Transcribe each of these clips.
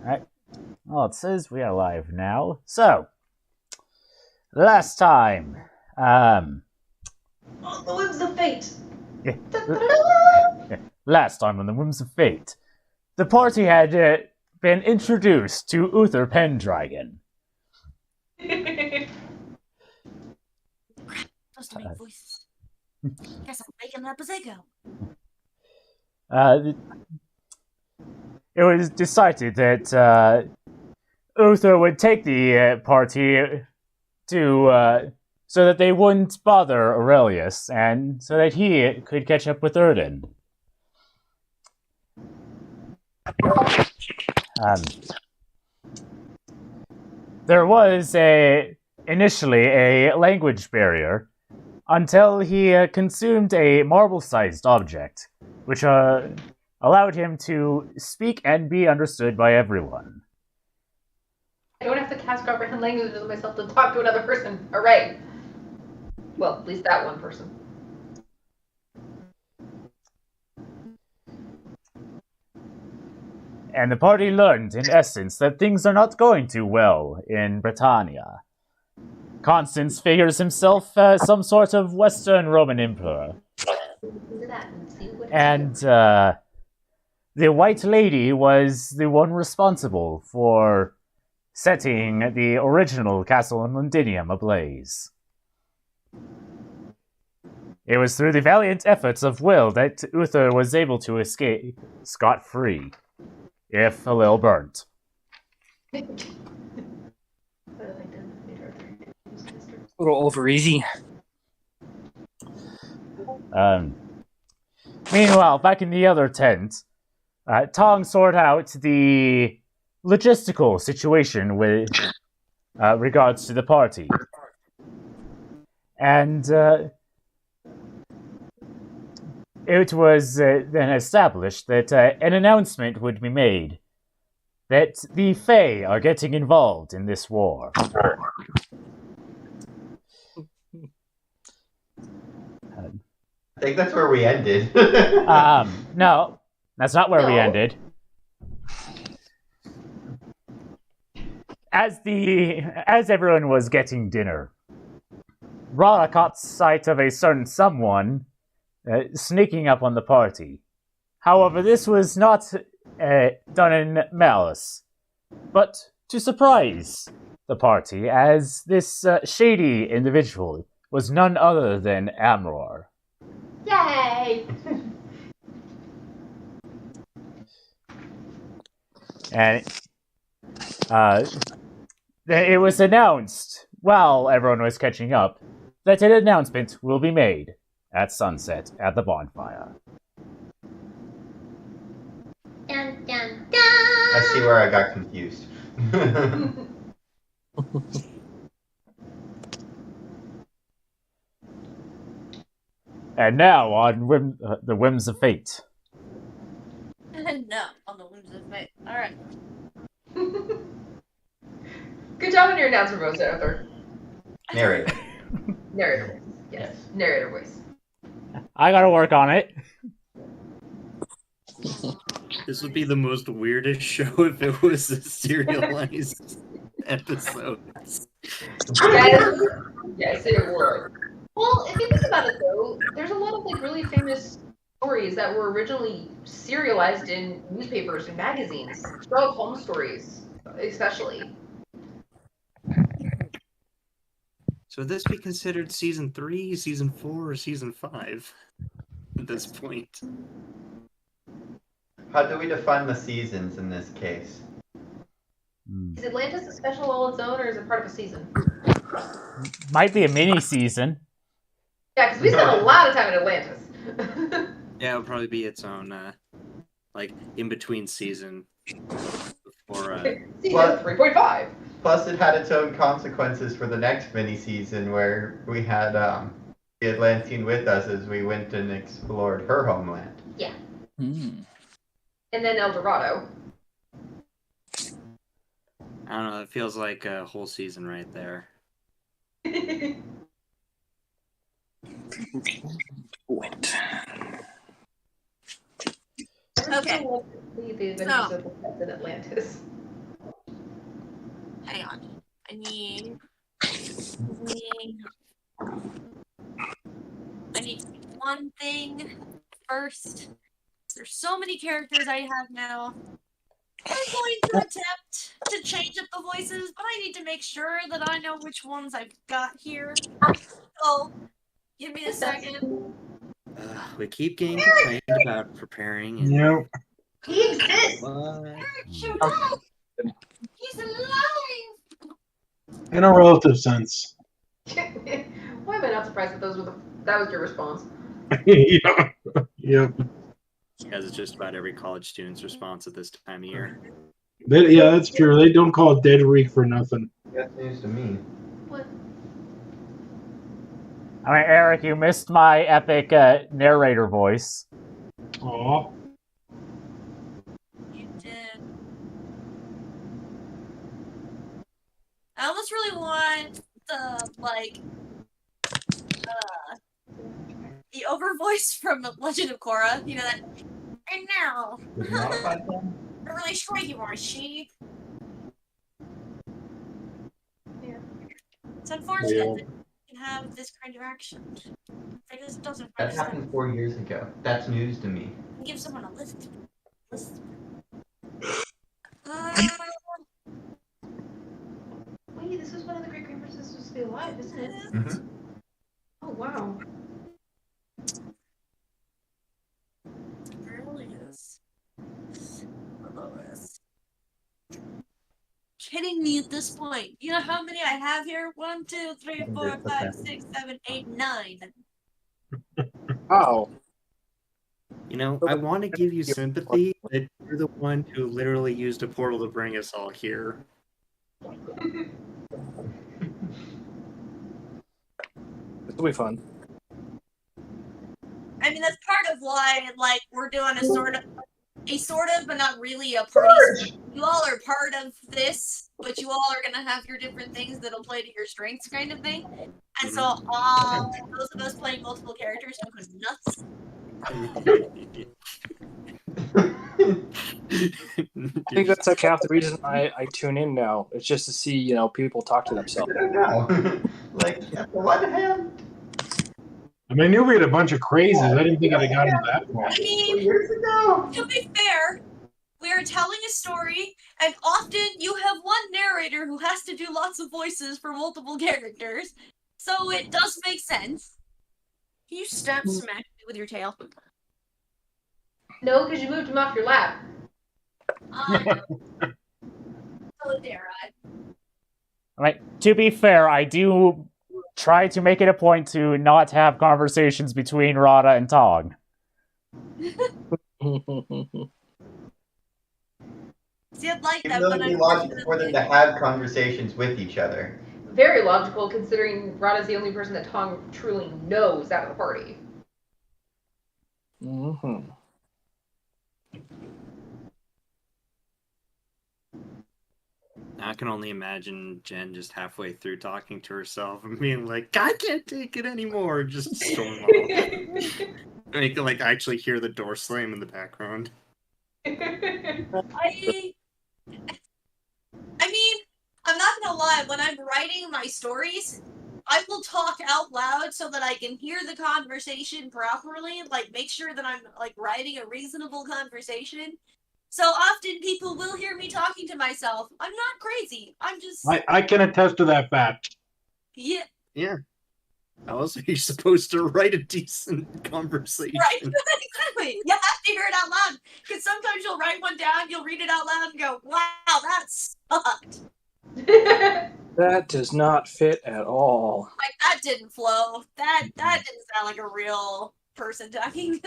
Alright. Well, it says we are live now. So, last time, The Whims of Fate! yeah, last time on the Whims of Fate, the party had been introduced to Uther Pendragon. Supposed to make voices. Guess I'm making up as I go. It was decided that Uther would take the party to so that they wouldn't bother Aurelius, and so that he could catch up with Erden. There was initially a language barrier until he consumed a marble-sized object, which allowed him to speak and be understood by everyone. I don't have to cast comprehend languages of myself to talk to another person. Hooray! Well, at least that one person. And the party learned, in essence, that things are not going too well in Britannia. Constance figures himself as some sort of Western Roman emperor. And the White Lady was the one responsible for setting the original castle in Londinium ablaze. It was through the valiant efforts of Will that Uther was able to escape scot-free, if a little burnt. A little over easy. Meanwhile, back in the other tent, Tong sorted out the logistical situation with regards to the party. And it was then established that an announcement would be made that the Fae are getting involved in this war. I think that's where we ended. No, that's not where we ended. As everyone was getting dinner, Rara caught sight of a certain someone sneaking up on the party. However, this was not done in malice, but to surprise the party, as this shady individual was none other than Amror. Yay! And it was announced, while everyone was catching up, that an announcement will be made at sunset at the bonfire. Dun, dun, dun. I see where I got confused. And now on the Whims of Fate. No, on the Whims of Fate. Alright. Good job on your announcer voice, Arthur. Narrator. Narrator voice. Yes. Narrator voice. I gotta work on it. This would be the most weirdest show if it was a serialized episode. Yes, it would. Well, if you think about it, though, there's a lot of really famous stories that were originally serialized in newspapers and magazines. Sherlock Holmes stories, especially. So would this be considered season 3, season 4, or season 5 at this point? How do we define the seasons in this case? Is Atlantis a special all its own, or is it part of a season? Might be a mini season. Yeah, because we spent a lot of time in Atlantis. Yeah, it would probably be its own, in-between season. Before, Season 3.5. Plus, it had its own consequences for the next mini-season, where we had the Atlantean with us as we went and explored her homeland. Yeah. Hmm. And then El Dorado. I don't know, it feels like a whole season right there. Went. Okay. The adventures of the pets in Atlantis. Hang on. I need one thing first. There's so many characters I have now. I'm going to attempt to change up the voices, but I need to make sure that I know which ones I've got here. So, give me a second. We keep getting complained about preparing. And Yep. He exists. what? Shoot up! He's alive! In a relative sense. Why am I not surprised that that was your response? Yeah. Yep. Because it's just about every college student's response at this time of year. Yeah, that's true. They don't call it Dead Week for nothing. That's news to me. What? I mean, Eric, you missed my epic narrator voice. Aw. You did. I almost really want the, the over voice from Legend of Korra. You know that? And now, a really striky voice, she. Yeah. It's unfortunate that you can have this kind of action. It just doesn't That understand. happened 4 years ago. That's news to me. Give someone a lift. Wait, this was one of the great grandparents supposed to be alive, isn't it? Mm-hmm. Oh wow. It really is. Lois. Kidding me at this point. You know how many I have here? 1, 2, 3, 4, 5, 6, 7, 8, 9. Oh. You know, I want to give you sympathy that you're the one who literally used a portal to bring us all here. This will be fun. I mean, that's part of why, we're doing a sort of, but not really a party. You all are part of this, but you all are going to have your different things that'll play to your strengths kind of thing. And so all those of us playing multiple characters don't go nuts. I think that's like half the reason I tune in now. It's just to see, people talk to themselves. I don't know. Like, on the one hand, I mean, I knew we had a bunch of crazes. I didn't think I'd have gotten to that far. I 4 mean, years ago. to be fair, we are telling a story, and often you have one narrator who has to do lots of voices for multiple characters, so it does make sense. Can you smack me with your tail? No, because you moved him off your lap. So dare I. I mean, to be fair, I do try to make it a point to not have conversations between Rada and Tong. See, I'd like Even that, though but it'd be logical for them to have conversations with each other. Very logical, considering Rada's the only person that Tong truly knows out of the party. Mm-hmm. I can only imagine Jen just halfway through talking to herself and being like, I can't take it anymore, just storm off. Make like actually hear the door slam in the background. I mean, I'm not gonna lie, when I'm writing my stories, I will talk out loud so that I can hear the conversation properly, make sure that I'm writing a reasonable conversation. So often people will hear me talking to myself. I'm not crazy. I'm just I can attest to that fact. yeah. How else are you supposed to write a decent conversation? Right, exactly. You have to hear it out loud. Because sometimes you'll write one down, you'll read it out loud and go, wow, that sucked. That does not fit at all. That didn't flow. That didn't sound like a real person talking.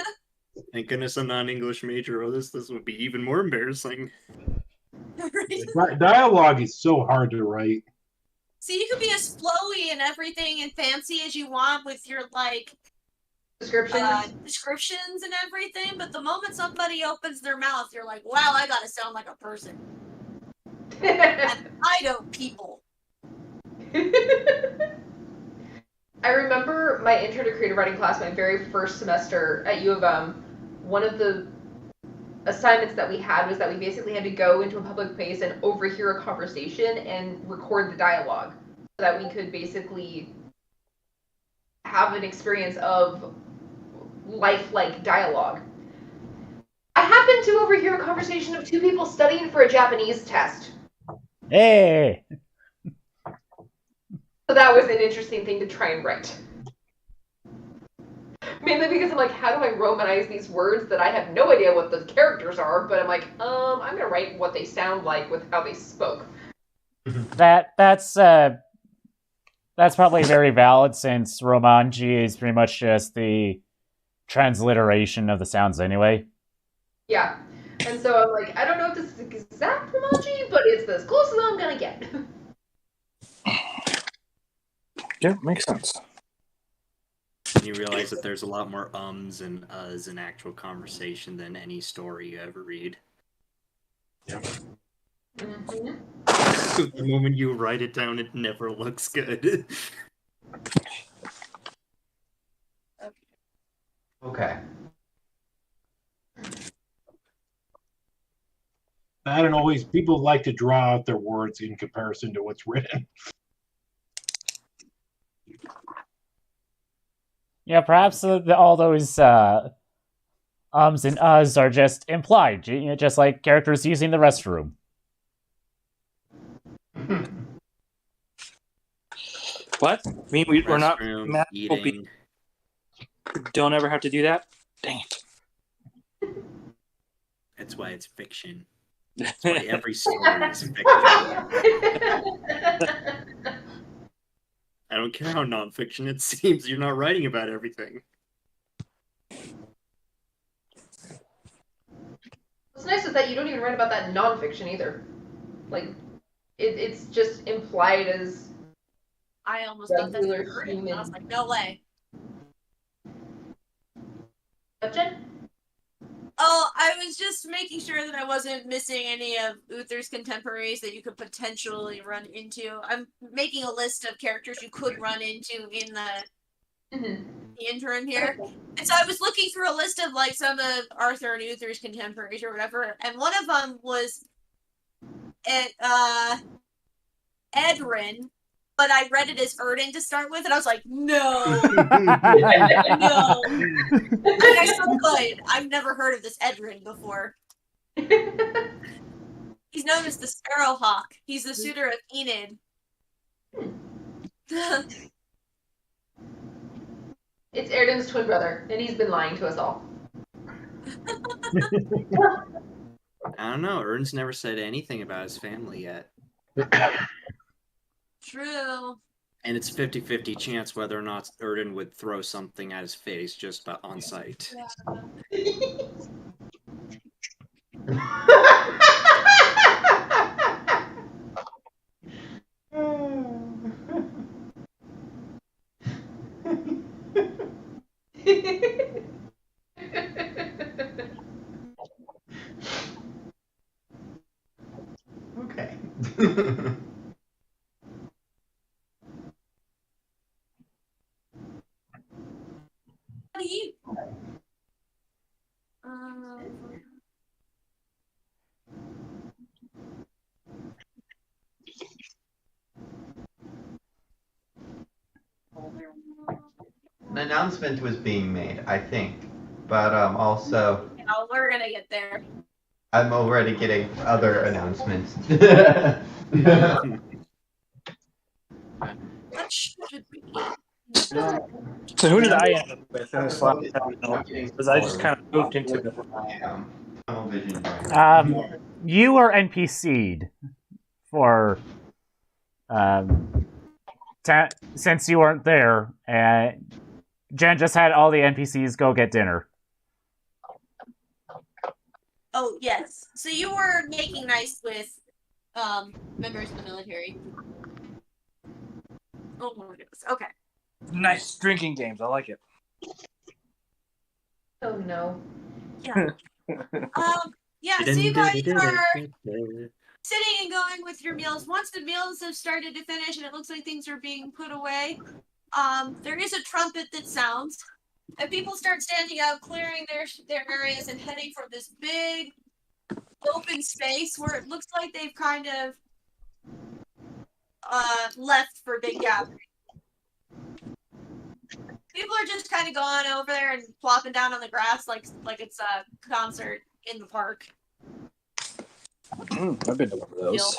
Thank goodness I'm not an English major, or this would be even more embarrassing. Right? Dialogue is so hard to write. See, you could be as flowy and everything and fancy as you want with your Descriptions. descriptions and everything, but the moment somebody opens their mouth, you're like, wow, I gotta sound like a person. And I don't people. I remember my intro to creative writing class, my very first semester at U of M. One of the assignments that we had was that we basically had to go into a public place and overhear a conversation and record the dialogue so that we could basically have an experience of lifelike dialogue. I happened to overhear a conversation of two people studying for a Japanese test. Hey! So that was an interesting thing to try and write. Mainly because I'm like, how do I romanize these words that I have no idea what the characters are, but I'm like, I'm gonna write what they sound like with how they spoke. That's probably very valid since Romanji is pretty much just the transliteration of the sounds anyway. Yeah. And so I'm like, I don't know if this is exact Romanji, but it's as close as I'm gonna get. Yeah, makes sense. You realize that there's a lot more ums and uhs in actual conversation than any story you ever read. Yep. Mm-hmm. The moment you write it down, it never looks good. Okay. That and always people like to draw out their words in comparison to what's written. Yeah, perhaps all those ums and uhs are just implied, just like characters using the restroom. What? I mean, we're not Restroom, magical eating. beings. Don't ever have to do that? Dang That's why it's fiction. That's why it. every story is fiction. I don't care how non-fiction it seems, you're not writing about everything. What's nice is that you don't even write about that in nonfiction either. Like, it's just implied as I almost thought that regular was written. human. I was like, no way. What, Jen? Oh, I was just making sure that I wasn't missing any of Uther's contemporaries that you could potentially run into. I'm making a list of characters you could run into in the interim here. And so I was looking through a list of like some of Arthur and Uther's contemporaries or whatever, and one of them was Edrin, but I read it as Erden to start with, and I was like, no. No. I still could. I've never heard of this Edrin before. He's known as the Sparrowhawk. He's the suitor of Enid. It's Erden's twin brother, and he's been lying to us all. I don't know, Ern's never said anything about his family yet. True. And it's 50-50 chance whether or not Erden would throw something at his face just on sight. Okay. What do you? An announcement was being made, I think, but also Oh, we're gonna get there. I'm already getting other announcements. What should it be? So who did I end up with in this last episode? Because I just kind of moved into the... Tunnel vision. You were NPC'd for since you weren't there, and Jen just had all the NPCs go get dinner. Oh, yes. So you were making nice with members of the military. Oh my goodness. Okay. Nice drinking games. I like it. Oh no. Yeah. Yeah, so you guys are sitting and going with your meals. Once the meals have started to finish and it looks like things are being put away, there is a trumpet that sounds. And people start standing out, clearing their areas and heading for this big open space where it looks like they've kind of left for a big gathering. People are just kind of going over there and plopping down on the grass like it's a concert in the park. I've been to one of those.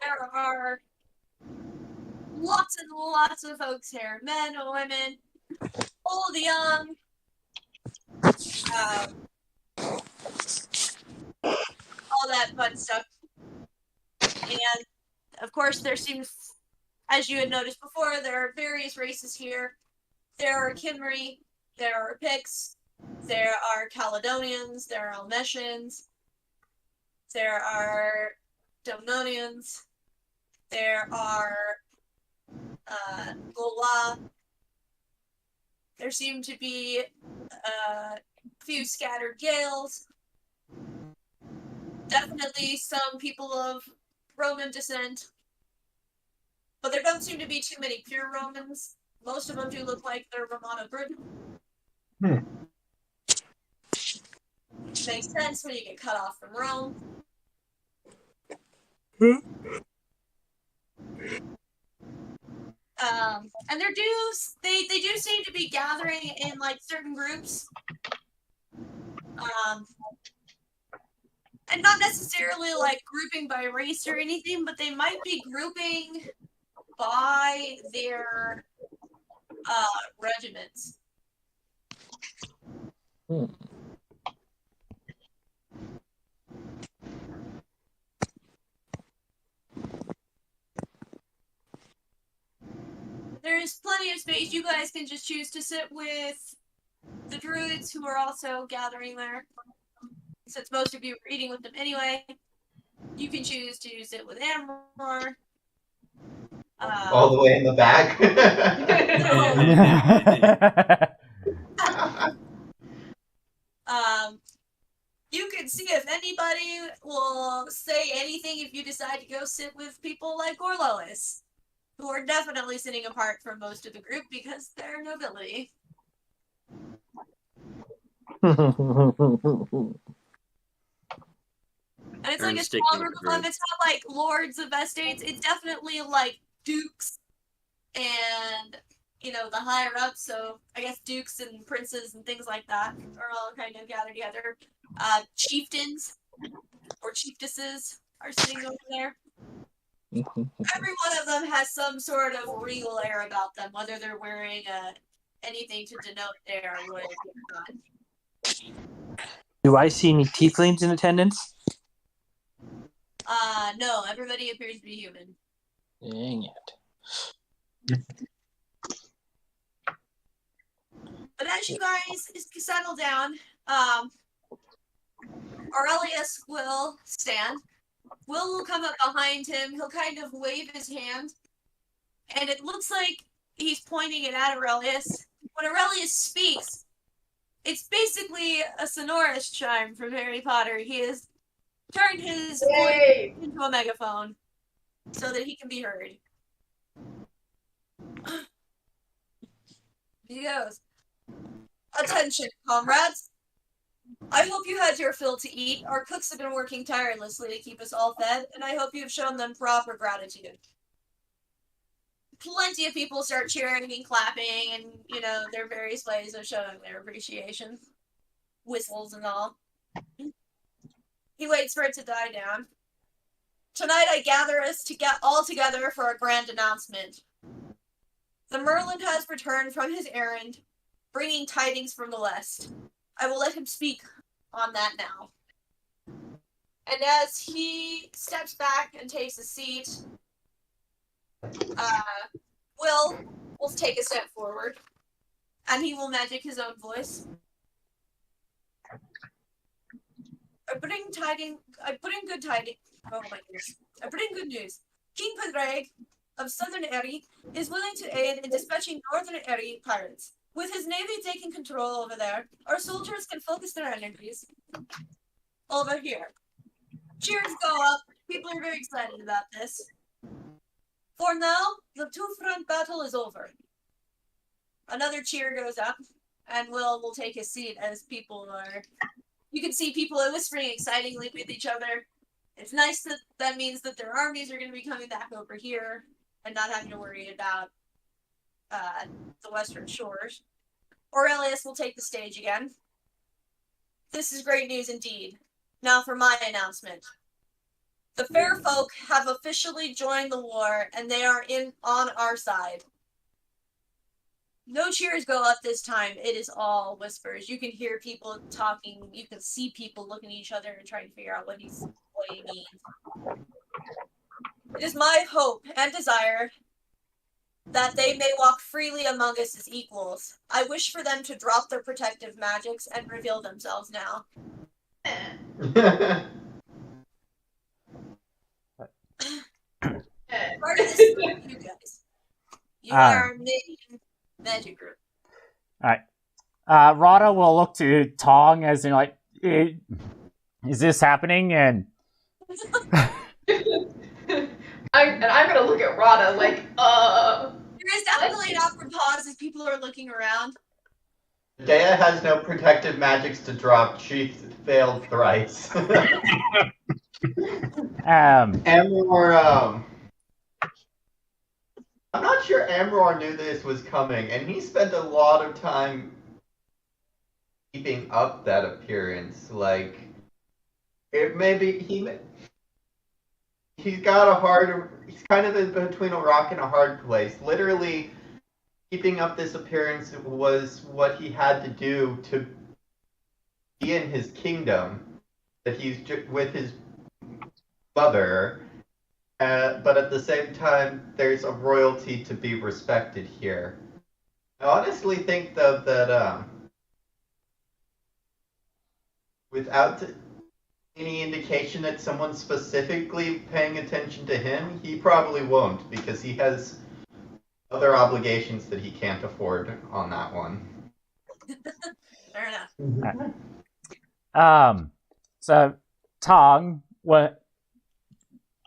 There are lots and lots of folks here, men, women, old, young, all that fun stuff. And of course, there seems, as you had noticed before, there are various races here. There are Kimri, there are Picts, there are Caledonians, there are Almetians, there are Domnonians, there are Gola. There seem to be a few scattered Gales. Definitely some people of Roman descent. But there don't seem to be too many pure Romans. Most of them do look like they're Romano Britain. Makes sense when you get cut off from Rome. And they do seem to be gathering in like certain groups. And not necessarily like grouping by race or anything, but they might be grouping by their regiments. There is plenty of space. You guys can just choose to sit with the druids who are also gathering there. Since most of you are eating with them anyway, you can choose to sit with Amor. All the way in the back. You can see if anybody will say anything if you decide to go sit with people like Gorlois, who are definitely sitting apart from most of the group because they're nobility. And it's like a small group of them. It's not like lords of estates. It's definitely like dukes and, you know, the higher ups. So I guess dukes and princes and things like that are all kind of gathered together. Chieftains or chieftesses are sitting over there. Every one of them has some sort of regal air about them, whether they're wearing anything to denote their royalty or not. Do I see any tieflings in attendance? No, everybody appears to be human. Dang it. But as you guys settle down, Aurelius will stand. Will come up behind him. He'll kind of wave his hand. And it looks like he's pointing it at Aurelius. When Aurelius speaks, it's basically a sonorous chime from Harry Potter. He has turned his voice into a megaphone so that he can be heard. He goes, "Attention, comrades. I hope you had your fill to eat. Our cooks have been working tirelessly to keep us all fed, and I hope you've shown them proper gratitude." Plenty of people start cheering and clapping, and, you know, their various ways of showing their appreciation. Whistles and all. He waits for it to die down. "Tonight I gather us to get all together for a grand announcement. The Merlin has returned from his errand, bringing tidings from the west. I will let him speak on that now." And as he steps back and takes a seat, Will take a step forward, and he will magic his own voice. I bring good tidings. Oh my goodness. I bring good news. King Padraig of Southern Eri is willing to aid in dispatching Northern Eri pirates. With his navy taking control over there, our soldiers can focus their energies over here. Cheers go up. People are very excited about this. For now, the two-front battle is over. Another cheer goes up, and Will take his seat as people are... You can see people whispering excitingly with each other. It's nice that means that their armies are going to be coming back over here and not having to worry about the Western Shores. Aurelius will take the stage again. This is great news indeed. Now for my announcement. The fair folk have officially joined the war, and they are on our side. No cheers go up this time. It is all whispers. You can hear people talking. You can see people looking at each other and trying to figure out what he means. It is my hope and desire that they may walk freely among us as equals. I wish for them to drop their protective magics and reveal themselves now. Part of this is for you guys. You are our main magic group. Alright. Rada will look to Tong as in like, is this happening? And I'm gonna look at Rada like, There is definitely an awkward pause as people are looking around. Dea has no protective magics to drop. She failed thrice. Amror, I'm not sure Amror knew this was coming, and he spent a lot of time keeping up that appearance. Like, it maybe he's kind of in between a rock and a hard place. Literally, keeping up this appearance was what he had to do to be in his kingdom, that he's with his mother. But at the same time, there's a royalty to be respected here. I honestly think, though, that without any indication that someone's specifically paying attention to him, he probably won't, because he has other obligations that he can't afford on that one. Fair enough. So Tong,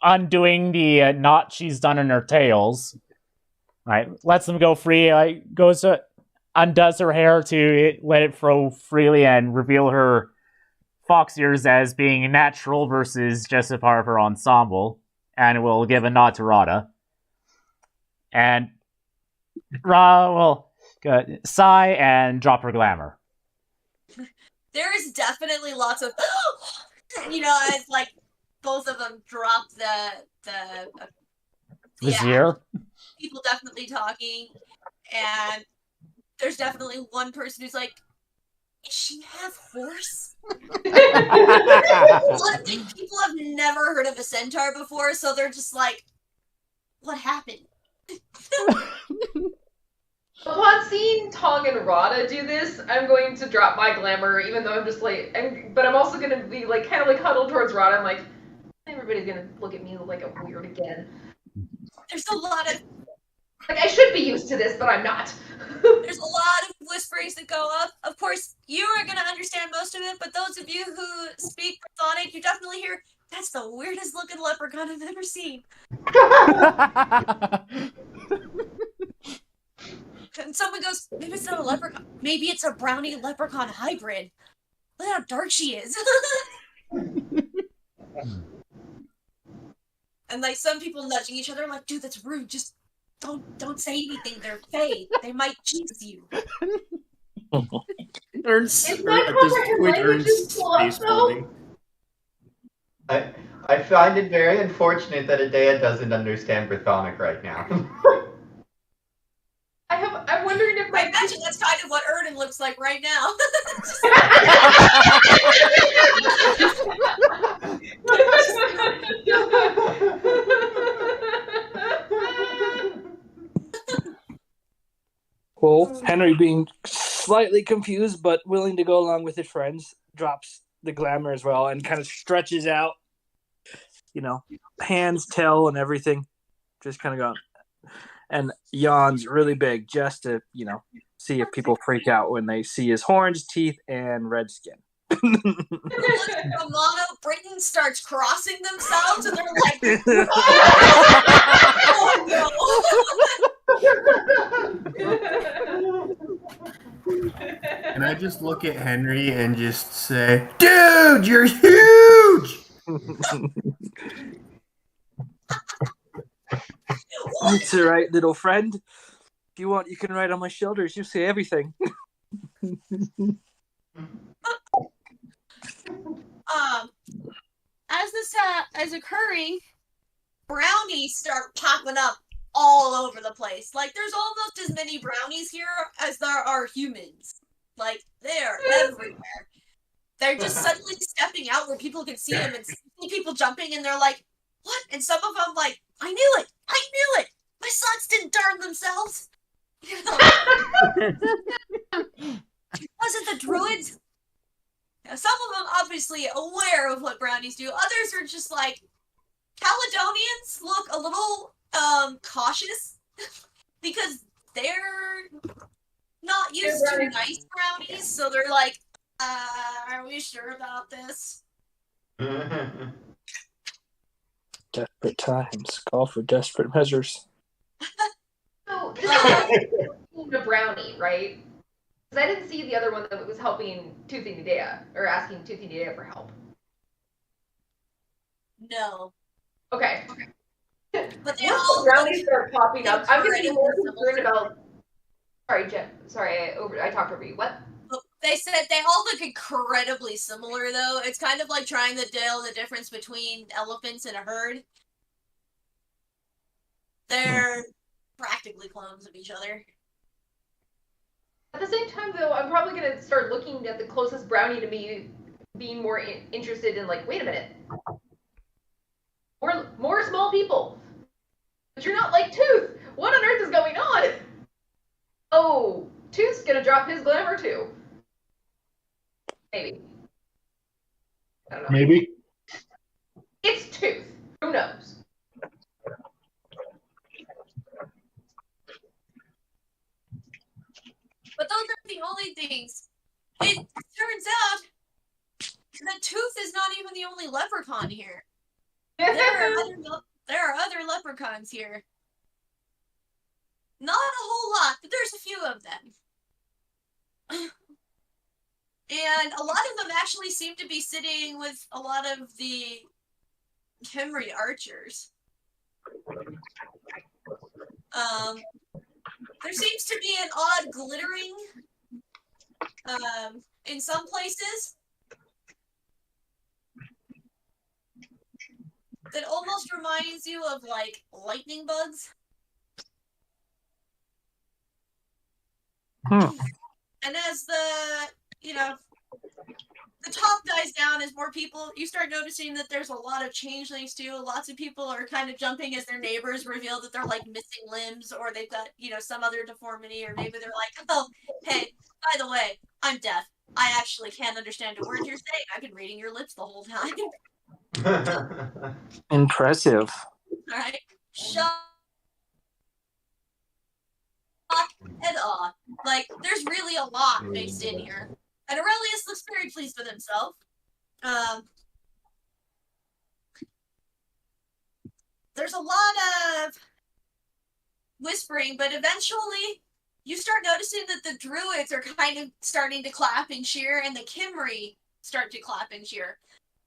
undoing the knot she's done in her tails, right? Lets them go free. Undoes her hair to let it flow freely and reveal her fox ears as being natural versus just a part of her ensemble, and will give a nod to Rada. And Rada will sigh and drop her glamour. There is definitely lots of, as like both of them drop the Vizier? People definitely talking, and there's definitely one person who's like, "Does she have horse?" People have never heard of a centaur before, so they're just like, "What happened?" Upon seeing Tong and Rada do this, I'm going to drop my glamour, even though I'm just like, but I'm also gonna be like, kind of like huddled towards Rada. I'm like, everybody's gonna look at me like I'm weird again. There's a lot of, like, I should be used to this, but I'm not. There's a lot of whisperings that go up. Of course, you are gonna understand most of it, but those of you who speak Brythonic, you definitely hear, "That's the weirdest looking leprechaun I've ever seen." And someone goes, "Maybe it's not a leprechaun. Maybe it's a brownie leprechaun hybrid. Look how dark she is." And like some people nudging each other, I'm like, "Dude, that's rude. Just don't say anything. They're fake. They might jinx you." Ern's space building. I find it very unfortunate that Adea doesn't understand Brythonic right now. I'm wondering if I imagine that's kind of what Erden looks like right now. Well, Henry, being slightly confused but willing to go along with his friends, drops the glamour as well and kind of stretches out, hands, tail, and everything. Just kind of going. And yawns really big just to, see if people freak out when they see his horns, teeth, and red skin. Romano Britain starts crossing themselves, and they're like, "Oh no!" And I just look at Henry and just say, "Dude, you're huge!" It's all right, little friend. If you want, you can ride on my shoulders. You see everything. As this is occurring, brownies start popping up all over the place. Like, there's almost as many brownies here as there are humans. Like, they're everywhere. They're just suddenly stepping out where people can see them and see people jumping, and they're like, what? And some of them like, I knew it! I knew it! My socks didn't darn themselves! Was it the druids? Some of them obviously aware of what brownies do. Others are just like, Caledonians look a little cautious because they're not used to nice brownies, so they're like, are we sure about this? Desperate times call for desperate measures. So this is a brownie, right? Because I didn't see the other one that was helping Toothy Dea, or asking Toothy Dea for help. No. Okay. But they Once all the brownies start popping up, I'm getting more incredibly concerned about. Sorry, Jen. Sorry, I talked over you. What? They said they all look incredibly similar, though. It's kind of like trying to tell the difference between elephants and a herd. They're practically clones of each other. At the same time, though, I'm probably going to start looking at the closest brownie to me, being more interested in, like, wait a minute. More small people. But you're not like Tooth. What on earth is going on? Oh, Tooth's going to drop his glamour, too. Maybe. I don't know. Maybe. It's Tooth. Who knows? But those are the only things. It turns out that Tooth is not even the only leprechaun here. There are other leprechauns here. Not a whole lot, but there's a few of them. And a lot of them actually seem to be sitting with a lot of the Khemri archers. There seems to be an odd glittering in some places that almost reminds you of like lightning bugs. And as the top dies down, as more people, you start noticing that there's a lot of changelings too. Lots of people are kind of jumping as their neighbors reveal that they're like missing limbs, or they've got, some other deformity, or maybe they're like, oh, hey, by the way, I'm deaf. I actually can't understand a word you're saying. I've been reading your lips the whole time. Impressive. All right. Shock and awe. Like, there's really a lot mixed in here. And Aurelius looks very pleased with himself. There's a lot of whispering, but eventually you start noticing that the druids are kind of starting to clap and cheer, and the Khemri start to clap and cheer.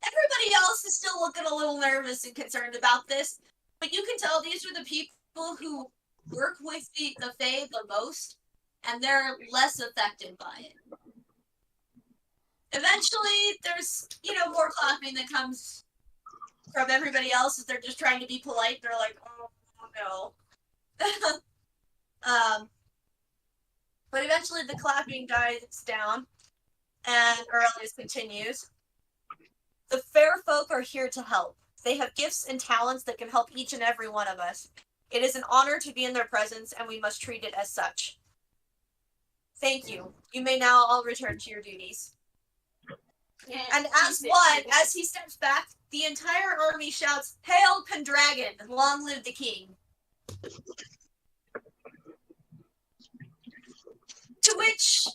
Everybody else is still looking a little nervous and concerned about this, but you can tell these are the people who work with the Fae the most, and they're less affected by it. Eventually, there's, more clapping that comes from everybody else as they're just trying to be polite. They're like, oh no. But eventually the clapping dies down, and Aurelius continues. The fair folk are here to help. They have gifts and talents that can help each and every one of us. It is an honor to be in their presence, and we must treat it as such. Thank you. You may now all return to your duties. And as he steps back, the entire army shouts, "Hail Pendragon! Long live the king!" To which,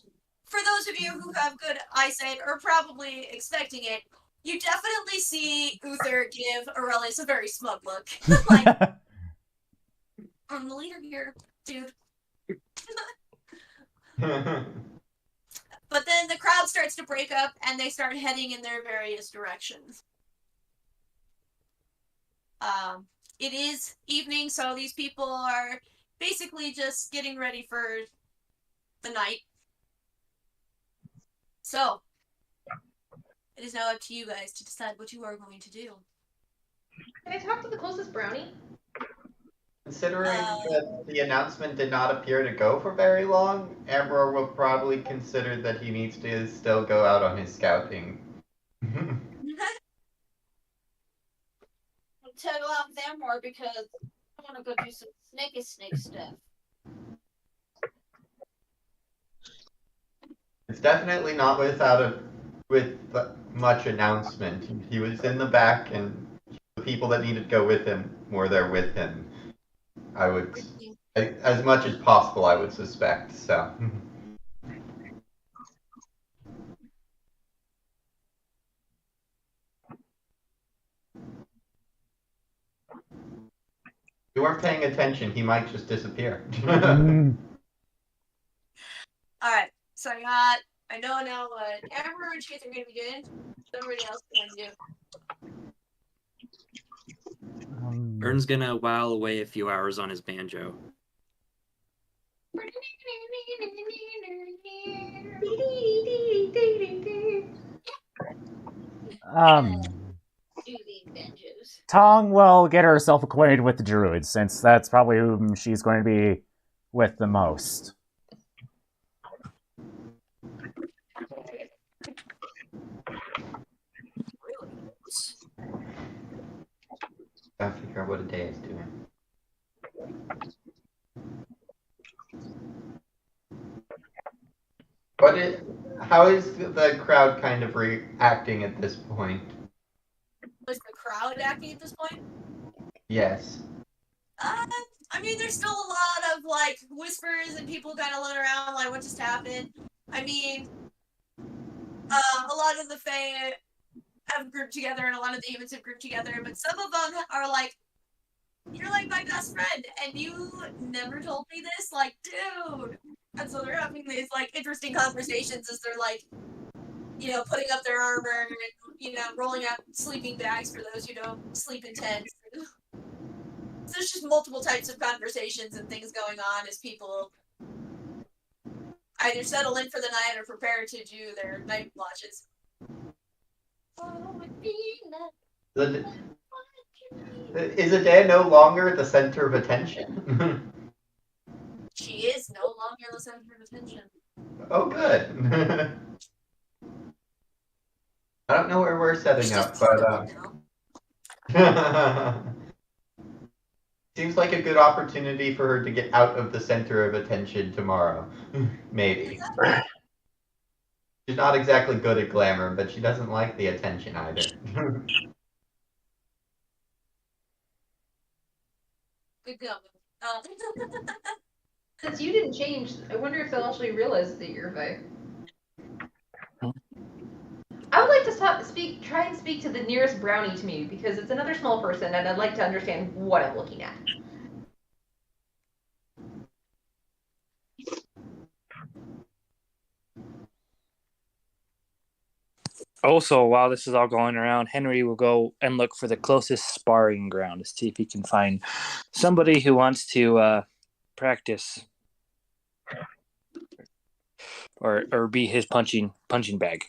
for those of of you who have good eyesight are probably expecting it. You definitely see Uther give Aurelius a very smug look. Like, I'm the leader here, dude. But then the crowd starts to break up and they start heading in their various directions. It is evening, so these people are basically just getting ready for the night. So, it is now up to you guys to decide what you are going to do. Can I talk to the closest brownie? Considering that the announcement did not appear to go for very long, Amber will probably consider that he needs to still go out on his scouting. To go out there more because I want to go do some snake stuff. It's definitely not with much announcement. He was in the back, and the people that needed to go with him were there with him. I would, as much as possible, I would suspect. So. If you weren't paying attention, he might just disappear. Alright, so I know now what Amber and Chase are going to be doing. Somebody else is going to do. Vern's gonna while away a few hours on his banjo. Tong will get herself acquainted with the druids, since that's probably whom she's going to be with the most. Gotta figure out what a day is doing. How is the crowd kind of reacting at this point? Was the crowd acting at this point? Yes. I mean, there's still a lot of, like, whispers and people kind of looking around, like, what just happened? I mean, a lot of the Fae have grouped together and a lot of the humans have grouped together, but some of them are like, you're like my best friend, and you never told me this? Like, dude! And so they're having these, like, interesting conversations as they're, like, you know, putting up their armor and, you know, rolling out sleeping bags for those who don't sleep in tents. So there's just multiple types of conversations and things going on as people either settle in for the night or prepare to do their night watches. Is Adea no longer the center of attention? She is no longer the center of attention. Oh, good. I don't know where we're setting up, but seems like a good opportunity for her to get out of the center of attention tomorrow. Maybe. She's not exactly good at glamour, but she doesn't like the attention either. Good going. Since you didn't change, I wonder if they'll actually realize that you're Fae. I would like to try and speak to the nearest brownie to me, because it's another small person, and I'd like to understand what I'm looking at. Also, while this is all going around, Henry will go and look for the closest sparring ground to see if he can find somebody who wants to practice or be his punching bag.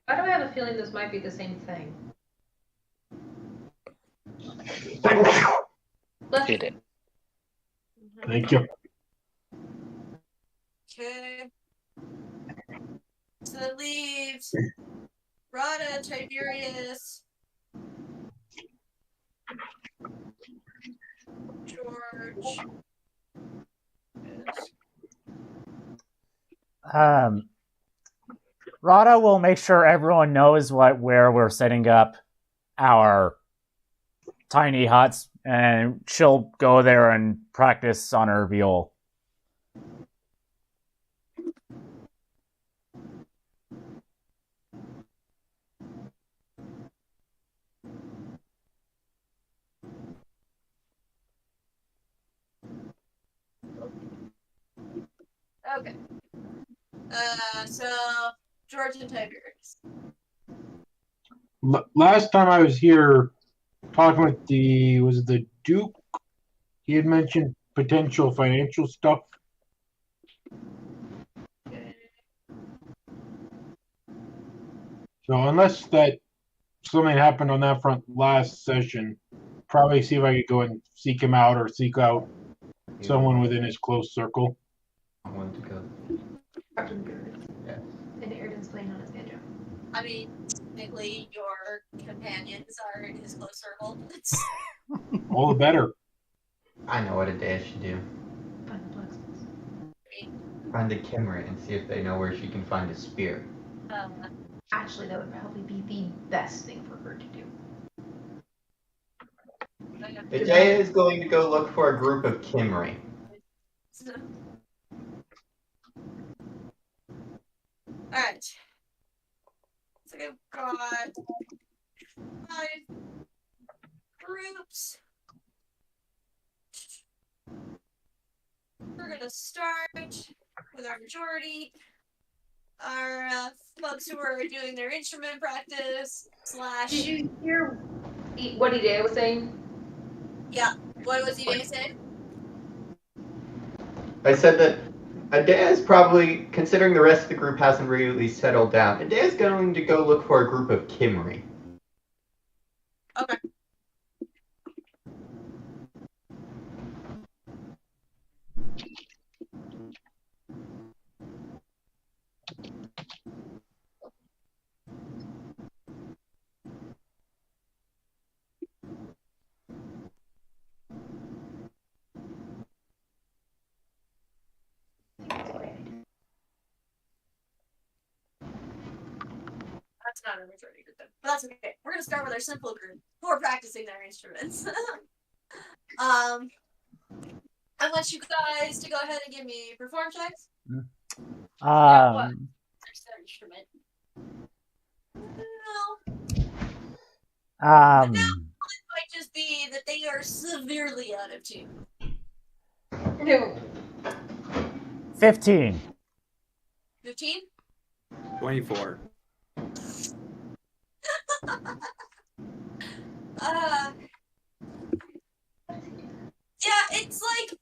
Why do I have a feeling this might be the same thing? Hit it. Thank you. Okay. So that leaves Rada, Tiberius, George. Rada will make sure everyone knows where we're setting up our tiny huts, and she'll go there and practice on her viol. Okay. So George and Tiberius. Last time I was here talking with was it the Duke? He had mentioned potential financial stuff. So unless that something happened on that front last session, probably see if I could go and seek him out or seek out someone within his close circle. I want to go. Yes. And Airden's playing on his banjo. I mean, technically, your companions are in his close circle. It's All the better. I know what a day should do. Find the blacksmiths. Find the Kimmerer and see if they know where she can find a spear. Actually, that would probably be the best thing for her to do. Adea is going to go look for a group of Kimmerer. Alright. So we've got 5 groups. We're gonna start with our majority. Our folks who are doing their instrument practice / Did you hear what Adea was saying? Yeah. What was he going to say? I said that Adea is probably, considering the rest of the group hasn't really settled down, Adea is going to go look for a group of Kimmerer. Okay. That's not a majority group then. But that's okay. We're gonna start with our simple group who are practicing their instruments. I want you guys to go ahead and give me perform checks. Their instrument. No. It might just be that they are severely out of tune. No. 15. 15? 24. Yeah, it's like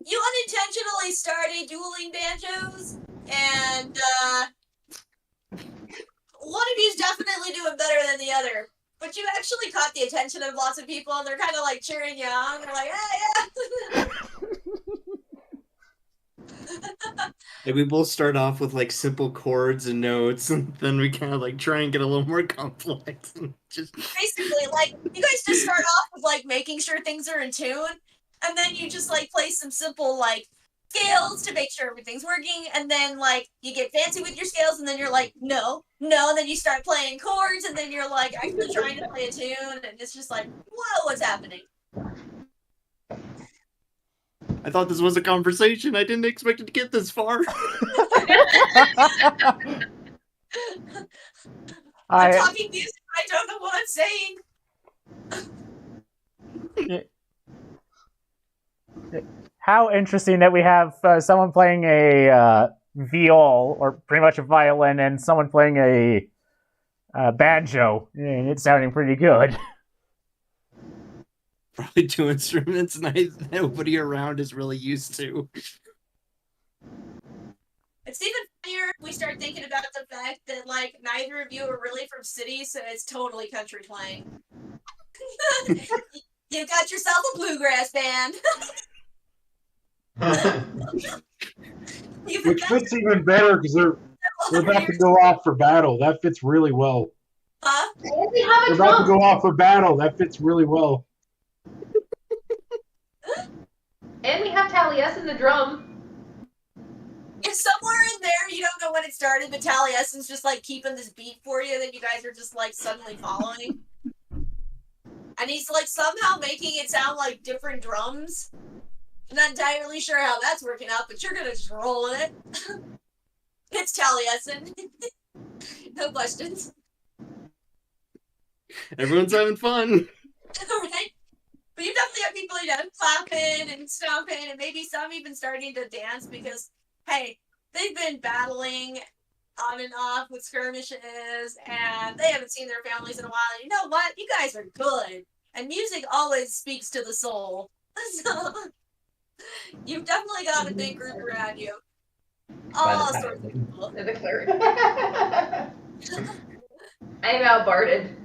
you unintentionally started dueling banjos, and one of you's definitely doing better than the other. But you actually caught the attention of lots of people, and they're kind of like cheering you on. They're like, yeah. Like we both start off with like simple chords and notes, and then we kind of like try and get a little more complex. And just Basically, like you guys just start off with like making sure things are in tune, and then you just like play some simple like scales to make sure everything's working, and then like you get fancy with your scales, and then you're like, no, and then you start playing chords, and then you're like actually trying to play a tune, and it's just like, whoa, what's happening? I thought this was a conversation. I didn't expect it to get this far. I'm talking music. I don't know what I'm saying. How interesting that we have someone playing a viol, or pretty much a violin, and someone playing a banjo. It's sounding pretty good. Probably 2 instruments nobody around is really used to. It's even funnier if we start thinking about the fact that like neither of you are really from cities, so it's totally country playing. You got yourself a bluegrass band. Which fits even better because they're about to go off for battle. That fits really well. Huh? We have They're a about to drum. go off for battle. That fits really well. And we have Taliesin the drum. If somewhere in there you don't know when it started, but Taliesin's just like keeping this beat for you that you guys are just like suddenly following. And he's like somehow making it sound like different drums. I'm not entirely sure how that's working out, but you're gonna just roll with it. It's Taliesin. No questions. Everyone's having fun. Right? But you definitely have people clapping and stomping, and maybe some even starting to dance because, hey, they've been battling on and off with skirmishes, and they haven't seen their families in a while. And you know what? You guys are good, and music always speaks to the soul. So you've definitely got a big group around you. All sorts of people. The cleric. I am outbarded.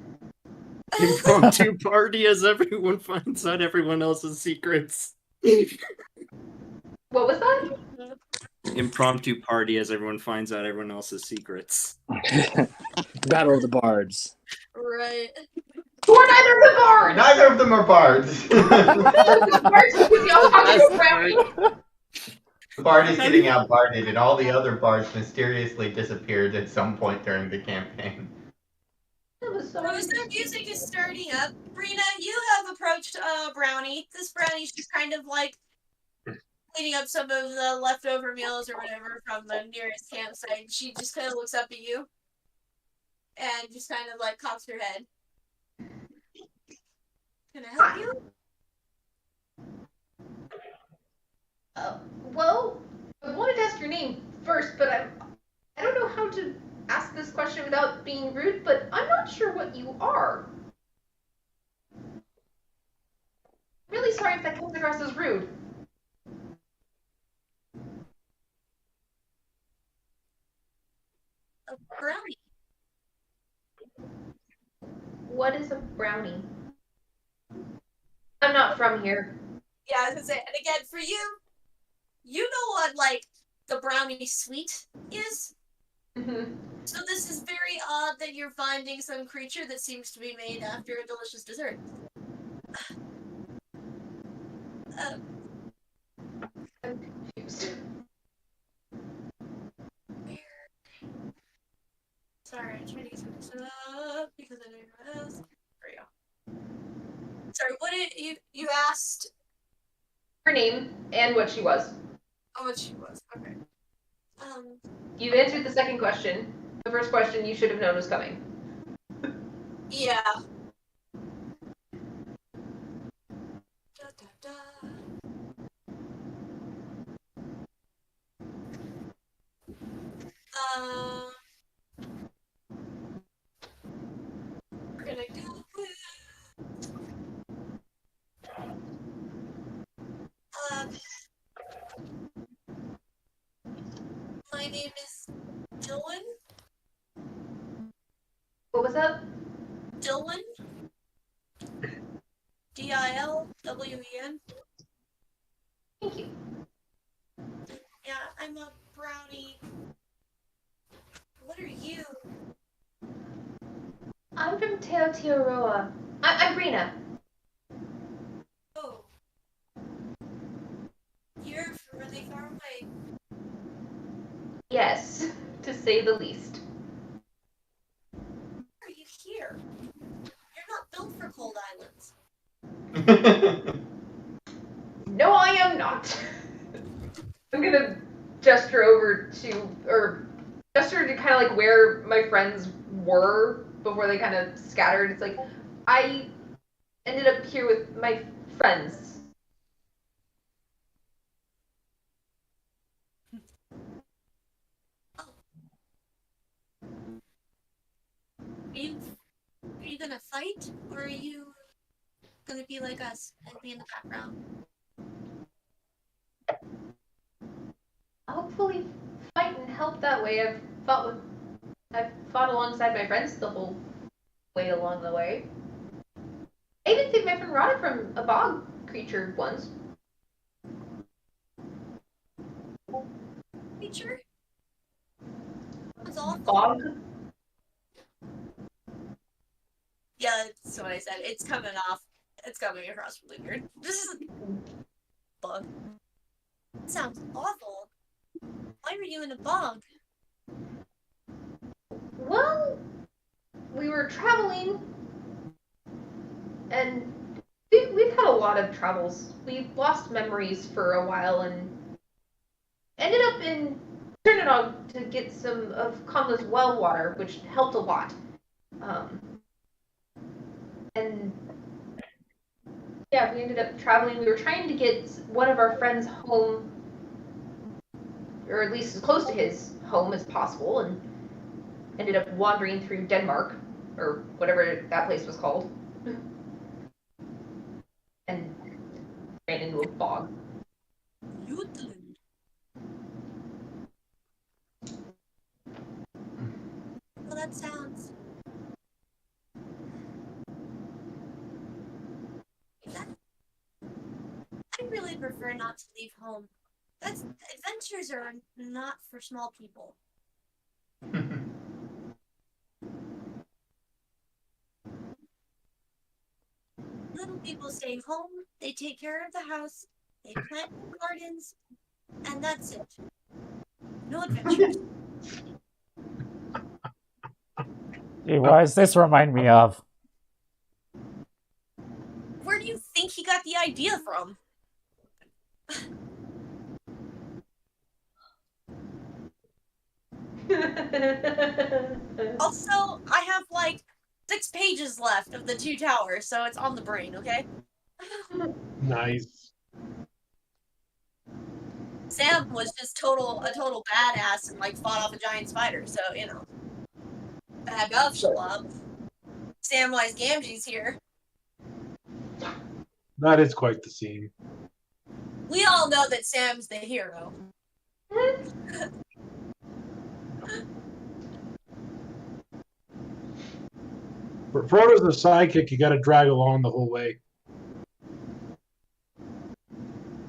Impromptu party as everyone finds out everyone else's secrets. What was that? Impromptu party as everyone finds out everyone else's secrets. Battle of the Bards. Right. Who are neither of the bards? Neither of them are bards. The bards because we all talk to a brownie. The bard is getting outbarded, and all the other bards mysteriously disappeared at some point during the campaign. That was so As the music is starting up, Brina, you have approached Brownie. This Brownie's just kind of like cleaning up some of the leftover meals or whatever from the nearest campsite. She just kind of looks up at you and just kind of like cocks her head. Can I help you? Well, I wanted to ask your name first, but I don't know how to ask this question without being rude, but I'm not sure what you are. Really sorry if that comes across as rude. A brownie. What is a brownie? I'm not from here. Yeah, I was gonna say, and again, for you, you know what, like, the brownie sweet is? Mm-hmm. So this is very odd that you're finding some creature that seems to be made after a delicious dessert. I'm confused. Sorry, I'm trying to get some this up because I didn't ask. There we go. Sorry, what did you asked? Her name and what she was. How much she was? Okay. You've answered the second question. The first question you should have known was coming. Yeah. Da, da, da. We're gonna go with my name is Dylan. What was that? Dylan. Dilwen. Thank you. Yeah, I'm a brownie. What are you? I'm from Teotihuaroa. I'm Brina. Oh. You're from really far away. Yes, to say the least. Why are you here? You're not built for cold islands. No, I am not. I'm gonna gesture over to, or gesture to kind of like where my friends were before they kind of scattered. It's like, I ended up here with my friends. Are you gonna fight, or are you gonna be like us and be in the background? Hopefully fight and help that way. I've fought alongside my friends the whole way along the way. I even saved my friend Rada from a bog creature once. Creature? That's awful. Bog? Yeah, that's what I said. It's coming off. It's coming across really weird. This is a bug. It sounds awful. Why were you in a bog? Well, we were traveling, and we've had a lot of travels. We lost memories for a while and ended up in Trinidad to get some of Conla's well water, which helped a lot. And yeah, we ended up traveling. We were trying to get one of our friends home or at least as close to his home as possible, and ended up wandering through Denmark, or whatever that place was called, and ran into a bog. Jutland. Well, that sounds. I really prefer not to leave home. Adventures are not for small people. Little people stay home, they take care of the house, they plant gardens, and that's it. No adventures. Gee, what does this remind me of? Where do you think he got the idea from? Also, I have like 6 pages left of the 2 towers, so it's on the brain, okay? Nice. Sam was just a total badass and like fought off a giant spider, so you know. Bag of shalom. Samwise Gamgee's here. That is quite the scene. We all know that Sam's the hero. For Frodo's the sidekick you gotta drag along the whole way.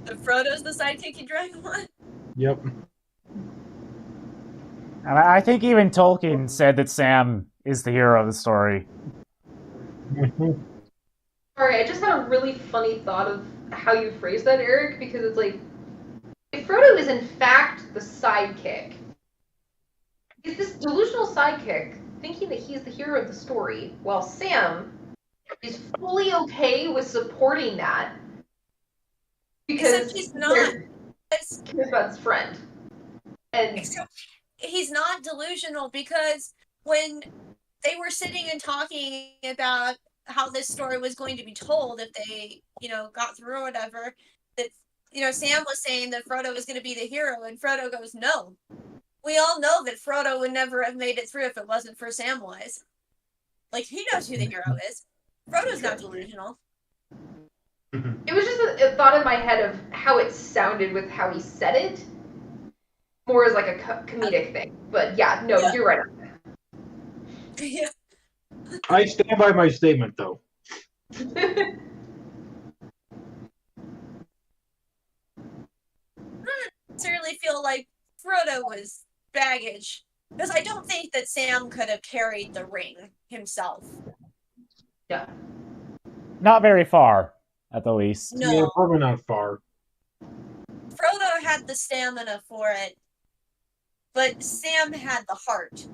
If Frodo's the sidekick you drag on? Yep. And I think even Tolkien said that Sam is the hero of the story. Sorry, I just had a really funny thought of how you phrased that, Eric, because it's like, if Frodo is in fact the sidekick, is this delusional sidekick thinking that he's the hero of the story, while Sam is fully okay with supporting that because Except he's not. cares about his friend. And Except he's not delusional, because when they were sitting and talking about how this story was going to be told if they, got through or whatever, that, Sam was saying that Frodo was going to be the hero, and Frodo goes, no. We all know that Frodo would never have made it through if it wasn't for Samwise. Like, he knows who the hero is. Frodo's not delusional. It was just a thought in my head of how it sounded with how he said it, more as like a comedic thing. But yeah, no, you're right. Yeah. I stand by my statement, though. I sincerely feel like Frodo was baggage, because I don't think that Sam could have carried the ring himself. Yeah. Not very far, at the least. No. Yeah, probably not far. Frodo had the stamina for it, but Sam had the heart.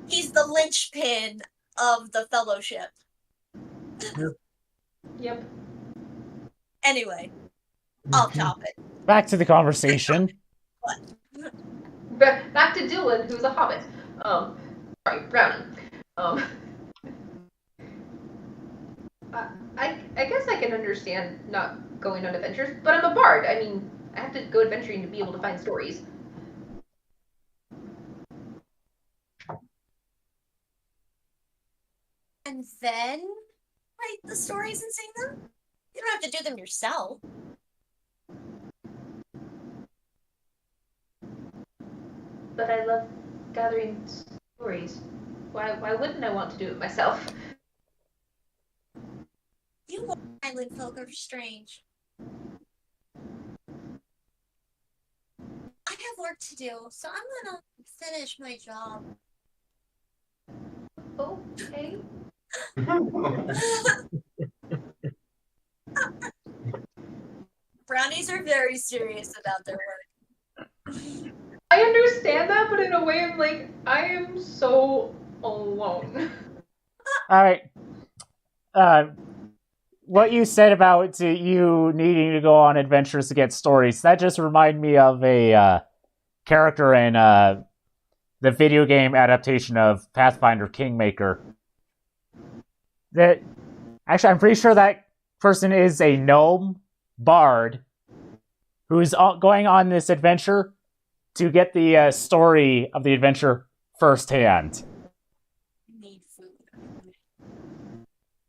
He's the linchpin of the Fellowship. Yep. Anyway, off topic. Back to the conversation. Back to Dylan, who's a hobbit. Sorry, Brownie. I guess I can understand not going on adventures, but I'm a bard. I mean, I have to go adventuring to be able to find stories. And then write the stories and sing them? You don't have to do them yourself. But I love gathering stories. Why wouldn't I want to do it myself? You island folk are strange. I have work to do, so I'm gonna finish my job. Okay. Brownies are very serious about their work. I understand that, but in a way I'm like, I am so alone. Alright. What you said about you needing to go on adventures to get stories, that just reminded me of a character in the video game adaptation of Pathfinder Kingmaker. Actually, I'm pretty sure that person is a gnome bard who's going on this adventure to get the story of the adventure firsthand. Need food.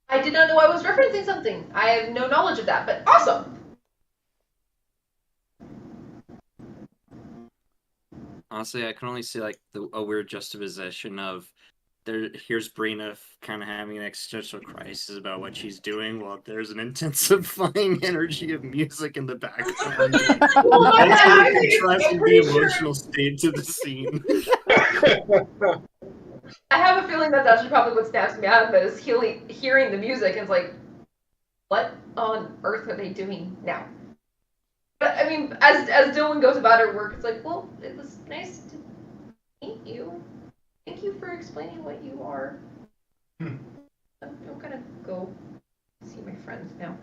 I did not know I was referencing something. I have no knowledge of that, but awesome. Honestly, I can only see like a weird juxtaposition of here's Brina kind of having an existential crisis about what she's doing, while there's an intensifying energy of music in the background. Well, Actually, I'm contrasting the pretty sure. emotional state to the scene. I have a feeling that's actually probably what snaps me out of it is hearing the music and it's like, what on earth are they doing now? But I mean, as Dylan goes about her work, it's like, well, it was nice to meet you. Thank you for explaining what you are. I'm gonna go see my friends now.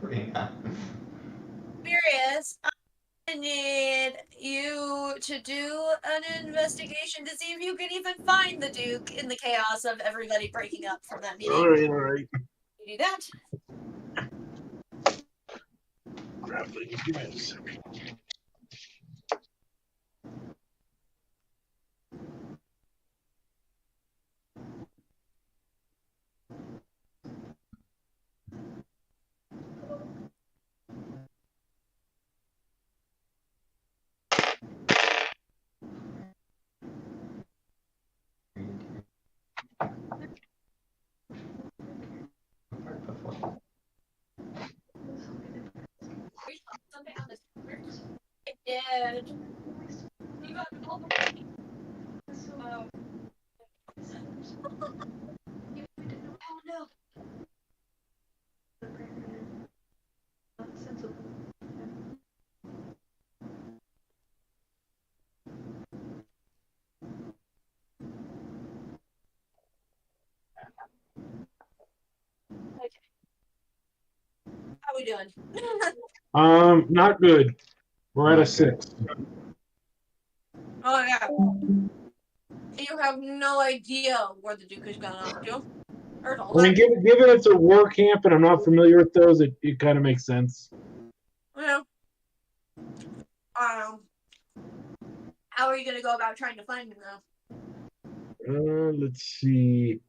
Brina. Furious, I need you to do an investigation to see if you can even find the Duke in the chaos of everybody breaking up from that meeting. All right. You do that. Grab the give me a second. I did. You got all the money. Oh. Oh no. Okay. How we doing? Not good. We're at a 6. Oh yeah. You have no idea where the Duke has gone up to. There's a I mean, lot. given it's a war camp and I'm not familiar with those, it kind of makes sense. Yeah. How are you gonna go about trying to find him though? Let's see.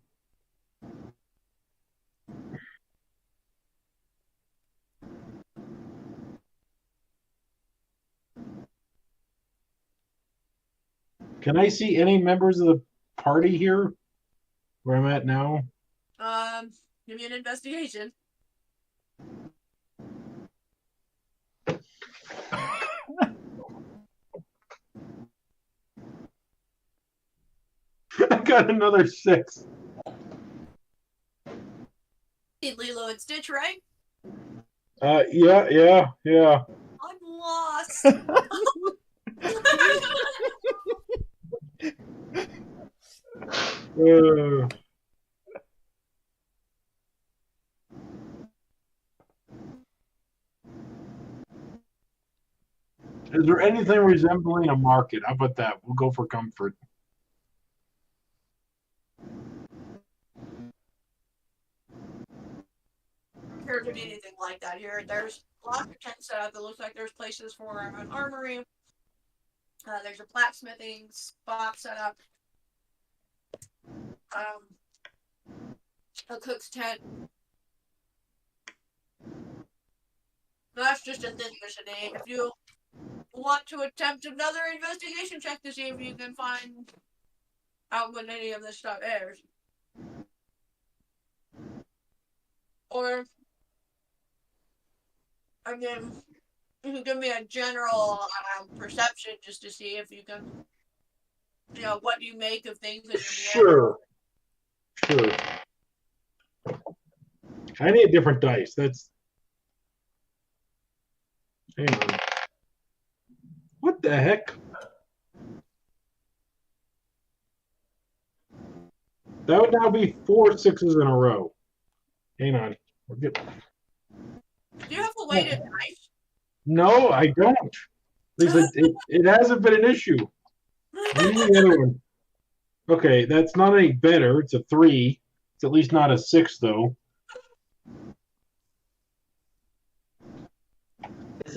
Can I see any members of the party here where I'm at now? Give me an investigation. I got another 6. Need Lilo and Stitch, right? Yeah. I'm lost. Is there anything resembling a market? How about that? We'll go for comfort. Here to be anything like that. Here, there's lots of tent set up. It looks like there's places for an armory. There's a blacksmithing spot set up. A cook's tent. That's just a thing, Michigan. If you want to attempt another investigation check to see if you can find out when any of this stuff airs. Or, I mean, you can give me a general perception just to see if you can, what you make of things as Sure. I need a different dice. Hang on. What the heck? That would now be 4 6s in a row. Hang on. We're good. Do you have a weighted knife? No, I don't. At least it hasn't been an issue. I need the other one. Okay, that's not any better. It's a 3. It's at least not a 6, though.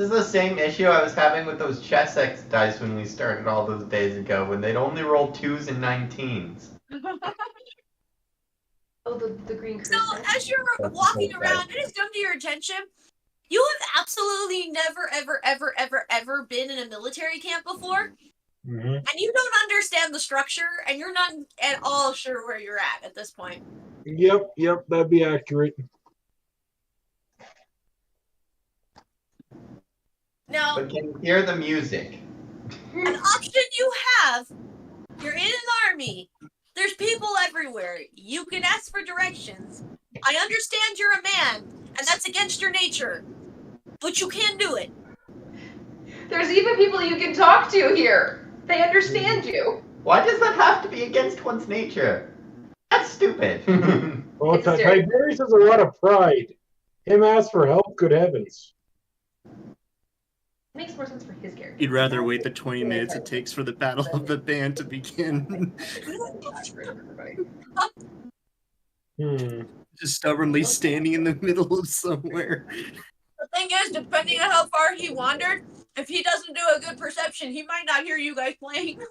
This is the same issue I was having with those chess X dice when we started all those days ago, when they'd only roll 2s and 19s. Oh, the green So, Christmas. as you're walking around, it has come to your attention. You have absolutely never, ever, ever, ever, ever been in a military camp before, Mhm. and you don't understand the structure, and you're not at all sure where you're at this point. Yep, that'd be accurate. Now, But can you hear the music? an option you have, you're in an army. There's people everywhere. You can ask for directions. I understand you're a man, and that's against your nature, but you can do it. There's even people you can talk to here. They understand you. Why does that have to be against one's nature? That's stupid. Well, It's serious. Tiberius has a lot of pride. Him ask for help, good heavens. Makes more sense for his character. You'd rather wait the 20 minutes it takes for the Battle of the Band to begin. Just stubbornly standing in the middle of somewhere. The thing is, depending on how far he wandered, if he doesn't do a good perception, he might not hear you guys playing.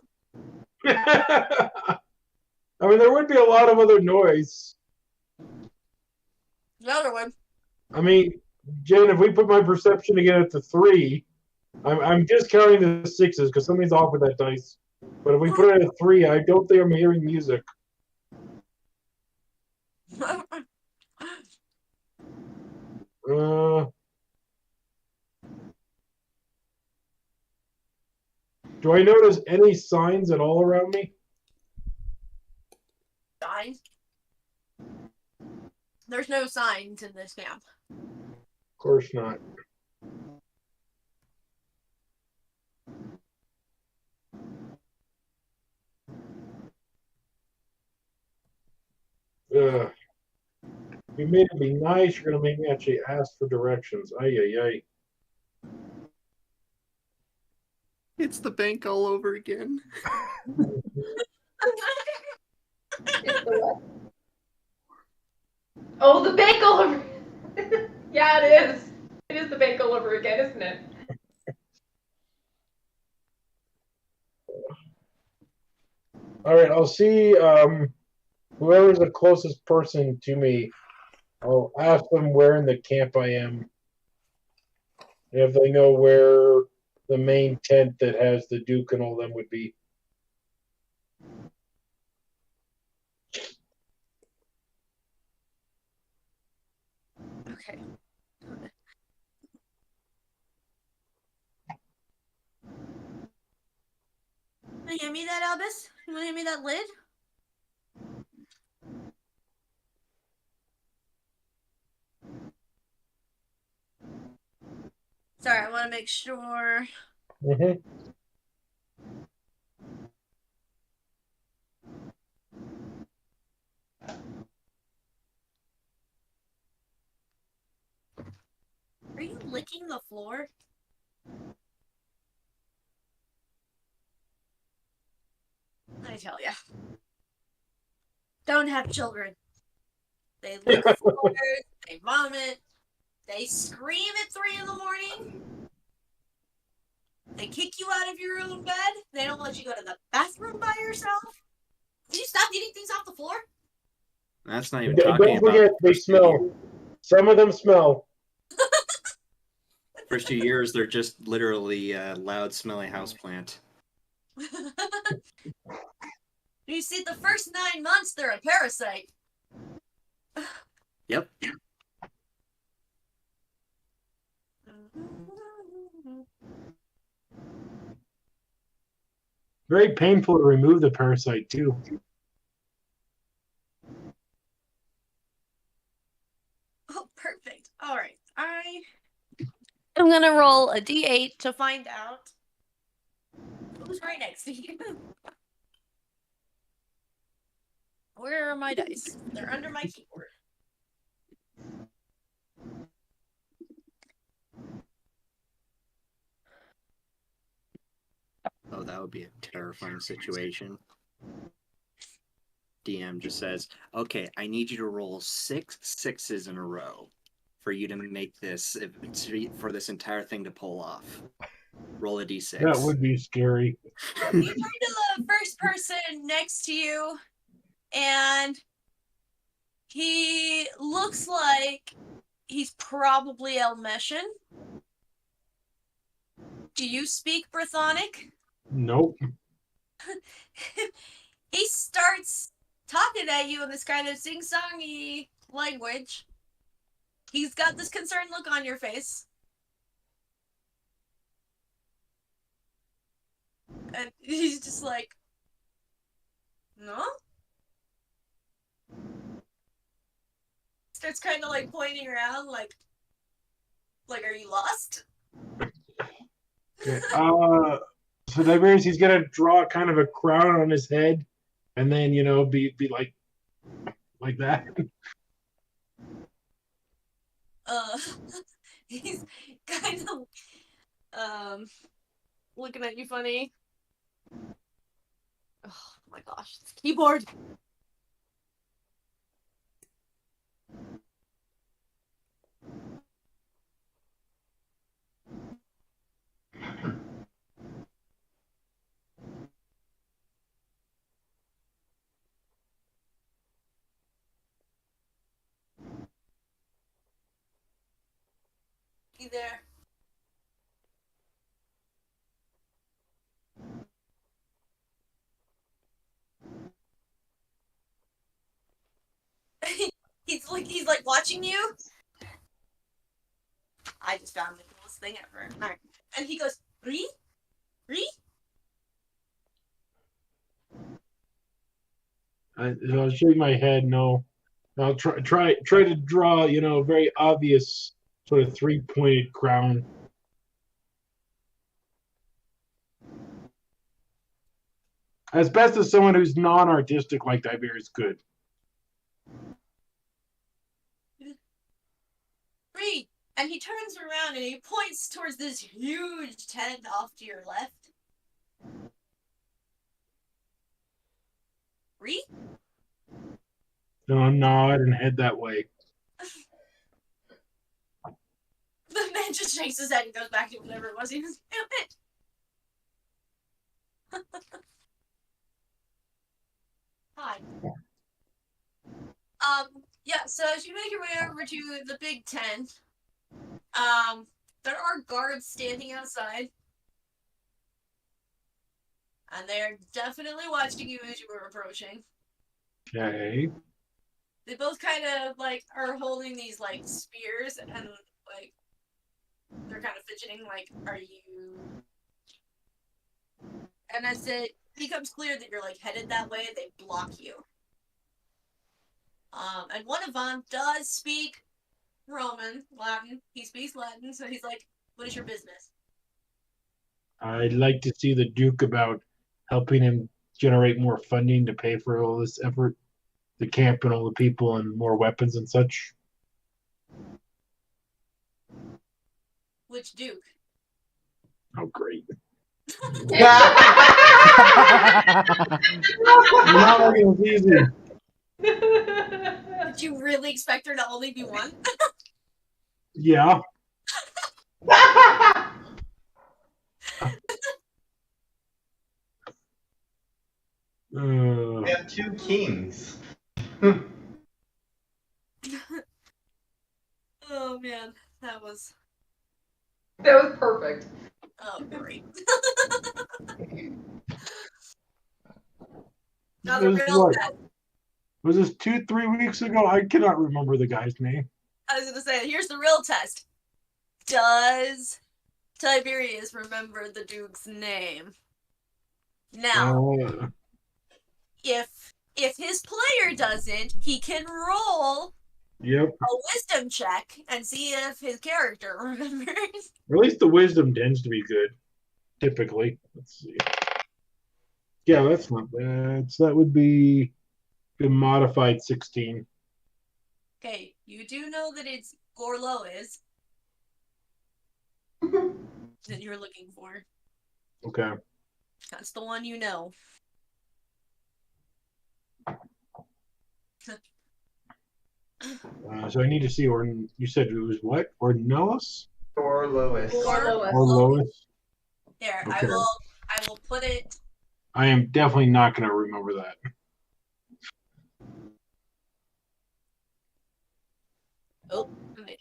I mean, there would be a lot of other noise. The other one. I mean, Jen, if we put my perception again at the 3, I'm discounting the 6s because something's off with that dice. But if we put it at 3, I don't think I'm hearing music. Do I notice any signs at all around me? Signs? There's no signs in this camp. Of course not. You made it be nice. You're gonna make me actually ask for directions. Ay ay ay. It's the bank all over again. Oh, the bank all over. Yeah, it is. It is the bank all over again, isn't it? All right, I'll see whoever's the closest person to me. I'll ask them where in the camp I am. And if they know where the main tent that has the Duke and all them would be. Okay. Wanna hand me that, Albus? You wanna hand me that lid? Sorry, I want to make sure. Mm-hmm. Are you licking the floor? I tell ya. Don't have children. They lick floors, they vomit, they scream at 3 in the morning. They kick you out of your own bed. They don't let you go to the bathroom by yourself. Can you stop eating things off the floor? That's not even Don't talking forget, about they smell. Some of them smell. first 2 years. They're just literally a loud, smelly houseplant. You see, the first 9 months, they're a parasite. Yep. Very painful to remove the parasite too. Oh, perfect. All right. I'm going to roll a d8 to find out who's right next to you. Where are my dice? They're under my keyboard. Oh, that would be a terrifying situation. DM just says, okay, I need you to roll 6 6s in a row. for you to make this, for this entire thing to pull off. Roll a d6. That would be scary. You turn to the first person next to you, and he looks like he's probably Elmeshan. Do you speak Brythonic? Nope. He starts talking at you in this kind of sing-songy language. He's got this concerned look on your face. And he's just like, no? Starts kind of like pointing around, like, are you lost? Okay. So Tiberius, he's gonna draw kind of a crown on his head, and then be like that. He's kind of looking at you funny. Oh my gosh, this keyboard. You there? he's like watching you. I just found the coolest thing ever. All right. And he goes, Ree? I'll shake my head. No, I'll try to draw a very obvious sort of 3-pointed crown. As best as someone who's non-artistic like Tiberius could. Ree! And he turns around and he points towards this huge tent off to your left. Ree? So I'll nod and head that way. The man just shakes his head and goes back to whatever it was he was doing. Hi. Yeah, so as you make your way over to the big tent, there are guards standing outside. And they're definitely watching you as you were approaching. Okay. They both kind of are holding these spears and they're kind of fidgeting are you? And as it becomes clear that you're headed that way, they block you. And one of them does speak Latin. He speaks Latin, so he's like, "What is your business?" I'd like to see the Duke about helping him generate more funding to pay for all this effort, the camp and all the people and more weapons and such. Which Duke? Oh, great. Yeah. Not making it easy. Did you really expect there to only be one? Yeah. We have 2 kings. Oh man, that was perfect. oh great. Now the real test. Was this 2-3 weeks ago? I cannot remember the guy's name. I was gonna say, here's the real test. Does Tiberius remember the Duke's name? Now, if his player doesn't, he can roll a wisdom check and see if his character remembers. Or at least the wisdom tends to be good, typically. Let's see. Yeah, that's not bad. So that would be a modified 16. Okay, you do know that it's Gorlo is that you're looking for. Okay. That's the one you know. So I need to see, or you said it was what? Ornelas? Or Lois. Or Lois. Or Lois? There, Okay. I will put it. I am definitely not going to remember that. Oh, wait.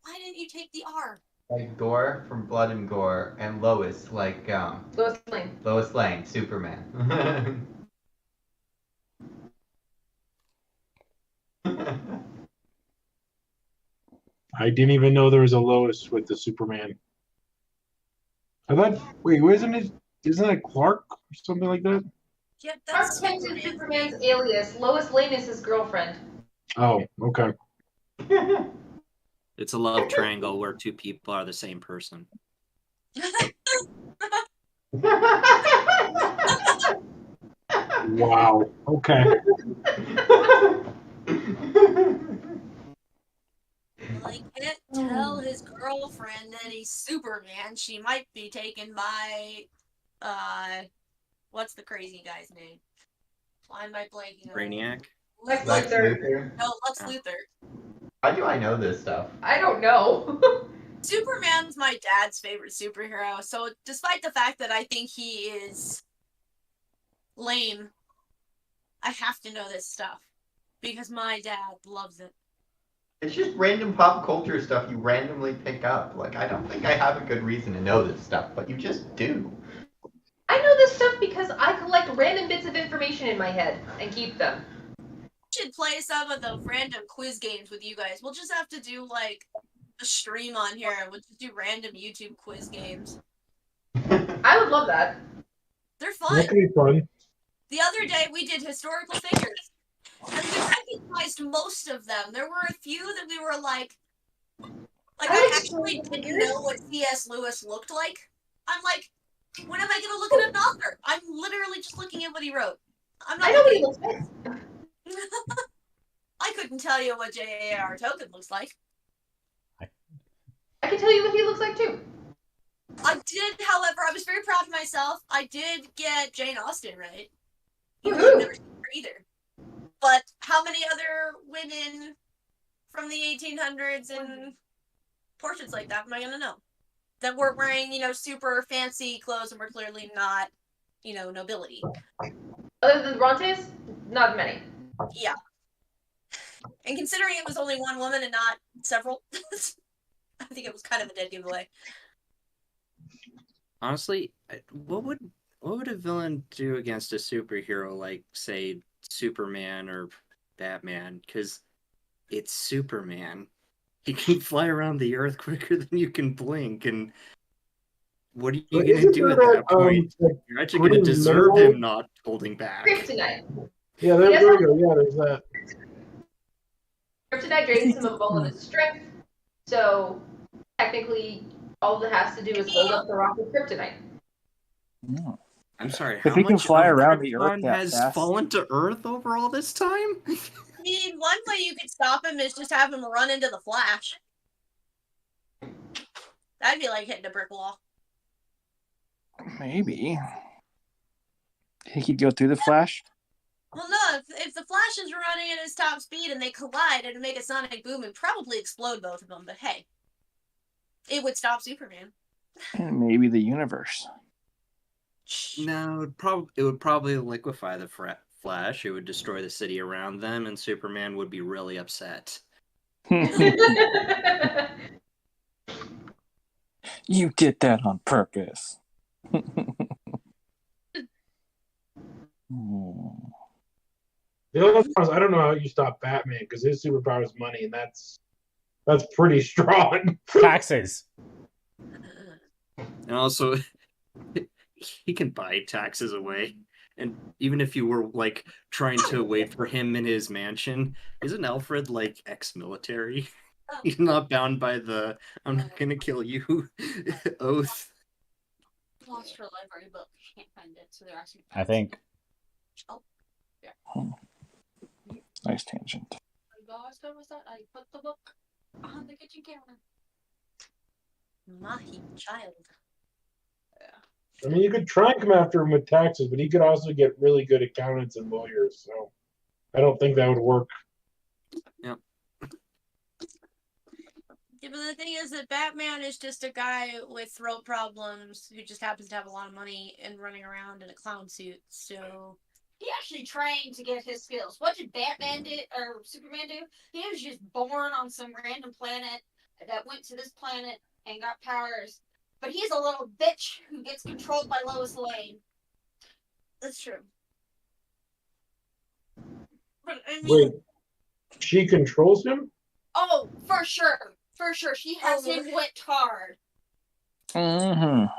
Why didn't you take the R? Like Gore from Blood and Gore, and Lois, like Lois Lane. Lois Lane, Superman. I didn't even know there was a Lois with the Superman. I thought, wait, isn't that Clark or something like that? Yep, Clark that's Kent is Superman's alias. Lois Lane is his girlfriend. Oh, okay. It's a love triangle where two people are the same person. Wow. Okay. Well, he can't tell his girlfriend that he's Superman. She might be taken by, what's the crazy guy's name? Why am I blanking on it? Brainiac? Lex Lex Luthor. Luthor. No, Lex Luthor. How do I know this stuff? I don't know. Superman's my dad's favorite superhero, so despite the fact that I think he is lame, I have to know this stuff because my dad loves it. It's just random pop culture stuff you randomly pick up. Like, I don't think I have a good reason to know this stuff, but you just do. I know this stuff because I collect random bits of information in my head and keep them. Should play some of the random quiz games with you guys. We'll just have to do like a stream on here and we'll just do random YouTube quiz games. I would love that. They're fun. That could be fun. The other day we did historical figures. And we recognized most of them. There were a few that we were like I actually didn't know what C.S. Lewis looked like. I'm like, when am I going to look at an author? I'm literally just looking at what he wrote. I'm not I know what he looking looks like. I couldn't tell you what J.A.R. Tolkien looks like. I can tell you what he looks like too. I did, however, I was very proud of myself. I did get Jane Austen right. Even though I've never seen her either. But how many other women from the 1800s and portraits like that am I going to know? That were wearing, super fancy clothes and were clearly not, nobility. Other than the Brontes, not many. Yeah. And considering it was only one woman and not several, I think it was kind of a dead giveaway. Honestly, what would a villain do against a superhero like, say, Superman or Batman? Because it's Superman. He can fly around the Earth quicker than you can blink, and what are you going to do at that point? You're actually going to deserve him not holding back. Kryptonite. Yeah, there we go. Yeah, there's that. Kryptonite drains him of all of his strength, so technically all that has to do is hold up the rock with kryptonite. No. I'm sorry, If how he can much fly of around the Krypton Earth that has fast? fallen to Earth over all this time? I mean, one way you could stop him is just have him run into the Flash. That'd be like hitting a brick wall. Maybe. He could go through the Flash? Well, no, if the Flash is running at his top speed and they collide, it'd make a sonic boom and probably explode both of them, but hey. It would stop Superman. And maybe the universe. No, it would probably liquefy the Flash. It would destroy the city around them, and Superman would be really upset. You did that on purpose. The other thing is, I don't know how you stop Batman because his superpower is money, and that's pretty strong. Taxes. And also, he can buy taxes away. And even if you were, like, trying to wait for him in his mansion, isn't Alfred, like, ex-military? He's not bound by the "I'm not gonna kill you" oath. Lost her library book. Can't find it, so they're asking. I think. Oh, yeah. Nice tangent. What was that? I put the book on the kitchen counter. Mahi, child. I mean, you could try and come after him with taxes, but he could also get really good accountants and lawyers. So I don't think that would work. Yeah. Yeah, but the thing is that Batman is just a guy with throat problems who just happens to have a lot of money and running around in a clown suit. So He actually trained to get his skills. What did Batman do or Superman do? He was just born on some random planet that went to this planet and got powers. But he's a little bitch who gets controlled by Lois Lane. that's true. But I mean, Wait, she controls him? Oh, for sure. For sure. She has him whipped hard.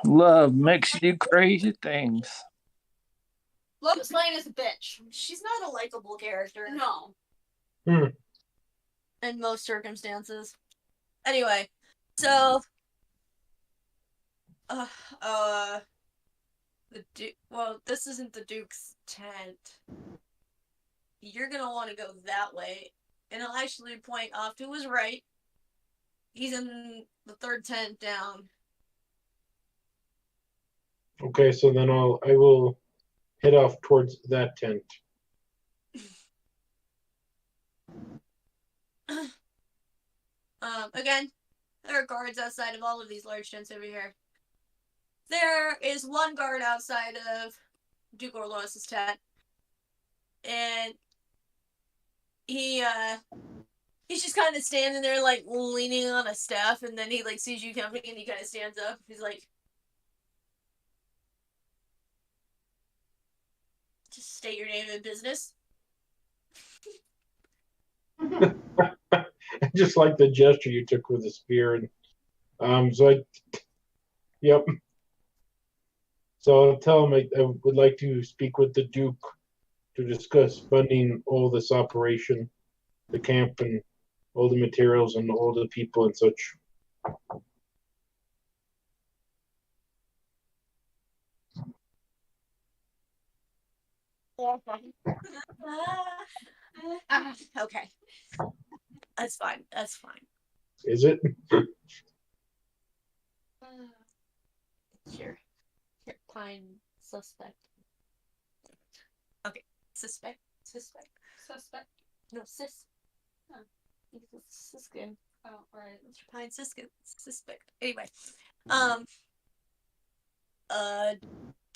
Love makes you do crazy things. Lois Lane is a bitch. she's not a likable character No. in most circumstances. Anyway, so the Duke. Well, this isn't the Duke's tent. You're gonna want to go that way, and I'll actually point off to his right. He's in the third tent down. Okay, so then I will head off towards that tent. Again, there are guards outside of all of these large tents over here. There is one guard outside of Duke Orlos's tent, and he's just kind of standing there, like leaning on a staff, and then he like sees you coming, and he kind of stands up. He's like, "Just state your name and business." I just like the gesture you took with the spear, and yep. So I'll tell him I would like to speak with the Duke to discuss funding all this operation, the camp, and all the materials and all the people and such. Okay. That's fine. That's fine. Is it? Sure. Pine suspect. Okay. Suspect. No, sis. Huh. Siskin. Oh, right. Mr. Pine Siskin. Suspect. Anyway.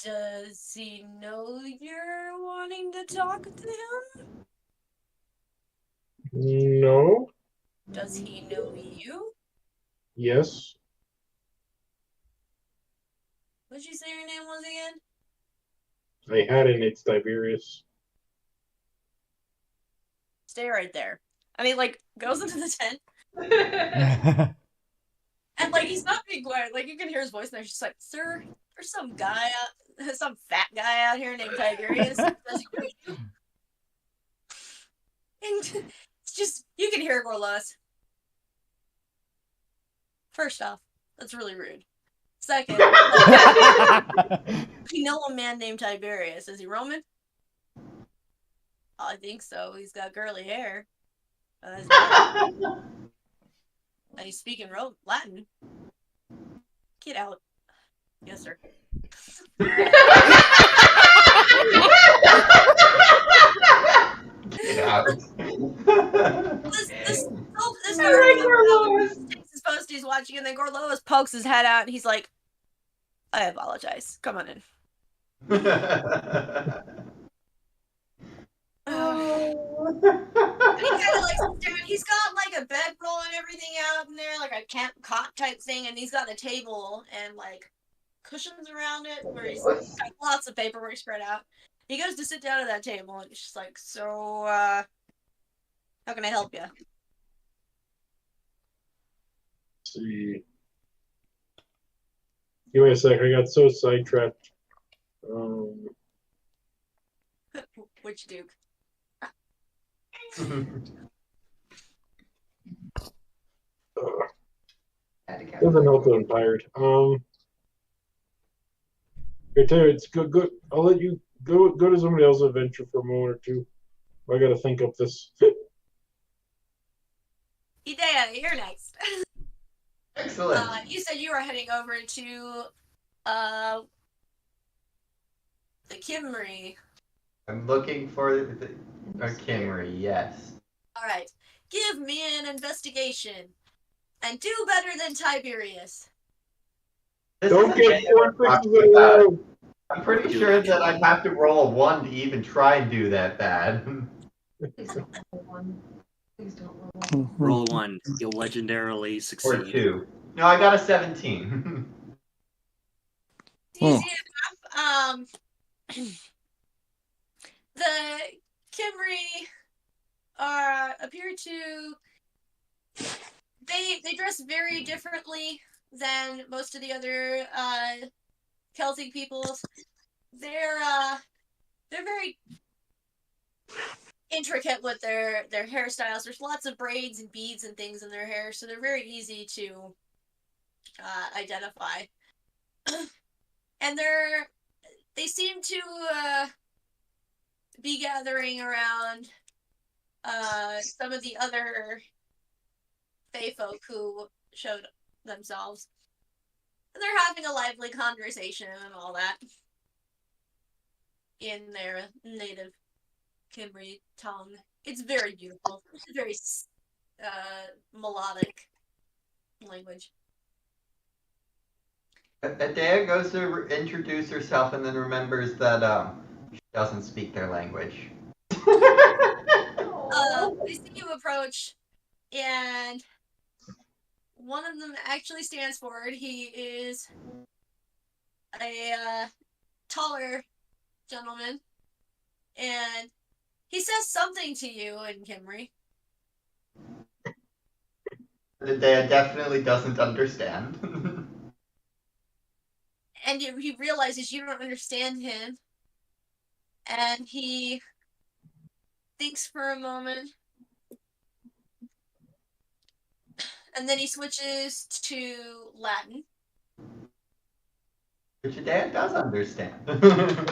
Does he know you're wanting to talk to him? No. Does he know you? Yes. What'd you say your name was again? I had it. It's Tiberius. Stay right there. And he like goes into the tent, and like he's not being quiet. Like you can hear his voice, and they're just like, "Sir, there's some guy some fat guy out here named Tiberius." Does he know you? And it's just you can hear Gorlas. First off, that's really rude. Second, you know a man named Tiberius. Is he Roman? I think so. He's got curly hair. And he's speaking Latin. Get out. Yes, sir. Get out. This I like takes his post, he's watching, and then Gorlois pokes his head out, and he's like, "I apologize. Come on in." And he kind of like sits down. He's got like a bedroll and everything out in there, like a camp cot type thing, and he's got a table and like cushions around it where he's got lots of paperwork spread out. He goes to sit down at that table, and she's like, "So, how can I help you?" See. Give me a sec. I got so sidetracked. Which Duke? Doesn't help that I'm tired. I tell you, it's good. I'll let you go to somebody else's adventure for a moment or two. I got to think up this. Idea, you're next. Excellent. You said you were heading over to the Kimmery. I'm looking for a Kimmery, yes. All right, give me an investigation. And do better than Tiberius. This Don't isn't get anything we're 4 talking fixes in a about. row. I'm pretty Do sure it. that I'd have to roll a 1 to even try and do that bad. Please don't roll one. Please don't roll one. Roll 1. You'll legendarily Or succeed. 2. No, I got a 17. Easy enough. The Kimri appear to they dress very differently than most of the other Celtic peoples. They're very intricate with their hairstyles. There's lots of braids and beads and things in their hair, so they're very easy to identify. And they seem to be gathering around some of the other Fae folk who showed themselves. And they're having a lively conversation and all that in their native Kimri tongue. It's very beautiful. It's a very melodic language. Adea goes to introduce herself and then remembers that she doesn't speak their language. They see you approach, and one of them actually stands forward. He is a taller gentleman, and he says something to you in Kimri. Adea definitely doesn't understand. And he realizes you don't understand him, and he thinks for a moment, and then he switches to Latin. Which Adea does understand. And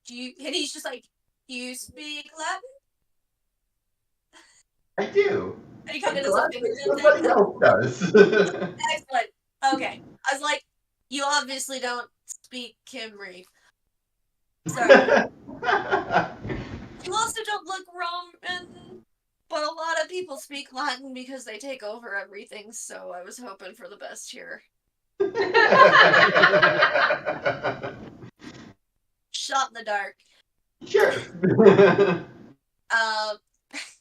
he's just like, you speak Latin? I do. And he kind of does a finger Somebody thing. else does. Excellent. Okay. I was like, you obviously don't speak Kimri. Sorry. You also don't look Roman, but a lot of people speak Latin because they take over everything, so I was hoping for the best here. Shot in the dark. Sure.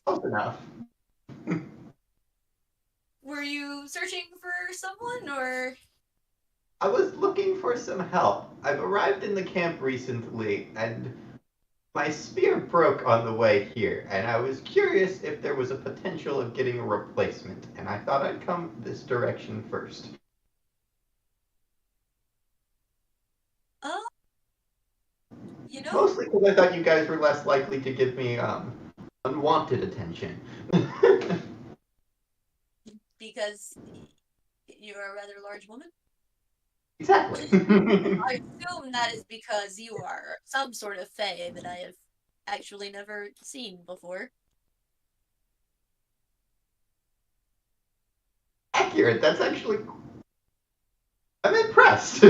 Close enough. Were you searching for someone, or? I was looking for some help. I've arrived in the camp recently, and my spear broke on the way here, and I was curious if there was a potential of getting a replacement, and I thought I'd come this direction first. You know, Mostly because I thought you guys were less likely to give me unwanted attention. because you're a rather large woman? Exactly. I assume that is because you are some sort of fae that I have actually never seen before. Accurate. That's actually... I'm impressed.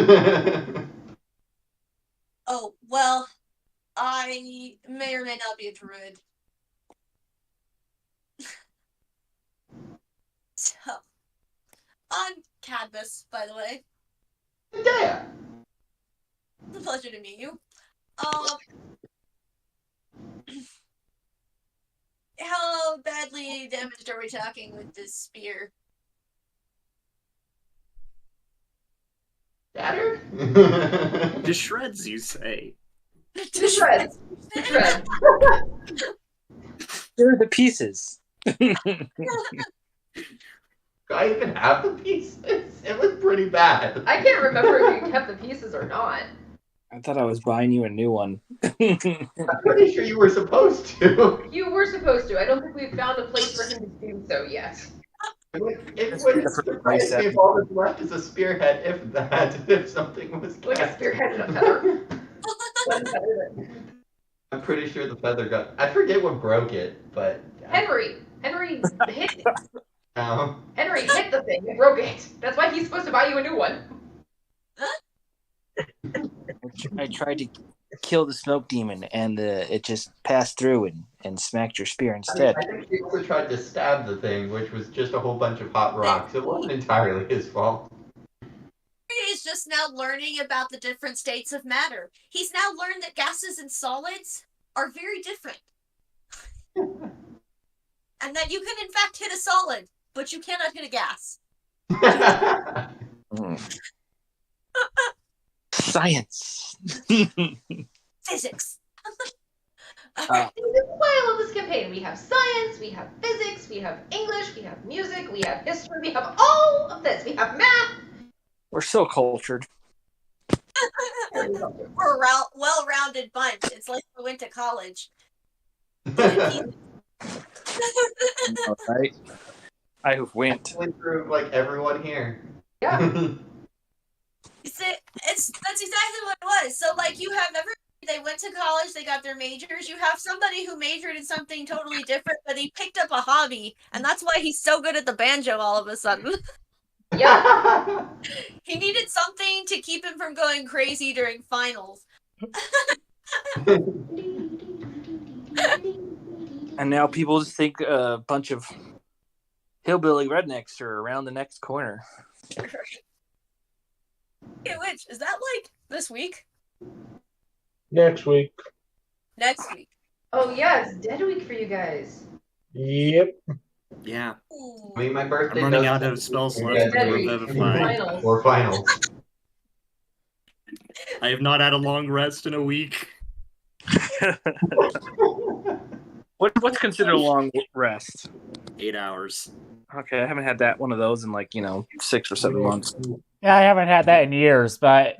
Oh, well, I may or may not be a druid. So, I'm Cadmus, by the way. Yeah. It's a pleasure to meet you. How badly damaged are we talking with this spear? Shattered? To shreds, you say. To shreds. To shreds. Here are the pieces. Do I even have the pieces? It was pretty bad. I can't remember if you kept the pieces or not. I thought I was buying you a new one. I'm pretty sure you were supposed to. You were supposed to. I don't think we've found a place for him to do so yet. It would surprise me if all that's left is a spearhead, if that, if something was Like a cast. spearhead and a feather. One feather that- I'm pretty sure the feather got... I forget what broke it, but... Henry hit it. No. Henry hit the thing and broke it. That's why he's supposed to buy you a new one. I tried to kill the smoke demon, and it just passed through and smacked your spear instead. I think he also tried to stab the thing, which was just a whole bunch of hot rocks. It wasn't entirely his fault. He's just now learning about the different states of matter. He's now learned that gases and solids are very different. And that you can in fact hit a solid, but you cannot hit a gas. Science. Physics. This is why I love this campaign. We have science, we have physics, we have English, we have music, we have history, we have all of this. We have math. We're so cultured. We're a well-rounded bunch. It's like we went to college. Right? I have went. Went through like everyone here. Yeah. That's exactly what it was. So like you have they went to college, they got their majors. You have somebody who majored in something totally different, but he picked up a hobby, and that's why he's so good at the banjo all of a sudden. Yeah. He needed something to keep him from going crazy during finals. And now people just think a bunch of hillbilly rednecks are around the next corner. Hey, which is that like this week? Next week. Next week. Oh yeah, it's Dead Week for you guys. Yep. Yeah. Ooh. I mean, my birthday. I'm running does out of spell slots Dead to Week. revivify. Finals. Or finals. I have not had a long rest in a week. What's considered a long rest? 8 hours. Okay, I haven't had that one of those in 6 or 7 months. Yeah, I haven't had that in years, but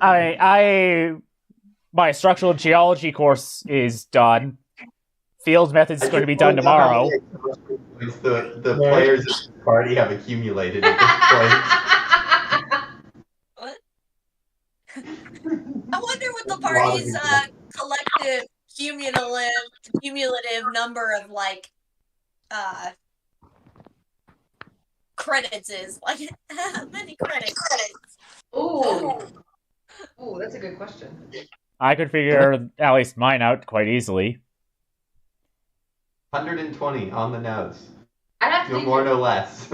my structural geology course is done. Field methods is going to be done tomorrow. The players of the party have accumulated at this point. What? I wonder what the party's collective cumulative number of credits is. Like how many credits? Ooh. Ooh, that's a good question. I could figure at least mine out quite easily. 120 on the nose. I'd have to No think more, no less.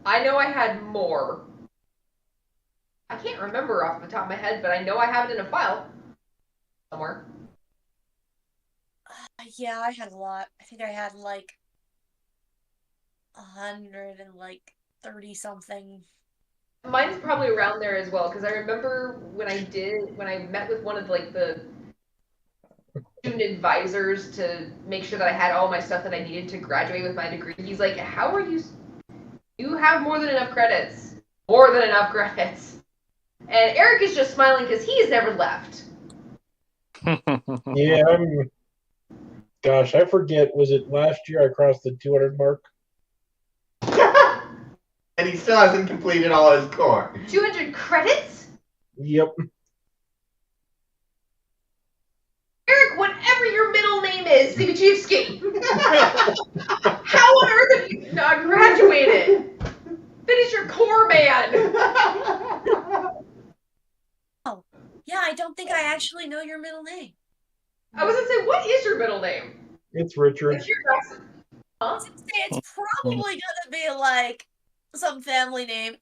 I know I had more. I can't remember off the top of my head, but I know I have it in a file somewhere. Yeah, I had a lot. I think I had 130 something. Mine's probably around there as well, because I remember when I met with one of the student advisors to make sure that I had all my stuff that I needed to graduate with my degree. He's like, how are you have more than enough credits. More than enough credits. And Eric is just smiling because he's never left. Yeah, gosh, I forget. Was it last year I crossed the 200 mark? And he still hasn't completed all his core. 200 credits? Yep. Eric, whatever your middle name is, Sibichevsky. How on earth have you not graduated? Finish your core, man. Oh, yeah, I don't think I actually know your middle name. I was gonna say, what is your middle name? It's Richard. If you're huh? It's probably gonna be some family name.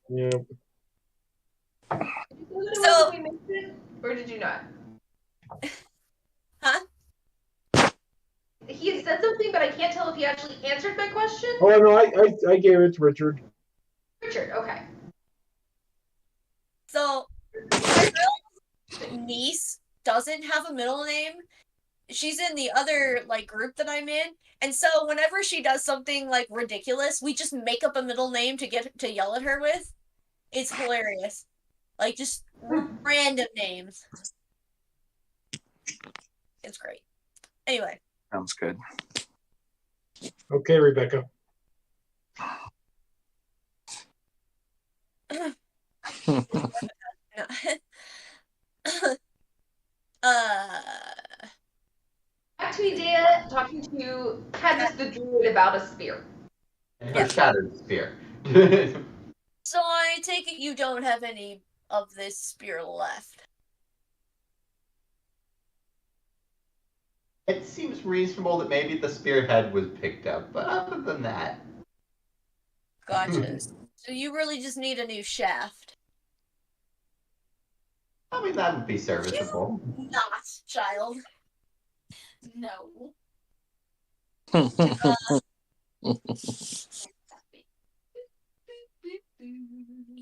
Yeah. So, or did you not? Huh? He had said something, but I can't tell if he actually answered my question. Oh no, I gave it to Richard. Richard, okay. So, my niece doesn't have a middle name. She's in the other group that I'm in, and so whenever she does something ridiculous, we just make up a middle name to yell at her with. It's hilarious, just random names. It's great. Anyway. Sounds good. Okay, Rebecca. Back to Idea talking to Cadmus the Druid about a spear. And her shattered spear. So I take it you don't have any of this spear left. It seems reasonable that maybe the spearhead was picked up, but other than that. Gotcha. So you really just need a new shaft. I mean, that would be serviceable. Not, child. No.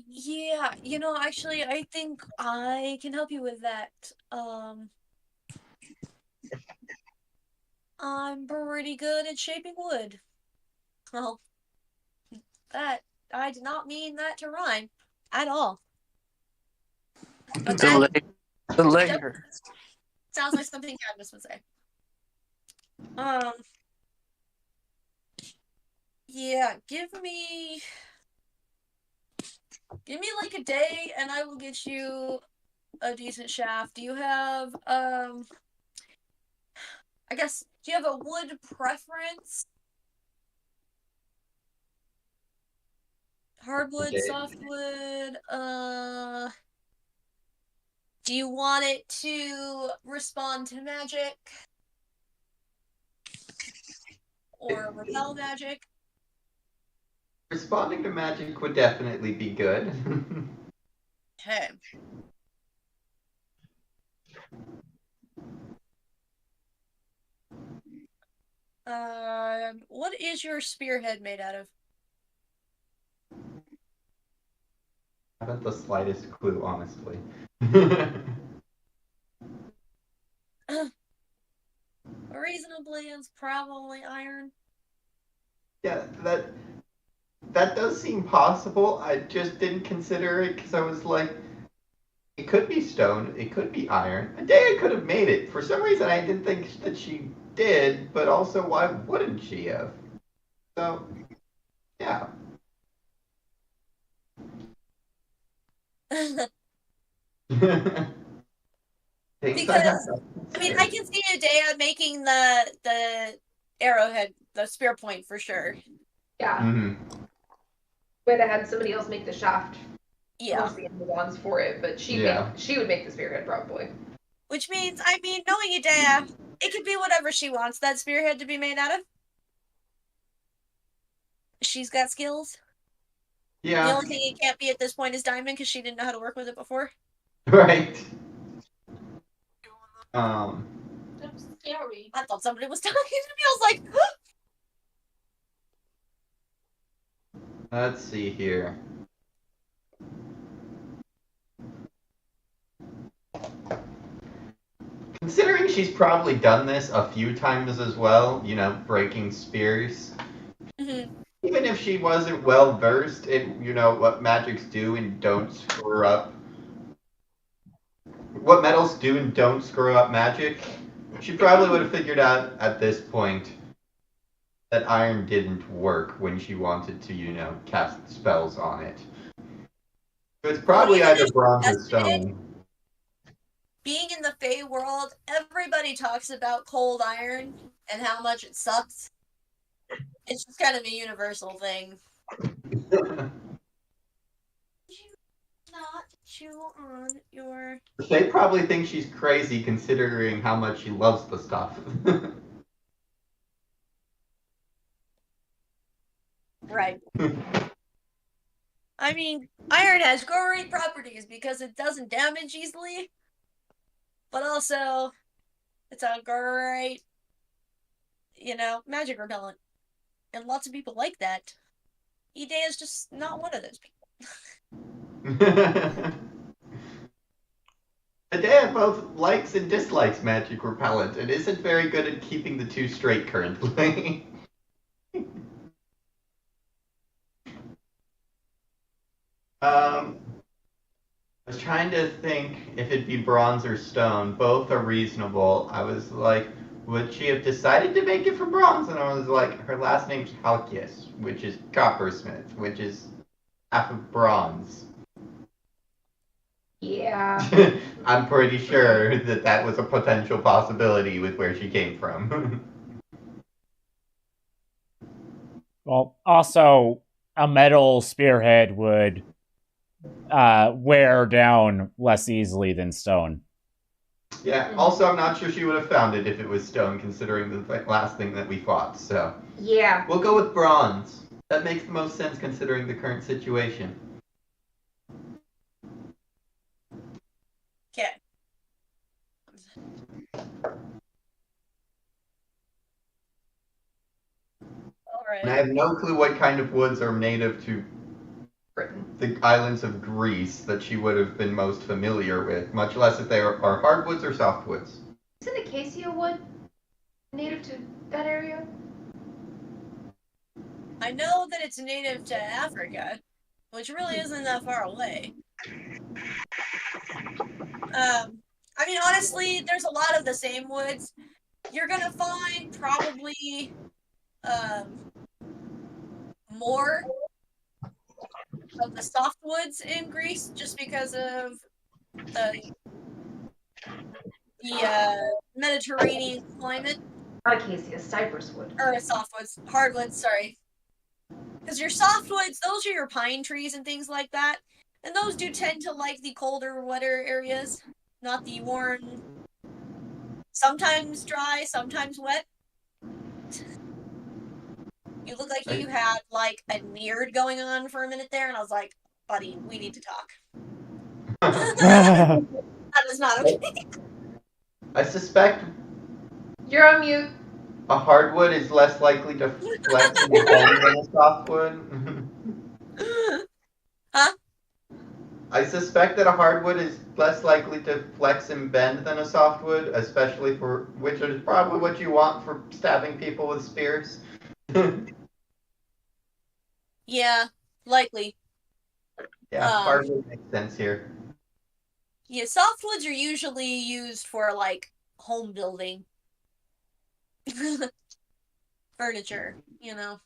Yeah, actually, I think I can help you with that. I'm pretty good at shaping wood. Well, I did not mean that to rhyme at all. But The layer. sounds like something Cadmus would say. Yeah, give me like a day and I will get you a decent shaft. Do you have I guess, do you have a wood preference? Hardwood, Okay. softwood, do you want it to respond to magic? Or repel magic? Responding to magic would definitely be good. Okay. What is your spearhead made out of? I haven't the slightest clue, honestly. Reasonably, it's probably iron. Yeah, that does seem possible. I just didn't consider it because I was like, it could be stone, it could be iron. A day I could have made it. For some reason, I didn't think that she did, but also, why wouldn't she have? So, yeah. Things I have Because, to I mean, consider. I can see Adea making the arrowhead, the spear point for sure. Yeah. Mhm. Way to have somebody else make the shaft. Yeah. Mostly the wands for it, but she would make the spearhead probably. Which means, I mean, knowing Adea, it could be whatever she wants that spearhead to be made out of. She's got skills. Yeah. The only thing it can't be at this point is diamond because she didn't know how to work with it before. Right. That's scary. I thought somebody was talking to me. I was like, Let's see here. Considering she's probably done this a few times as well, breaking spears. Even if she wasn't well versed in, what magics do and don't screw up. What metals do and don't screw up magic, she probably would have figured out at this point that iron didn't work when she wanted to, cast spells on it. So it's probably either bronze or stone. being in the Fey world, everybody talks about cold iron and how much it sucks. It's just kind of a universal thing. Not chew on your... They probably think she's crazy considering how much she loves the stuff. Right. I mean, iron has great properties because it doesn't damage easily, but also it's a great, magic repellent. And lots of people like that. Idea is just not one of those people. Adea both likes and dislikes magic repellent and isn't very good at keeping the two straight currently. I was trying to think if it'd be bronze or stone. Both are reasonable. I was like, would she have decided to make it for bronze? And I was like, her last name's Halkias, which is coppersmith, which is half of bronze. Yeah. I'm pretty sure that was a potential possibility with where she came from. Well, also, a metal spearhead would wear down less easily than stone. Yeah. Also, I'm not sure she would have found it if it was stone, considering the last thing that we fought. So Yeah. we'll go with bronze. That makes the most sense considering the current situation. Okay. All And I right. have no clue what kind of woods are native to Britain. the islands of Greece that she would have been most familiar with, much less if they are hardwoods or softwoods. Isn't acacia wood native to that area? I know that it's native to Africa, which really isn't that far away. I mean, honestly, there's a lot of the same woods. You're gonna find probably more of the softwoods in Greece just because of the Mediterranean climate. Not acacia, cypress wood. Or softwoods, hardwoods, sorry. Because your softwoods, those are your pine trees and things like that. And those do tend to like the colder, wetter areas, not the warm, sometimes dry, sometimes wet. You look like you had like a neard going on for a minute there, and I was like, buddy, we need to talk. That is not okay. I suspect You're on mute. a hardwood is less likely to flex and bend than a softwood. Huh? I suspect that a hardwood is less likely to flex and bend than a softwood, especially for which is probably what you want for stabbing people with spears. Yeah, likely. Yeah, hardwood makes sense here. Yeah, softwoods are usually used for like home building. Furniture, you know.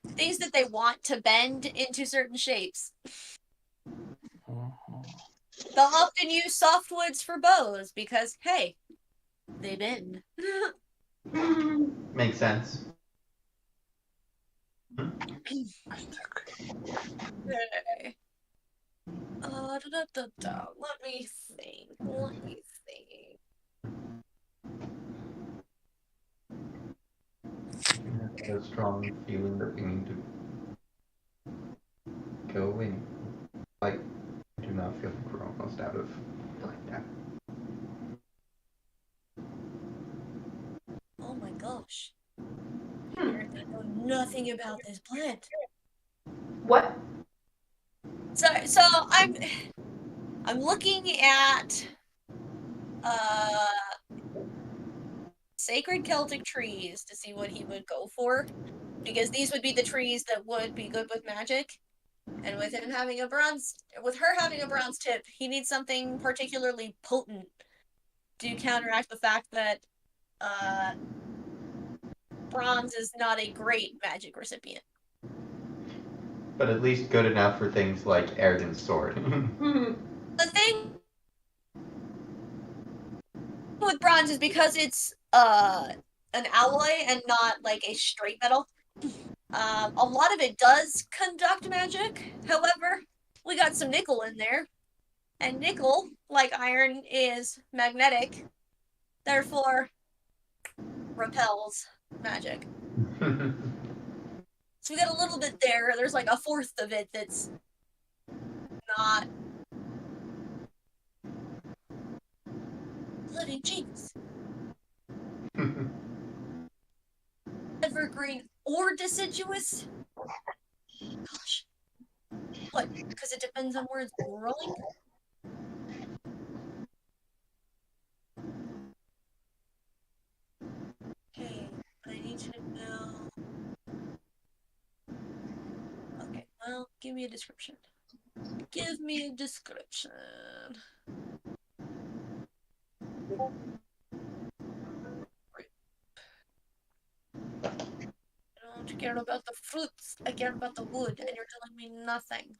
Things that they want to bend into certain shapes. They'll often use softwoods for bows because, hey, they bend. Makes sense. Okay. Let me think. I have a strong feeling that we need to go in. Like, I do not feel like we're almost out of. Yeah. Oh my gosh. Apparently know nothing about this plant. What? So I'm looking at sacred Celtic trees to see what he would go for. Because these would be the trees that would be good with magic. And with her having a bronze tip, he needs something particularly potent to counteract the fact that bronze is not a great magic recipient. But at least good enough for things like Erden's sword. The thing with bronze is because it's an alloy and not like a straight metal. A lot of it does conduct magic. However, we got some nickel in there, and nickel, like iron, is magnetic. Therefore, repels magic. So we got a little bit there. There's like a fourth of it that's not living genius. Evergreen or deciduous? Gosh. What? Because it depends on where it's growing? Okay, I need to know. Okay, well, give me a description. Give me a description. I don't care about the fruits. I care about the wood, and you're telling me nothing.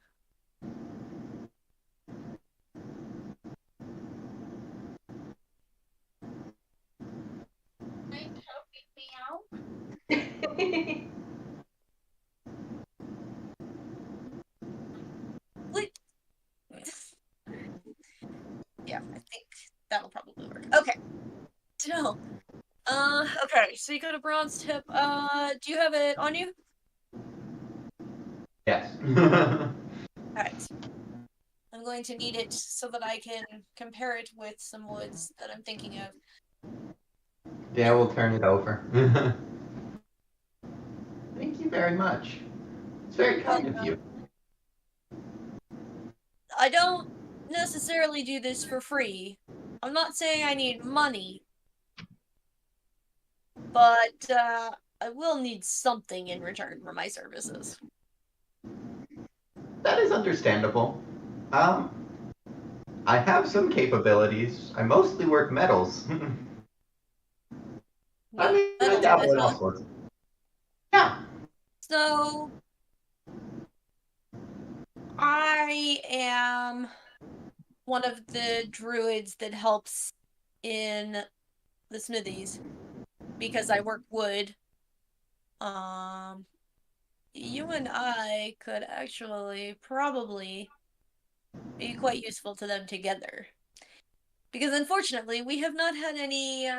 Mind helping me out? Wait, Okay, so you got a bronze tip. Do you have it on you? Yes. Alright. I'm going to need it so that I can compare it with some woods that I'm thinking of. Yeah, we'll turn it over. Thank you very much. It's very kind of you. I don't necessarily do this for free. I'm not saying I need money, but I will need something in return for my services. That is understandable. I have some capabilities. I mostly work metals. I mean, I Metal dabble in huh? all sorts. Yeah. So I am one of the druids that helps in the smithies because I work wood. You and I could actually probably be quite useful to them together. Because unfortunately, we have not had any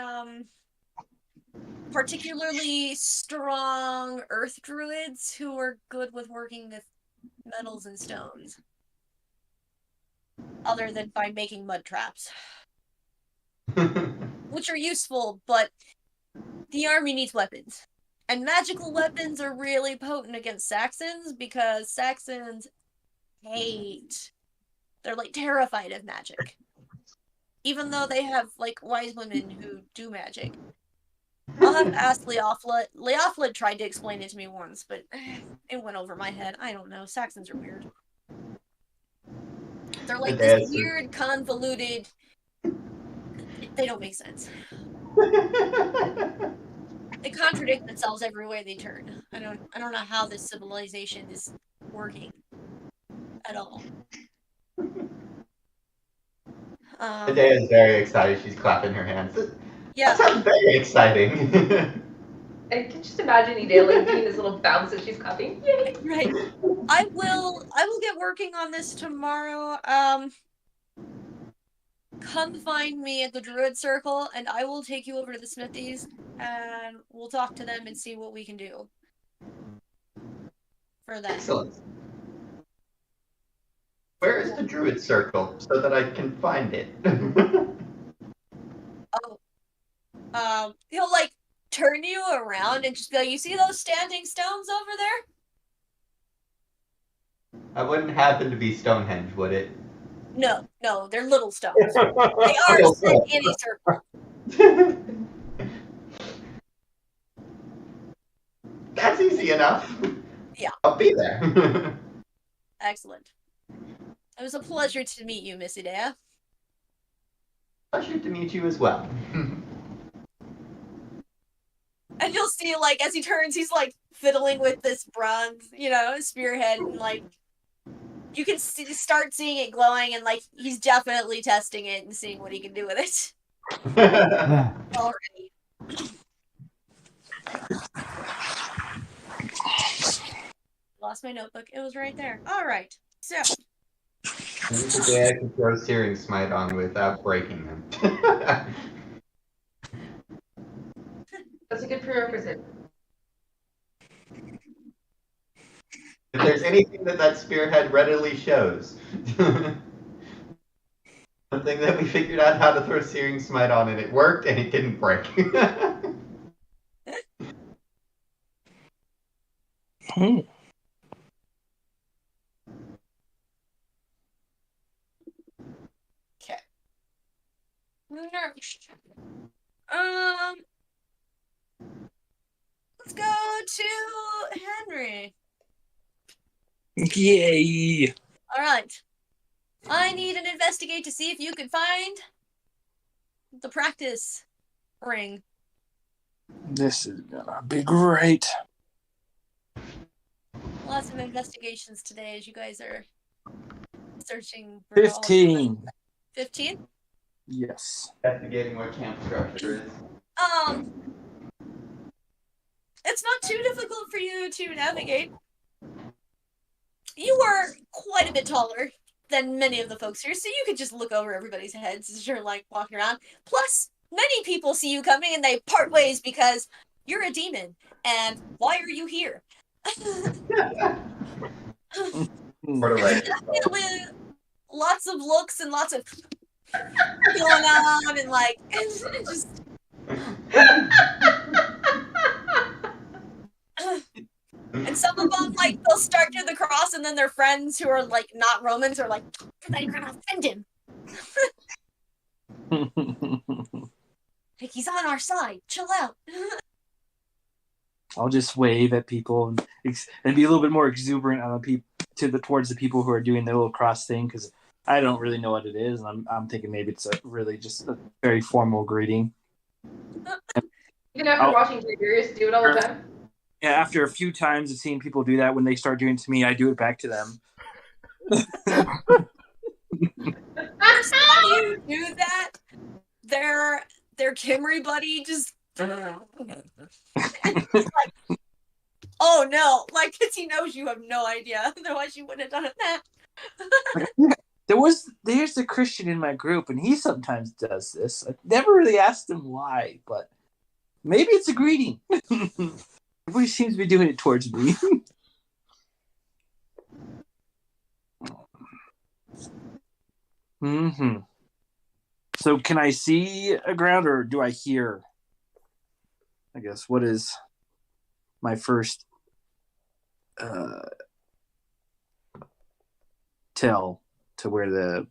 particularly strong earth druids who are good with working with metals and stones. Other than by making mud traps. Which are useful, but the army needs weapons. And magical weapons are really potent against Saxons because Saxons hate. They're like terrified of magic. Even though they have like wise women who do magic. I'll have to ask Leophila. Leophila tried to explain it to me once, but it went over my head. I don't know. Saxons are weird. They're like this weird, convoluted. They don't make sense. They contradict themselves every way they turn. I don't know how this civilization is working at all. Adea is very excited. She's clapping her hands. Yeah. That sounds very exciting. I can just imagine Idea like doing this little bounce as she's clapping. Yay! Right. I will get working on this tomorrow. Come find me at the Druid Circle, and I will take you over to the smithies, and we'll talk to them and see what we can do for that. Excellent. Where is the Druid Circle so that I can find it? He'll like turn you around and just go, you see those standing stones over there? I wouldn't happen to be Stonehenge, would it? No, they're little stones. They are set in a circle. That's easy enough. Yeah. I'll be there. Excellent. It was a pleasure to meet you, Miss Idea. Pleasure to meet you as well. And you'll see, like, as he turns, he's, like, fiddling with this bronze, spearhead, and, like, you can start seeing it glowing, and, like, he's definitely testing it and seeing what he can do with it. Already. Lost my notebook. It was right there. Alright, so. Today I can throw Searing Smite on without breaking them. That's a good prerequisite. If there's anything that spearhead readily shows. Something that we figured out how to throw Searing Smite on and it worked and it didn't break. Okay. Let's go to Henry. Yay! All right. I need an investigate to see if you can find the practice ring. This is gonna be great. Lots of investigations today as you guys are searching for 15. 15? Yes. Investigating what camp structure is. It's not too difficult for you to navigate. You are quite a bit taller than many of the folks here, so you could just look over everybody's heads as you're like walking around. Plus, Many people see you coming and they part ways because you're a demon. And why are you here? Definitely lots of looks and lots of going on and like it's just and some of them like they'll start to the cross and then their friends who are like not Romans are like, you're gonna offend him. Like he's on our side. Chill out. I'll just wave at people and be a little bit more exuberant on towards the people who are doing the little cross thing because I don't really know what it is, and I'm thinking maybe it's really just a very formal greeting. Even after watching Tiberius do it all the time. Yeah, after a few times of seeing people do that, when they start doing it to me, I do it back to them. You do that, their Kimry buddy just like, oh no, like because he knows you have no idea, otherwise you wouldn't have done that. There's a Christian in my group, and he sometimes does this. I never really asked him why, but maybe it's a greeting. Everybody seems to be doing it towards me. Mm-hmm. So can I see a ground or do I hear? I guess what is my first tell to where the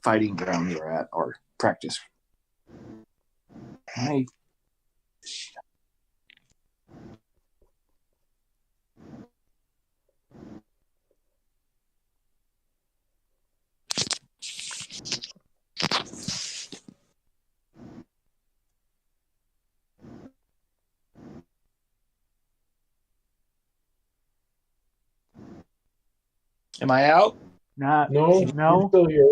fighting grounds are at or practice? Am I out? No, No. you're still here.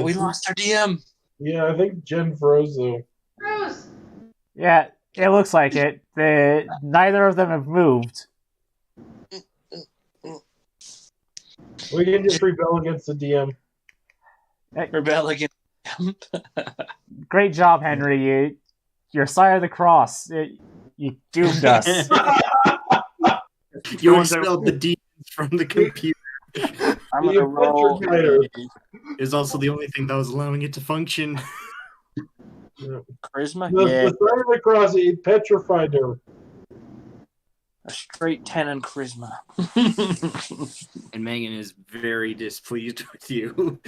We lost our DM. Yeah, I think Jen froze though. Rose. Yeah, it looks like it. Neither of them have moved. We can just rebel against the DM. Rebel against them. Great job, Henry. You're Sire of the Cross. You doomed us. You expelled the demons from the computer. I'm gonna roll. Is also the only thing that was allowing it to function. Charisma? The Yeah. Sire of the Cross, it petrified her. A straight 10 on charisma. And Megan is very displeased with you.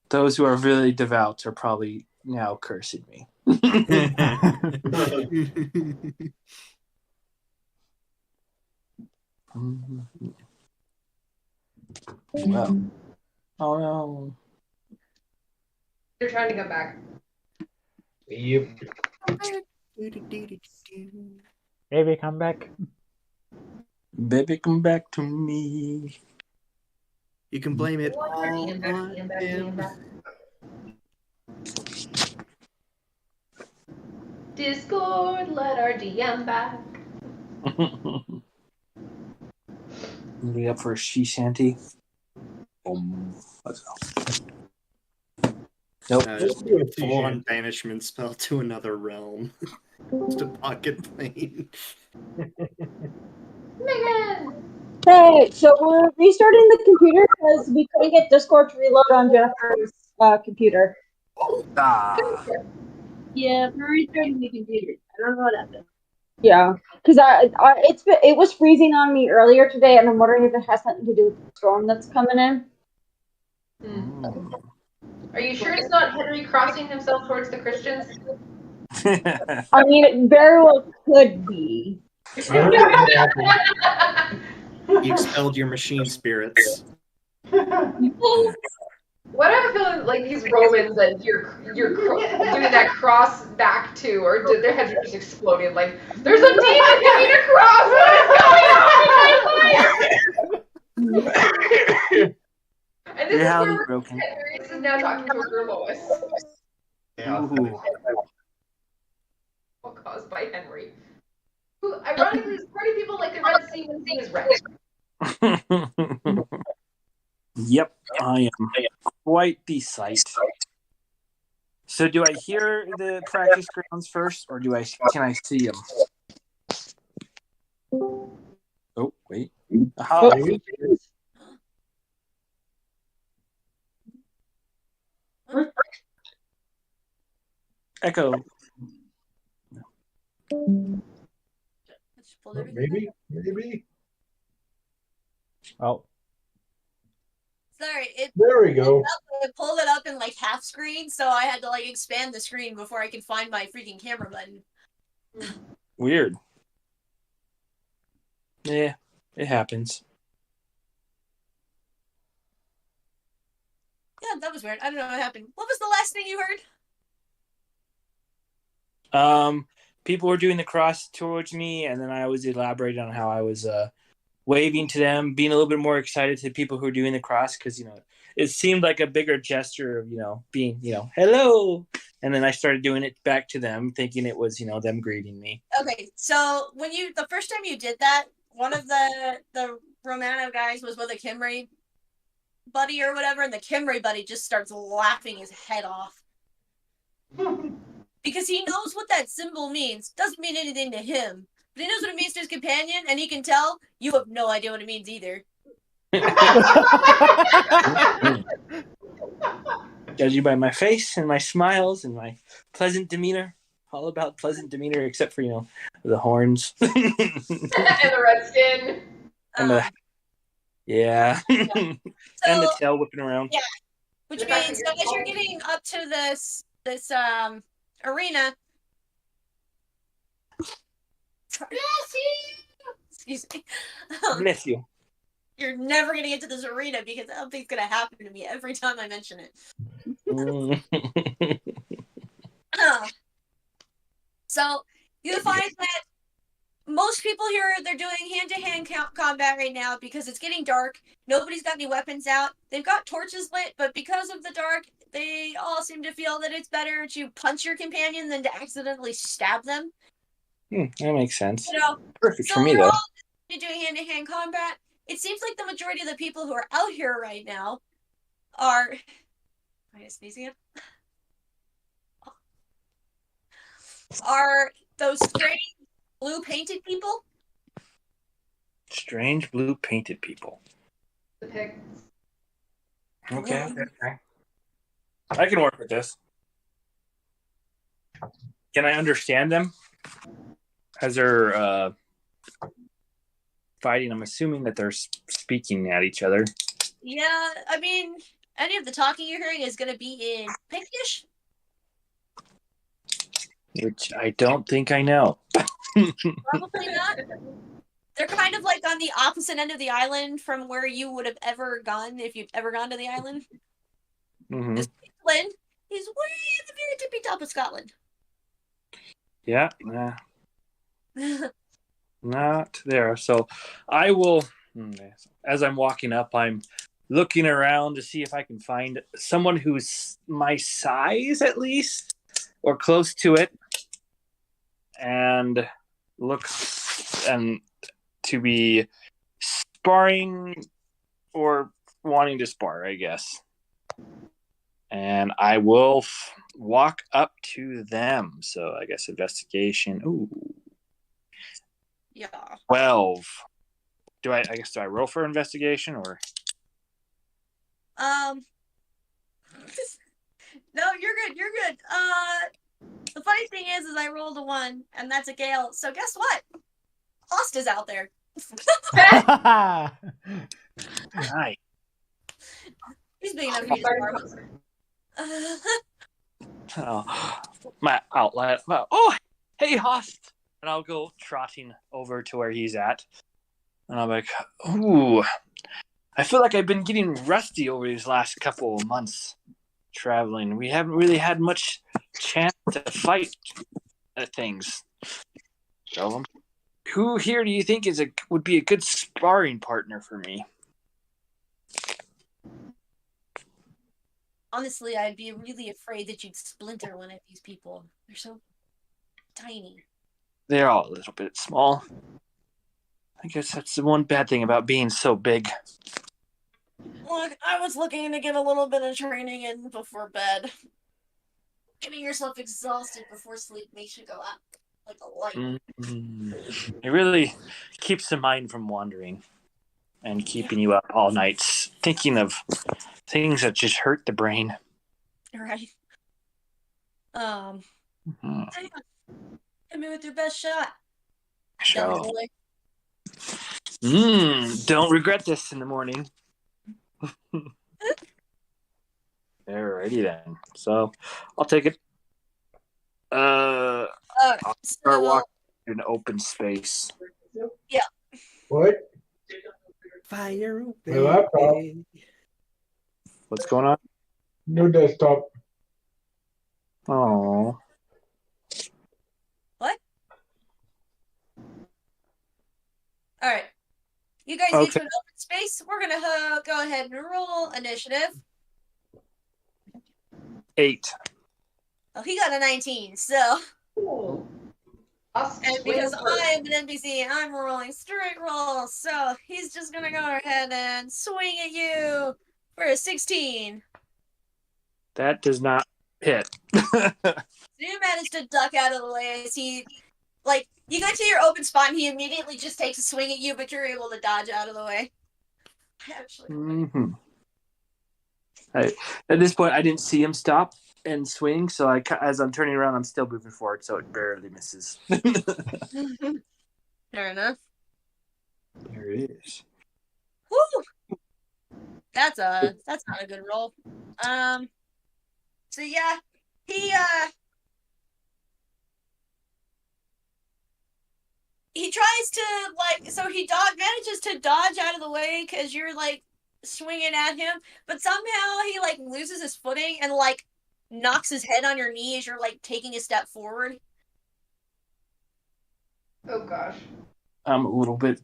Those who are really devout are probably now cursing me. Well. Oh no. They're trying to come back. Yep. Baby, come back. Baby, come back to me. You can blame it all on him. Discord, let our DM back. We up for a she shanty? Let's go. Nope. Just full-on banishment spell to another realm. Just a pocket plane. Megan! Hey, so we're restarting the computer because we couldn't get Discord to reload on Jennifer's computer. Ah. Yeah, we're restarting the computer. I don't know what happened. Yeah, because it was freezing on me earlier today, and I'm wondering if it has something to do with the storm that's coming in. Are you sure it's not Henry crossing himself towards the Christians? I mean, it very well could be. You expelled your machine spirits. What I have a feeling like these Romans that you're doing that cross back to, or their heads are just exploding. Like there's a demon doing a cross. What is going on? And this is where Henry is now talking to a girl Lois. Yeah. All caused by Henry. Who, ironically, is party people like the Red Sea when sea is red. Yep, I am quite the sight. So do I hear the practice grounds first, or can I see them? Oh, wait. Aha. Echo. Maybe. Oh, Sorry, There we go. it pulled it up in like half screen, so I had to like expand the screen before I could find my freaking camera button. Weird. Yeah, it happens. Yeah, that was weird. I don't know what happened. What was the last thing you heard? People were doing the cross towards me, and then I was elaborating on how I was waving to them, being a little bit more excited to people who are doing the cross, because it seemed like a bigger gesture of being hello, and then I started doing it back to them, thinking it was them greeting me. Okay, so when the first time you did that, one of the Romano guys was with a Kimray buddy or whatever, and the Kimray buddy just starts laughing his head off. Because he knows what that symbol means. Doesn't mean anything to him. But he knows what it means to his companion, and he can tell you have no idea what it means either. Judging by my face and my smiles and my pleasant demeanor. All about pleasant demeanor, except for, the horns. And the red skin. Yeah. So, and the tail whipping around. Yeah. Which means, so as you're getting up to this arena. Excuse me. Bless you. You're never going to get to this arena because I don't think it's going to happen to me every time I mention it. So you find that most people here, they're doing hand-to-hand combat right now because it's getting dark. Nobody's got any weapons out. They've got torches lit, but because of the dark, they all seem to feel that it's better to punch your companion than to accidentally stab them. That makes sense. Perfect so for me, though. Doing hand-to-hand combat. It seems like the majority of the people who are out here right now are... Am I sneezing it? Are those strange blue painted people? Strange blue painted people. The pigs. Okay. I can work with this. Can I understand them? As they're fighting, I'm assuming that they're speaking at each other. Yeah, I mean, any of the talking you're hearing is going to be in Pictish. Which I don't think I know. Probably not. They're kind of like on the opposite end of the island from where you would have ever gone if you'd ever gone to the island. Mm-hmm. Scotland is way at the very tippy top of Scotland. Yeah, not there. So I will, as I'm walking up, I'm looking around to see if I can find someone who's my size at least, or close to it, and look and to be sparring or wanting to spar, I guess. And I will walk up to them. So I guess investigation. Ooh. Yeah. 12. Do I roll for investigation or? No, you're good. You're good. The funny thing is I rolled a 1, and that's a Gale. So guess what? Host is out there. Nice. He's big enough to use arms. I'll let. Oh, hey, Host, and I'll go trotting over to where he's at, and I'm like, ooh, I feel like I've been getting rusty over these last couple of months traveling. We haven't really had much chance to fight things. So, who here do you think would be a good sparring partner for me? Honestly, I'd be really afraid that you'd splinter one of these people. They're so tiny. They're all a little bit small. I guess that's the one bad thing about being so big. Look, I was looking to get a little bit of training in before bed. Getting yourself exhausted before sleep makes you go out like a light. It really keeps the mind from wandering and keeping you up all night thinking of things that just hurt the brain. Right. Mhm. Hit me with your best shot. So, Dumb boy. don't regret this in the morning. Alrighty then. So, I'll take it. I'll start walking in an open space. Yeah. What? Fire My laptop. What's going on? New desktop. Oh. What? All right. You guys Okay. get to an open space. We're gonna go ahead and roll initiative. 8. Oh, he got a 19. So, Cool. and because I am an NPC and I'm rolling straight rolls, so he's just gonna go ahead and swing at you for a 16. That does not hit. So you managed to duck out of the way as he, like, you get to your open spot and he immediately just takes a swing at you, but you're able to dodge out of the way. Actually. At this point, I didn't see him stop and swing, so as I'm turning around, I'm still moving forward, so it barely misses. Fair enough. There it is. Woo! That's not a good roll. So yeah, he tries to, like, so he manages to dodge out of the way because you're like swinging at him, but somehow he like loses his footing and like knocks his head on your knee as you're like taking a step forward. Oh gosh. I'm a little bit.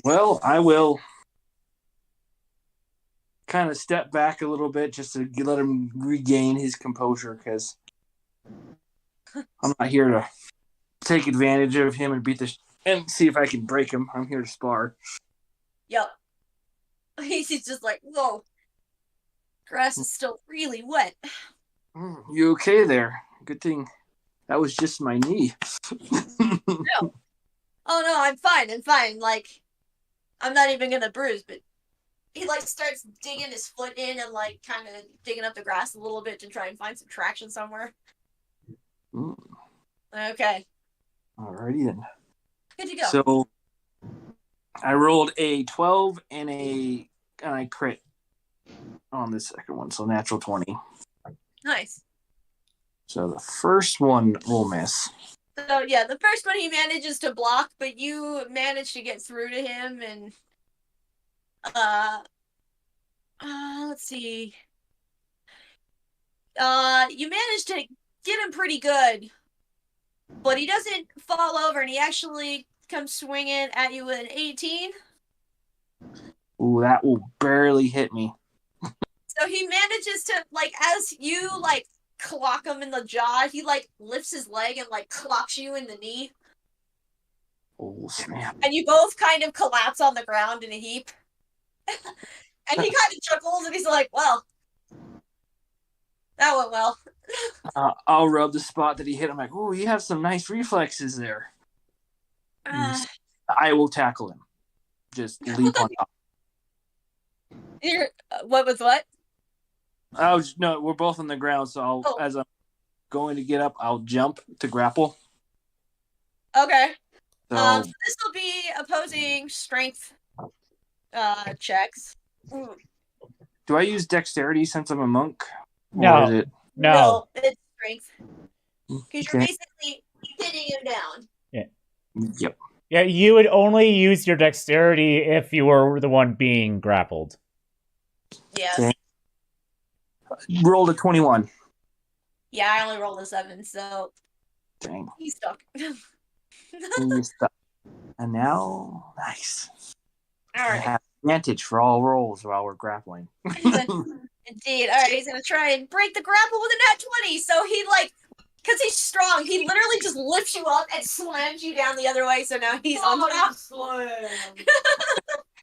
Well, I will kind of step back a little bit just to let him regain his composure, because I'm not here to take advantage of him and beat this and see if I can break him. I'm here to spar. Yep. He's just like, whoa. Grass is still really wet. You okay there? Good thing that was just my knee. No. Oh no, I'm fine. Like, I'm not even gonna bruise, but he like starts digging his foot in and like kind of digging up the grass a little bit to try and find some traction somewhere. Okay. Alrighty then. Good to go. So I rolled a 12 and I crit on the second one, so natural 20. Nice. So the first one will miss. So yeah, the first one he manages to block, but you manage to get through to him, and let's see. You manage to get him pretty good, but he doesn't fall over, and he actually comes swinging at you with an 18. Ooh, that will barely hit me. So he manages to, like, as you like clock him in the jaw, he like lifts his leg and like clocks you in the knee. Oh snap! And you both kind of collapse on the ground in a heap. And he kind of chuckles and he's like, well, that went well. I'll rub the spot that he hit. I'm like, oh, you have some nice reflexes there. I will tackle him. Just leap on top. What was what? No, we're both on the ground, so as I'm going to get up, I'll jump to grapple. Okay. So this will be opposing strength checks. do I use dexterity since I'm a monk? No. Or is it... No, it's strength. Because you're Okay. basically hitting him down. Yeah. Yep. Yeah, you would only use your dexterity if you were the one being grappled. Yes. Okay. Rolled a 21. Yeah, I only rolled a 7, so Dang. he's stuck. He's stuck. And now, nice. All I right. have advantage for all rolls while we're grappling. Indeed. All right, he's gonna try and break the grapple with a nat 20. So he because he's strong, he literally just lifts you up and slams you down the other way. So now he's on top. Slam.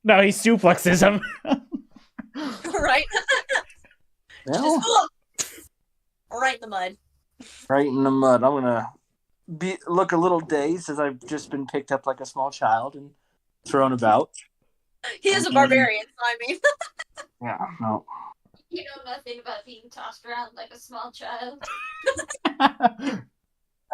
No, he suplexes him. Right. Well, Just, right in the mud. Right in the mud. I'm gonna look a little dazed as I've just been picked up like a small child and thrown about. He is a barbarian, so I mean. Yeah, no. You know nothing about being tossed around like a small child.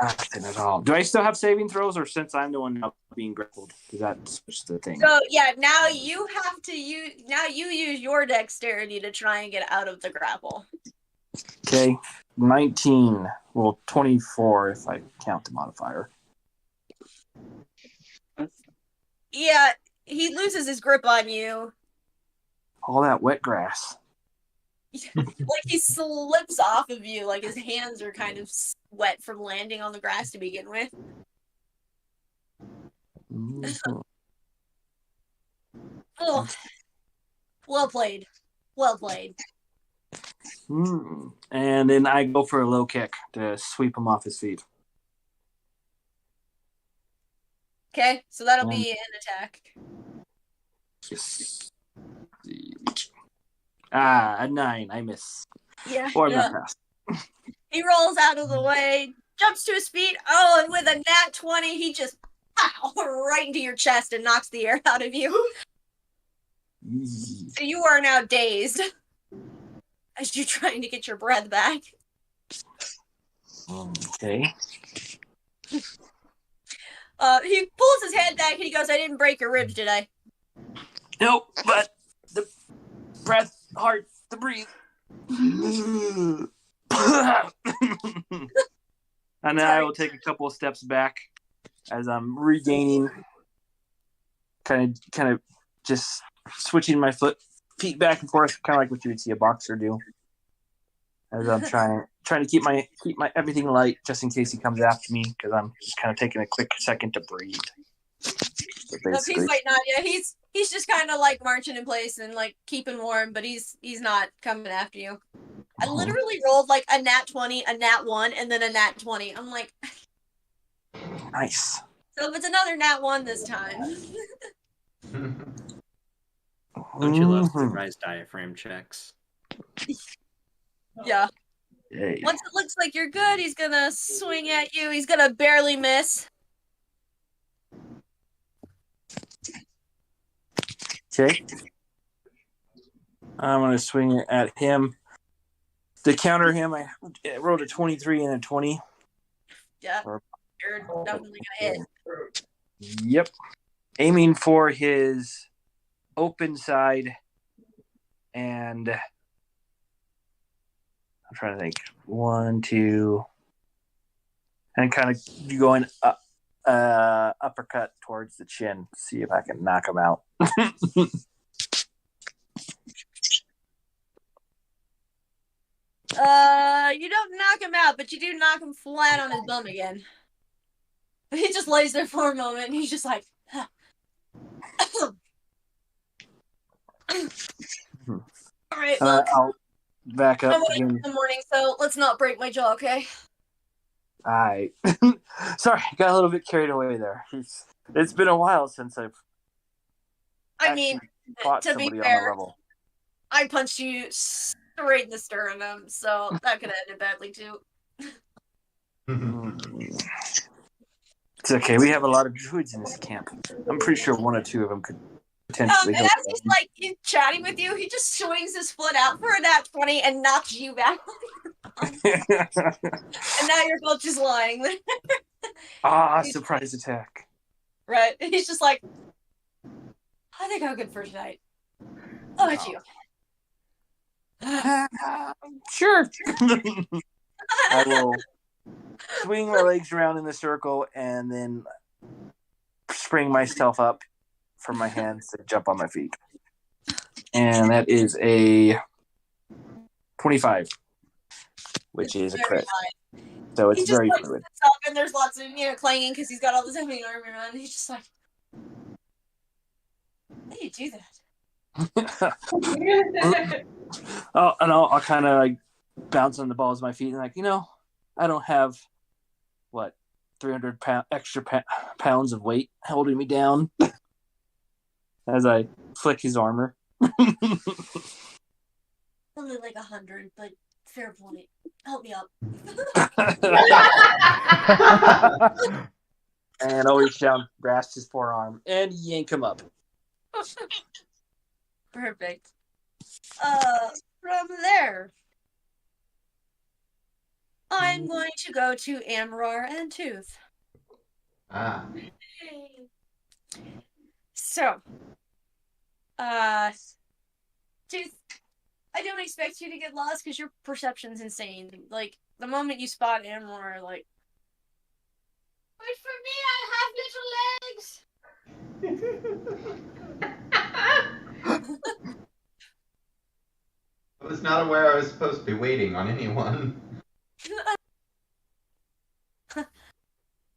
Nothing at all. Do I still have saving throws, or since I'm the one now being grappled? Because that's just the thing. So yeah, now you have to use. Now you use your dexterity to try and get out of the grapple. Okay, 19. Well, 24 if I count the modifier. Yeah, he loses his grip on you. All that wet grass. Like he slips off of you, like his hands are kind of wet from landing on the grass to begin with. Mm-hmm. Oh, well played. Well played. And then I go for a low kick to sweep him off his feet. Okay, so that'll be an attack. Yes. A 9. I miss. Yeah. Or not pass. He rolls out of the way, jumps to his feet. Oh, and with a nat 20, he just pow, right into your chest and knocks the air out of you. So you are now dazed as you're trying to get your breath back. Okay. He pulls his head back and he goes, I didn't break your ribs, did I? Nope, but the breath, hard to breathe. And then I will take a couple of steps back as I'm regaining, kind of just switching my feet back and forth, kind of like what you would see a boxer do. As I'm trying to keep my everything light, just in case he comes after me, because I'm just kind of taking a quick second to breathe. So He's waiting on you. He's just kind of like marching in place and like keeping warm, but he's not coming after you. I literally rolled like a nat 20, a nat 1, and then a nat 20. I'm like, nice. So if it's another nat 1 this time. Don't you love surprise diaphragm checks? Yeah. Yay. Once it looks like you're good, he's gonna swing at you. He's gonna barely miss. Okay. I'm gonna swing it at him. To counter him, I rolled a 23 and a 20. Yeah. You're definitely gonna hit. Yep. Aiming for his open side, and I'm trying to think. 1, 2, and kind of going up, uppercut towards the chin. See if I can knock him out. You don't knock him out, but you do knock him flat on his bum again. He just lays there for a moment, and he's just like, huh. All right, look. I'll back up. I'm awake in the morning, so let's not break my jaw, okay? Sorry, got a little bit carried away there. It's been a while since I've. I mean, to be fair, I punched you straight in the sternum, so that could have ended badly too. It's okay. We have a lot of druids in this camp. I'm pretty sure 1 or 2 of them could potentially help. And as he's chatting with you, he just swings his foot out for a nat 20 and knocks you back. And now you're both just lying there. Surprise attack. Right. And he's just like, I think I'm good for tonight. How about you? Sure. I will swing my legs around in a circle and then spring myself up from my hands to jump on my feet. And that is a 25, which is a crit. So it's very fluid. And there's lots of clanging because he's got all this heavy armor on. And he's just like, how do you do that? I'll kind of like bounce on the balls of my feet and like, I don't have 300 extra pounds of weight holding me down as I flick his armor. Only like 100, but Fair point. Help me up. And I'll reach down, grasp his forearm, and yank him up. Perfect. From there, I'm going to go to Amror and Tooth. Ah. So, Tooth, I don't expect you to get lost because your perception's insane. Like, the moment you spot Amror, like... Wait for me, I have little legs! I was not aware I was supposed to be waiting on anyone.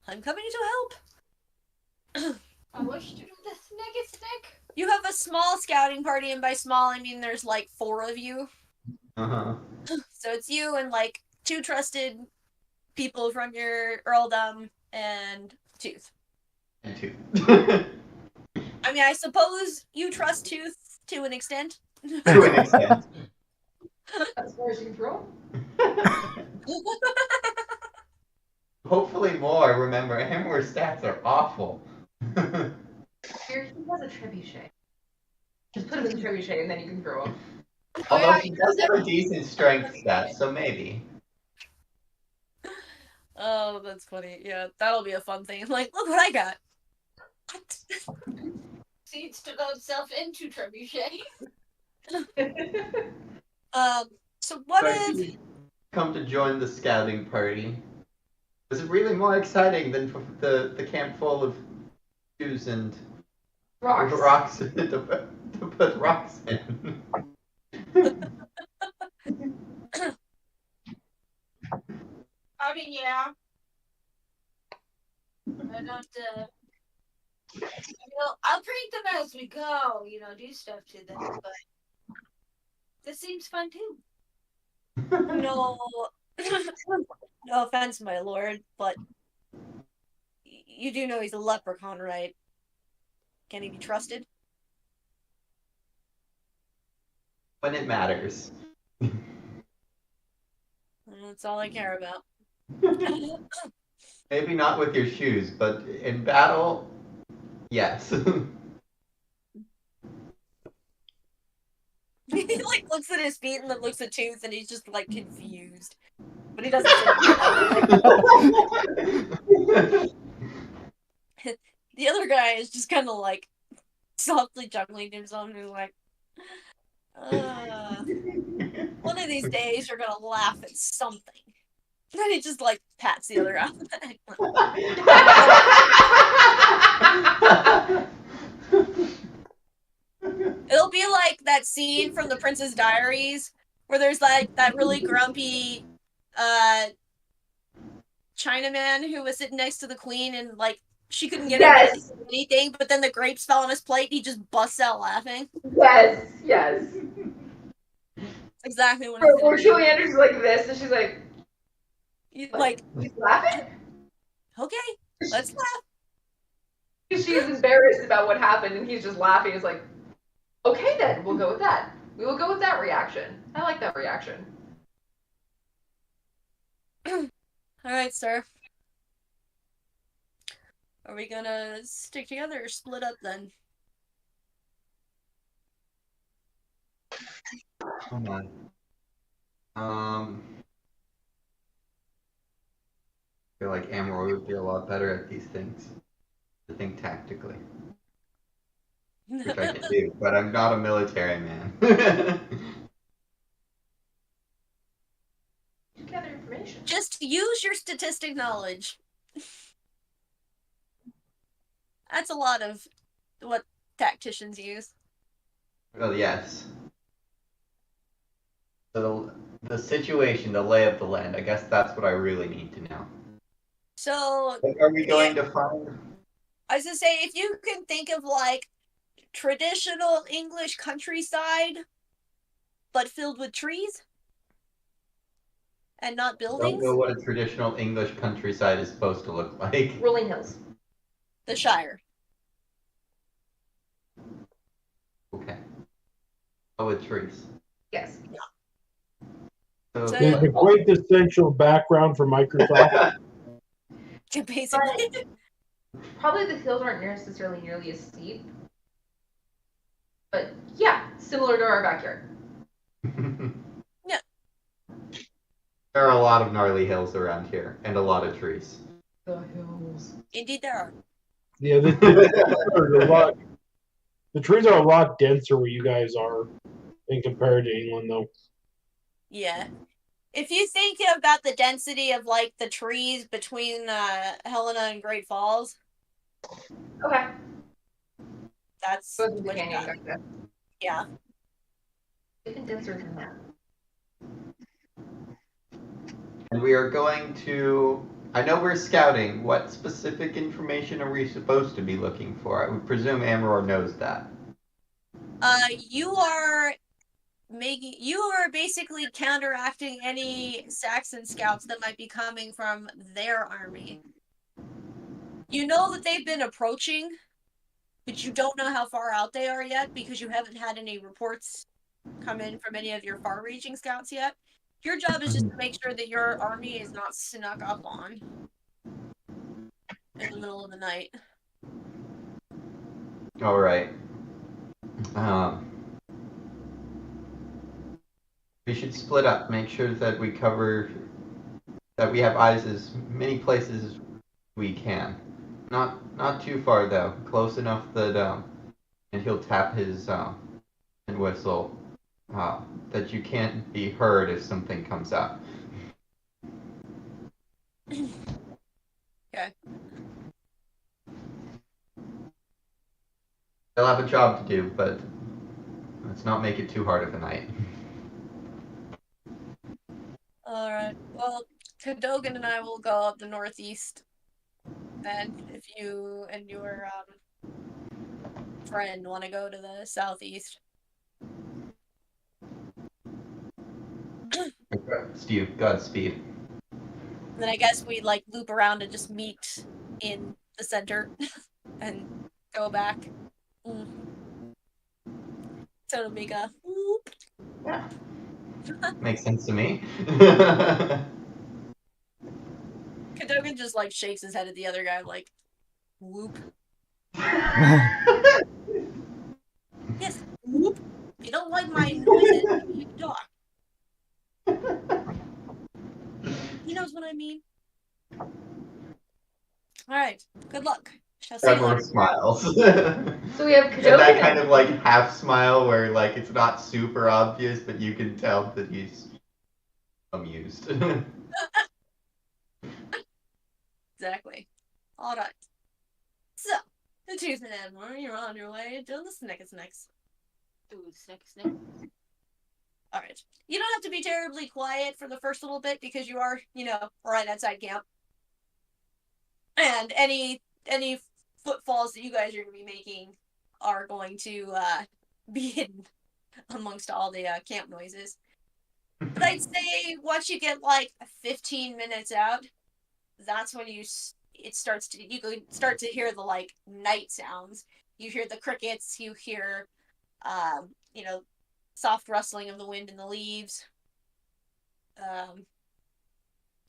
I'm coming to help. I wish to do the snake. You have a small scouting party, and by small, I mean there's like 4 of you. Uh-huh. So it's you and like 2 trusted people from your earldom and Tooth. And Tooth. I mean, I suppose you trust Tooth to an extent. To an extent. As far as you can throw. Hopefully more. Remember, Hammer's stats are awful. Here, he has a trebuchet. Just put him in the trebuchet and then you can throw him. Although yeah, he does have a decent strength stat, so maybe. Oh, that's funny. Yeah, that'll be a fun thing. Like, look what I got. Seeds to go himself into trebuchet. So what But if... he come to join the scouting party? Was it really more exciting than for the camp full of shoes and Rocks. to put rocks in? I mean, yeah. I don't, I'll prank them as we go, do stuff to them, but this seems fun too. No, no offense, my lord, but you do know he's a leprechaun, right? Can he be trusted? When it matters. That's all I care about. Maybe not with your shoes, but in battle, yes. He like looks at his feet and then looks at Tooth and he's just like confused. But he doesn't say anything. The other guy is just kind of like softly chuckling to himself and he's like, one of these days you're gonna laugh at something. And then he just like pats the other guy on the back. It'll be like that scene from The Princess Diaries where there's like that really grumpy Chinaman who was sitting next to the queen and like she couldn't get him to say anything, but then the grapes fell on his plate and he just busts out laughing. Yes. Exactly what Or Julie Andrews is like this, and she's like, he's laughing? Okay, let's laugh. She's embarrassed about what happened, and he's just laughing. He's like, okay then, we'll go with that. We will go with that reaction. I like that reaction. Alright, sir. Are we gonna stick together or split up then? Come on. I feel like Amor would be a lot better at these things. To think tactically. Which I can do, but I'm not a military man. You gather information. Just use your statistic knowledge. That's a lot of what tacticians use. Well, yes. So the situation, the lay of the land, I guess that's what I really need to know. So... What are we going to find? I was gonna say, if you can think of like traditional English countryside, but filled with trees and not I don't buildings, know what a traditional English countryside is supposed to look like. Rolling hills. the Shire. Okay. Oh, with trees. Yes. So, So- There's the quintessential background for Microsoft. Basically. Probably the hills aren't necessarily nearly as steep. But yeah, similar to our backyard. Yeah. There are a lot of gnarly hills around here, and a lot of trees. The hills. Indeed, there are. Yeah, the trees are a lot denser where you guys are in compared to England, though. Yeah. If you think about the density of like the trees between Helena and Great Falls, Okay. that's Goes with the what you canyon, got. gotcha. Yeah. Even denser than that. And we are going to. I know we're scouting. What specific information are we supposed to be looking for? I would presume Amror knows that. You are basically counteracting any Saxon scouts that might be coming from their army. You know that they've been approaching, but you don't know how far out they are yet because you haven't had any reports come in from any of your far-reaching scouts yet. Your job is just to make sure that your army is not snuck up on in the middle of the night. All right. We should split up. Make sure that we cover. That we have eyes as many places as we can. Not too far though. Close enough that and he'll tap his and whistle that you can't be heard if something comes up. Okay. They'll have a job to do, but let's not make it too hard of a night. Alright. Well, Cadogan and I will go up the northeast then if you and your friend want to go to the southeast. Steve, Godspeed. Then I guess we'd like loop around and just meet in the center and go back. So it'll make a whoop. Yeah. Makes sense to me. Cadogan just like shakes his head at the other guy like whoop. Yes, whoop. You don't like my noises, you talk. He knows what I mean. Alright, good luck. Shall see you Everyone later. smiles. So we have And that Cadogan. kind of like half smile where like it's not super obvious, but you can tell that he's amused. Exactly. Alright. So, the Tooth and Admiral, you're on your way to the Snickets. Ooh, snick. Alright. You don't have to be terribly quiet for the first little bit because you are, right outside camp. And any footfalls that you guys are going to be making are going to be hidden amongst all the camp noises. But I'd say once you get like 15 minutes out, that's when you can start to hear the like night sounds. You hear the crickets, you hear soft rustling of the wind in the leaves.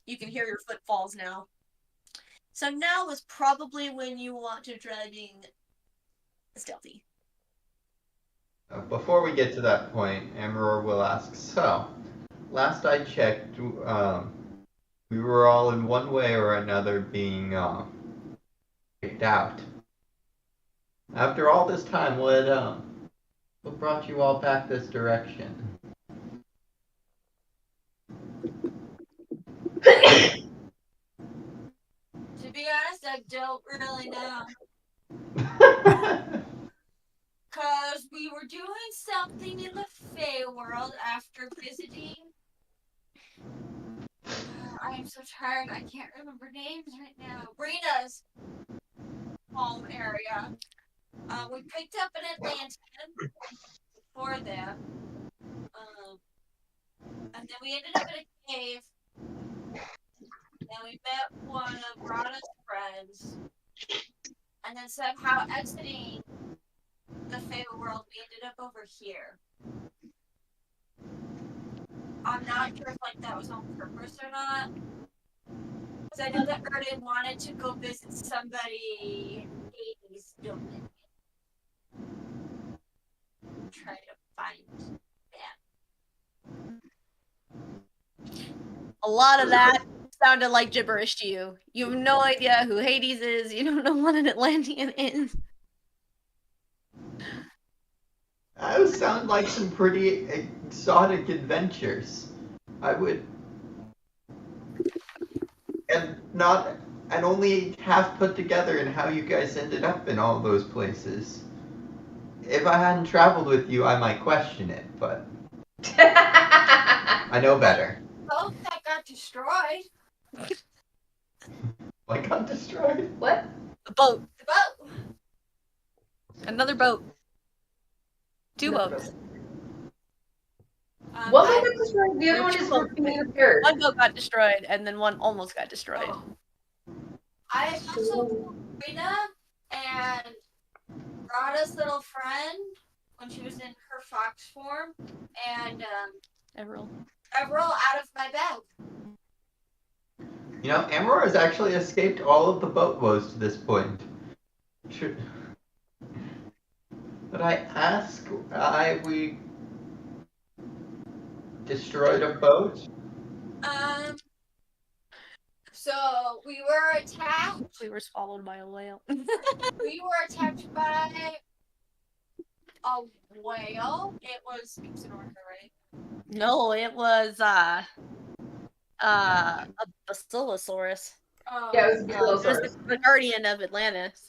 You can hear your footfalls now. So now is probably when you want to try being stealthy. Before we get to that point, Amror will ask, so, last I checked, we were all in one way or another being kicked out. After all this time, what brought you all back this direction? To be honest, I don't really know. Because we were doing something in the Fey world after visiting. I am so tired, I can't remember names right now. Rita's home area. We picked up an Atlantean for them. And then we ended up in a cave. And we met one of Rana's friends. And then somehow exiting the Fey world, we ended up over here. I'm not sure if like that was on purpose or not. Because I know that Erden wanted to go visit somebody in Hades' domain. Try to find that. A lot of that sounded like gibberish to you. You have no idea who Hades is. You don't know what an Atlantean is. Those sound like some pretty exotic adventures. I would, and only half put together in how you guys ended up in all those places. If I hadn't traveled with you, I might question it, but I know better. Boat that got destroyed. What got destroyed? What? The boat. The boat. Another boat. Two boats. One boat got destroyed. The other one is being repaired. One boat got destroyed, and then one almost got destroyed. Oh. I also knew Rita and Rada's little friend when she was in her fox form, and Everil out of my bag. You know, Amor has actually escaped all of the boat woes to this point. Should I ask why we destroyed a boat? So we were attacked. We were swallowed by a whale. We were attacked by a whale. It was an orca, right? No, it was a Basilosaurus. Yeah, it was a Basilosaurus. The guardian of Atlantis.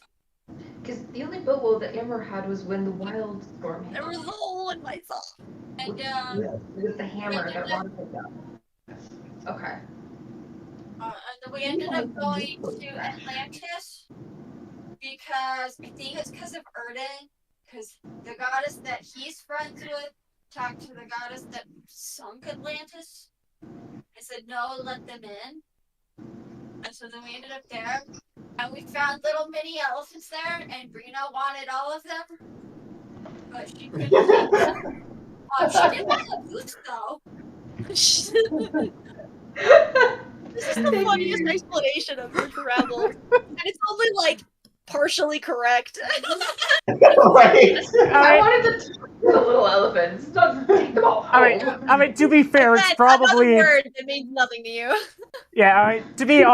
Because the only boat woe that Amber had was when the wild storm hit. There was a hole in my soul. And with the hammer that Ron picked up. Okay. And then we ended up going to Atlantis because I think it's because of Erden, because the goddess that he's friends with talked to the goddess that sunk Atlantis and said, no, let them in. And so then we ended up there, and we found little mini elephants there, and Brina wanted all of them, but she couldn't take them. She did have a goose, though. This is the funniest explanation of her travels, and it's only like partially correct. Right. I wanted to take the little elephants, not take them all home. I mean, to be fair, it's probably another word that means nothing to you. Yeah, I mean, to be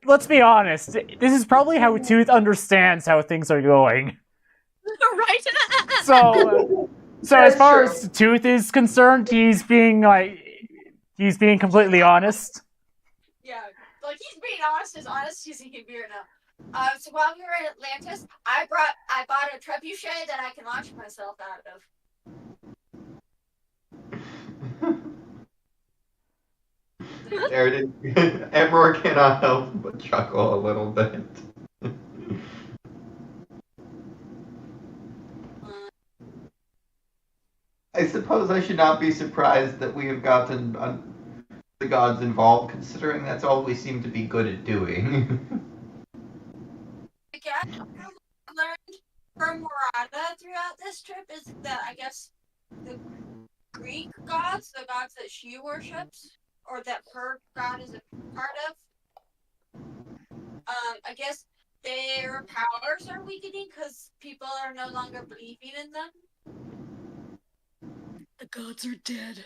let's be honest. This is probably how Tooth understands how things are going. Right. So as far as Tooth is concerned, he's being completely honest. Yeah, like he's being honest as he can be right now. So while we were in Atlantis, I bought a trebuchet that I can launch myself out of. Emperor cannot help but chuckle a little bit. I suppose I should not be surprised that we have gotten the gods involved, considering that's all we seem to be good at doing. Again, what I learned from Murata throughout this trip is that I guess the Greek gods, the gods that she worships, or that her god is a part of, I guess their powers are weakening because people are no longer believing in them. The gods are dead.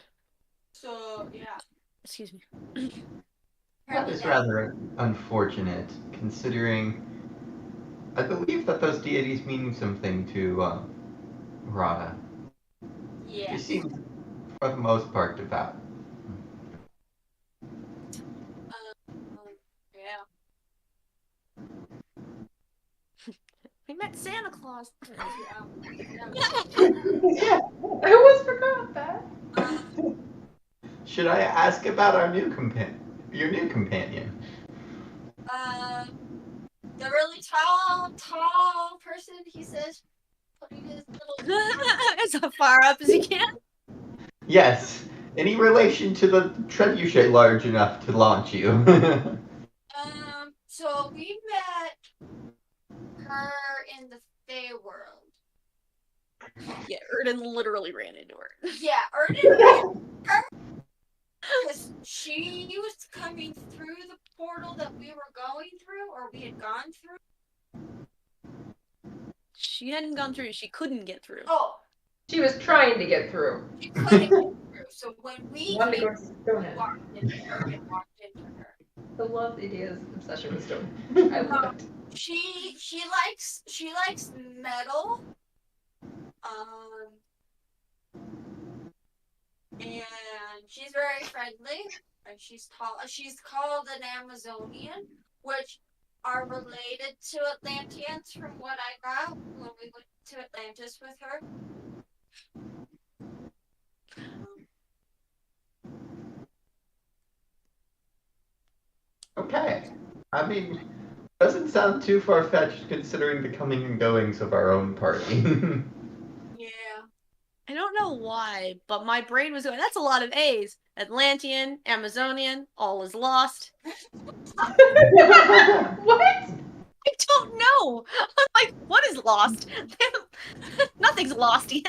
So, yeah. Excuse me. That is rather unfortunate, considering I believe that those deities mean something to Rada. Yeah. She seems, for the most part, devout. Yeah. We met Santa Claus. Yeah, I almost forgot that. Should I ask about our new your new companion? The really tall person, he says, putting his little as far up as he can. Yes. Any relation to the trebuchet large enough to launch you? So we met her in the Fey world. Yeah, Erden literally ran into her. Yeah, Erden Because she was coming through the portal that we were going through, or we had gone through. She hadn't gone through. She couldn't get through. Oh, She was trying to get through. she couldn't get through. So when we Wanted to came, go to we Stonehenge. walked into her and walked into her. I love the idea's obsession with Stonehenge. I love it. She likes metal. And she's very friendly. And she's tall. She's called an Amazonian, which are related to Atlanteans from what I got when we went to Atlantis with her. Okay. I mean, doesn't sound too far-fetched considering the coming and goings of our own party. Yeah. I don't know why, but my brain was going, that's a lot of A's. Atlantean, Amazonian, all is lost. What? I don't know. I'm like, what is lost? Nothing's lost yet.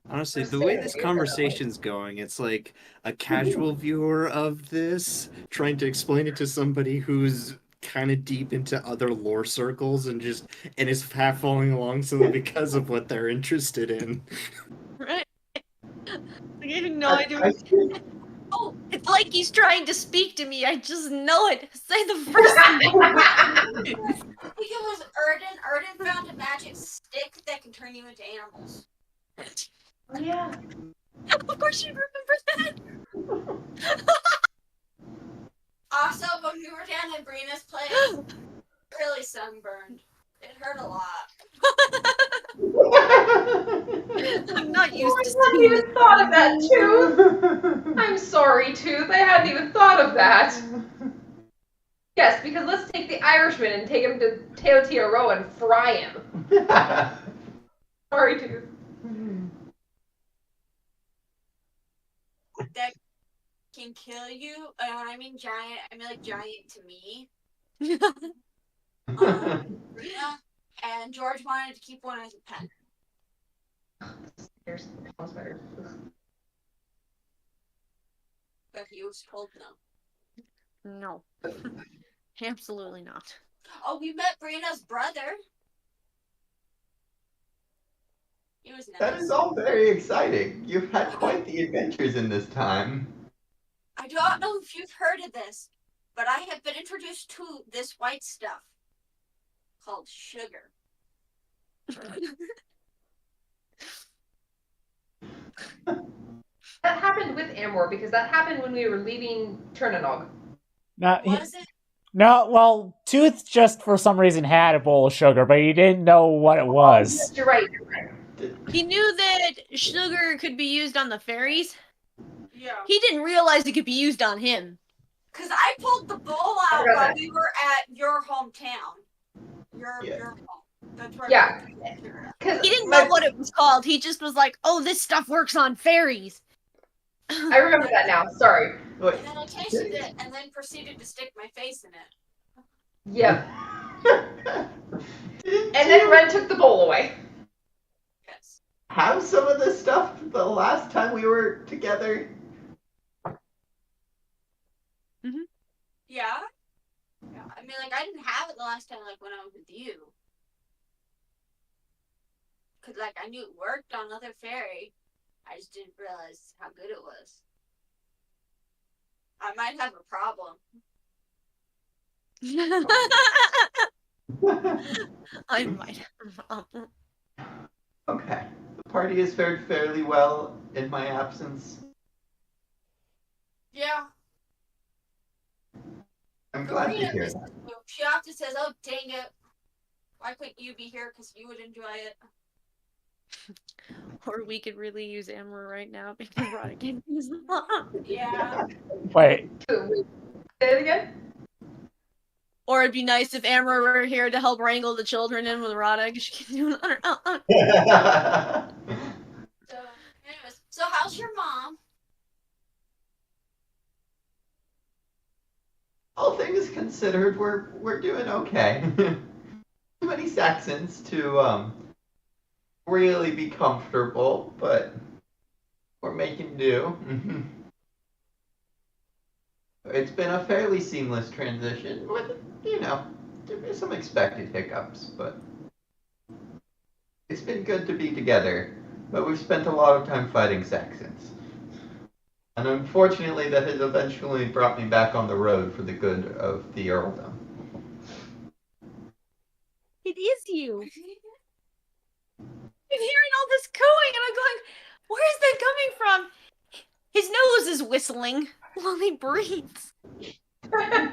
Honestly, the way this conversation's going, it's like a casual viewer of this trying to explain it to somebody who's kind of deep into other lore circles and is half following along simply because of what they're interested in. Right? Like, I have no idea. Oh, it's like he's trying to speak to me. I just know it. Say the first thing. I think it was Erden. Erden found a magic stick that can turn you into animals. Oh, yeah. Of course you remember that. Also, when we were down in Brina's place, really sunburned. It hurt a lot. I'm not used to I hadn't seeing even thought of that, Tooth. I'm sorry, Tooth. I hadn't even thought of that. Yes, because let's take the Irishman and take him to Teotihuacan and fry him. Sorry, Tooth. That can kill you. I mean giant. I mean like giant to me. Brina and George wanted to keep one as a pet. Here's smells better. But he was told no. No. Absolutely not. Oh, we met Brina's brother. He was nice. That is all very exciting. You've had quite the adventures in this time. I don't know if you've heard of this, but I have been introduced to this white stuff called sugar. That happened with Amor because that happened when we were leaving Turnanog. Was it? No, well, Tooth just for some reason had a bowl of sugar, but he didn't know what it was. Yes, you're right. He knew that sugar could be used on the fairies. Yeah. He didn't realize it could be used on him. Because I pulled the bowl out while we were at your hometown. Your home. That's where Yeah. He didn't know what it was called. He just was like, oh, this stuff works on fairies. I remember that now. Sorry. And then I tasted it and then proceeded to stick my face in it. Yep. And then Ren took the bowl away. Yes. Have some of this stuff the last time we were together? Mm-hmm. Yeah? Yeah. I mean, like, I didn't have it the last time, like, when I was with you. Because, like, I knew it worked on other fairy. I just didn't realize how good it was. I might have a problem. I might have a problem. Okay. The party has fared fairly well in my absence. Yeah. I'm glad to Marina hear is- that. She often says, oh, dang it. Why couldn't you be here? Because you would enjoy it. Or we could really use Amber right now because Rod can use them. Yeah. Wait, Say it again? Or it'd be nice if Amber were here to help wrangle the children in with Rada because she can do it on her own. So, anyways, so how's your mom? All things considered, we're doing okay. Too many Saxons to really be comfortable, but we're making do. It's been a fairly seamless transition with, some expected hiccups, but it's been good to be together. But we've spent a lot of time fighting Saxons. And unfortunately, that has eventually brought me back on the road for the good of the earldom. It is you. I'm hearing all this cooing, and I'm going, where is that coming from? His nose is whistling while he breathes. Are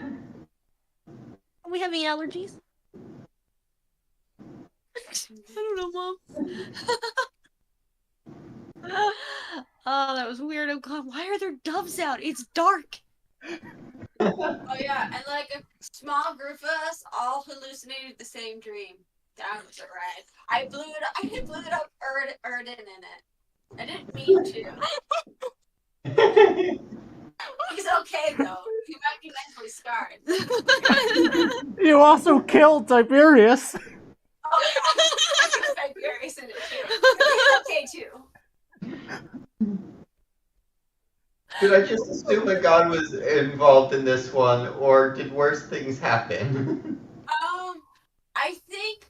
we having allergies? I don't know, Mom. Oh, that was weird. Oh God, why are there doves out? It's dark. Oh yeah, and like a small group of us all hallucinated the same dream. That was right. I blew it up Erden in it. I didn't mean to. He's okay though. He might be mentally scarred. You also killed Tiberius. Oh yeah, I think Tiberius in it too. He's okay too. Did I just assume that God was involved in this one, or did worse things happen? I think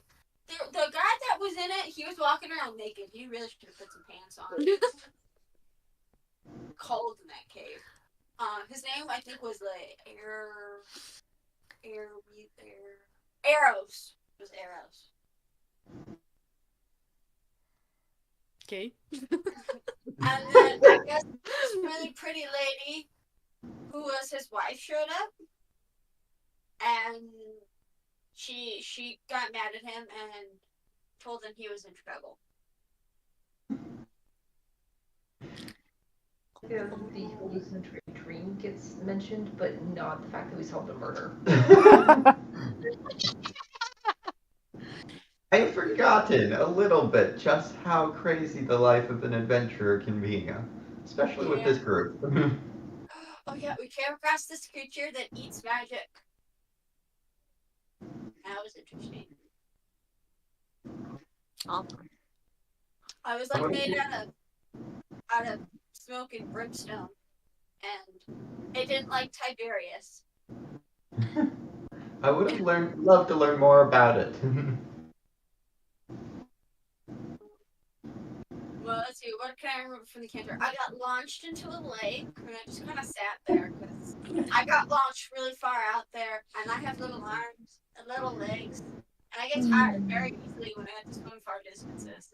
the guy that was in it, he was walking around naked. He really should have put some pants on. Cold in that cave. His name I think was like Arrows. It was Arrows. Okay. And then I guess this really pretty lady who was his wife showed up, and she got mad at him and told him he was in trouble. Yeah, the hallucinatory dream gets mentioned, but not the fact that we solved a murder. I've forgotten a little bit just how crazy the life of an adventurer can be, especially with this group. Oh yeah, we came across this creature that eats magic. That was interesting. I was like made out of smoke and brimstone, and it didn't like Tiberius. I would have loved to learn more about it. Well, let's see. What can I remember from the canter? I got launched into a lake, and I just kind of sat there because I got launched really far out there, and I have little arms and little legs, and I get tired very easily when I have to swim far distances.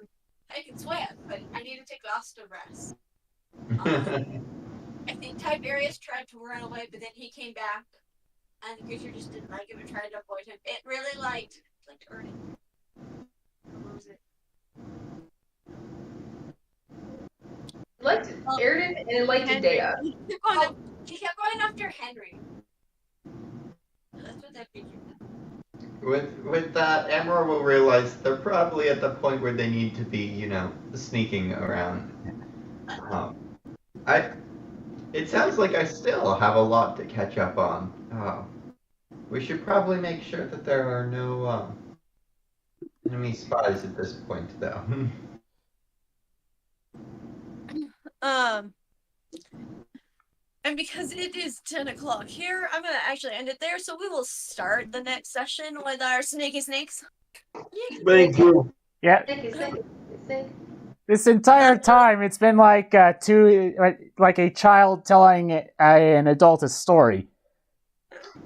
I can swim, but I need to take lots of rest. I think Tiberius tried to run away, but then he came back, and the creature just didn't like him and tried to avoid him. It really liked Ernie. What was it? It liked Erden and it liked Dea. She kept going after Henry. That's what that creature did. With that, Amor will realize they're probably at the point where they need to be, sneaking around. It sounds like I still have a lot to catch up on. We should probably make sure that there are no enemy spies at this point, though. And because it is 10 o'clock here, I'm going to actually end it there. So we will start the next session with our Snaky Snakes. Thank you. Yeah. Snake. This entire time, it's been like like a child telling an adult a story.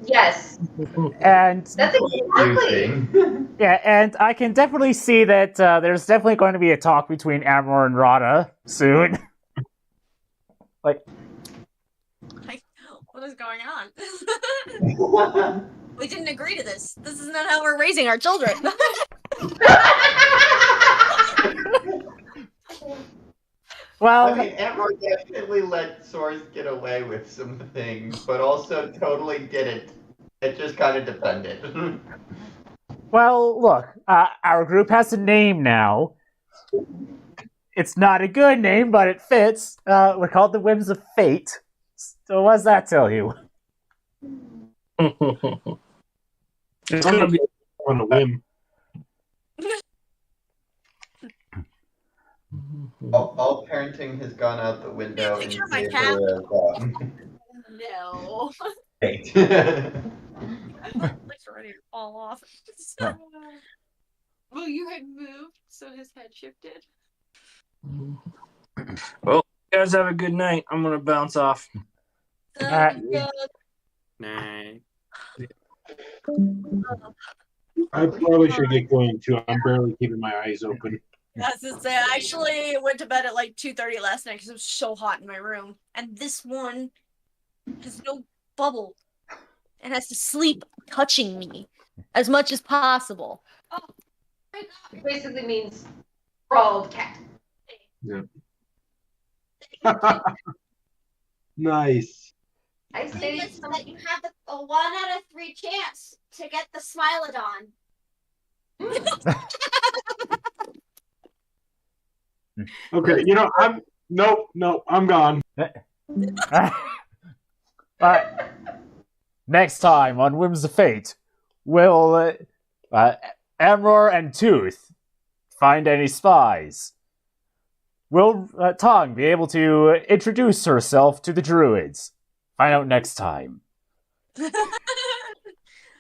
Yes. And that's exactly. Yeah, and I can definitely see that there's definitely going to be a talk between Amor and Rada soon. What is going on? We didn't agree to this. This is not how we're raising our children. Well, I mean, Amor definitely let Source get away with some things, but also totally didn't. It just kind of depended. Well, look, our group has a name now. It's not a good name, but it fits. We're called the Whims of Fate. So what does that tell you? It's gonna be on a whim. All parenting has gone out the window in favor of no. Great. It's ready to fall off. Well, you had moved, so his head shifted. Well, you guys have a good night. I'm gonna bounce off. Alright. Nah. I probably should get going too. I'm barely keeping my eyes open. As I say, I actually went to bed at like 2:30 last night because it was so hot in my room. And this one has no bubble and has to sleep touching me as much as possible. Oh, my God. It basically means crawled cat. Yeah. Nice. I The thing say is that you have a 1 out of 3 chance to get the Smilodon. Okay, I'm gone. Alright. Next time on Whims of Fate, will Amror and Tooth find any spies? Will Tong be able to introduce herself to the druids? Find out next time.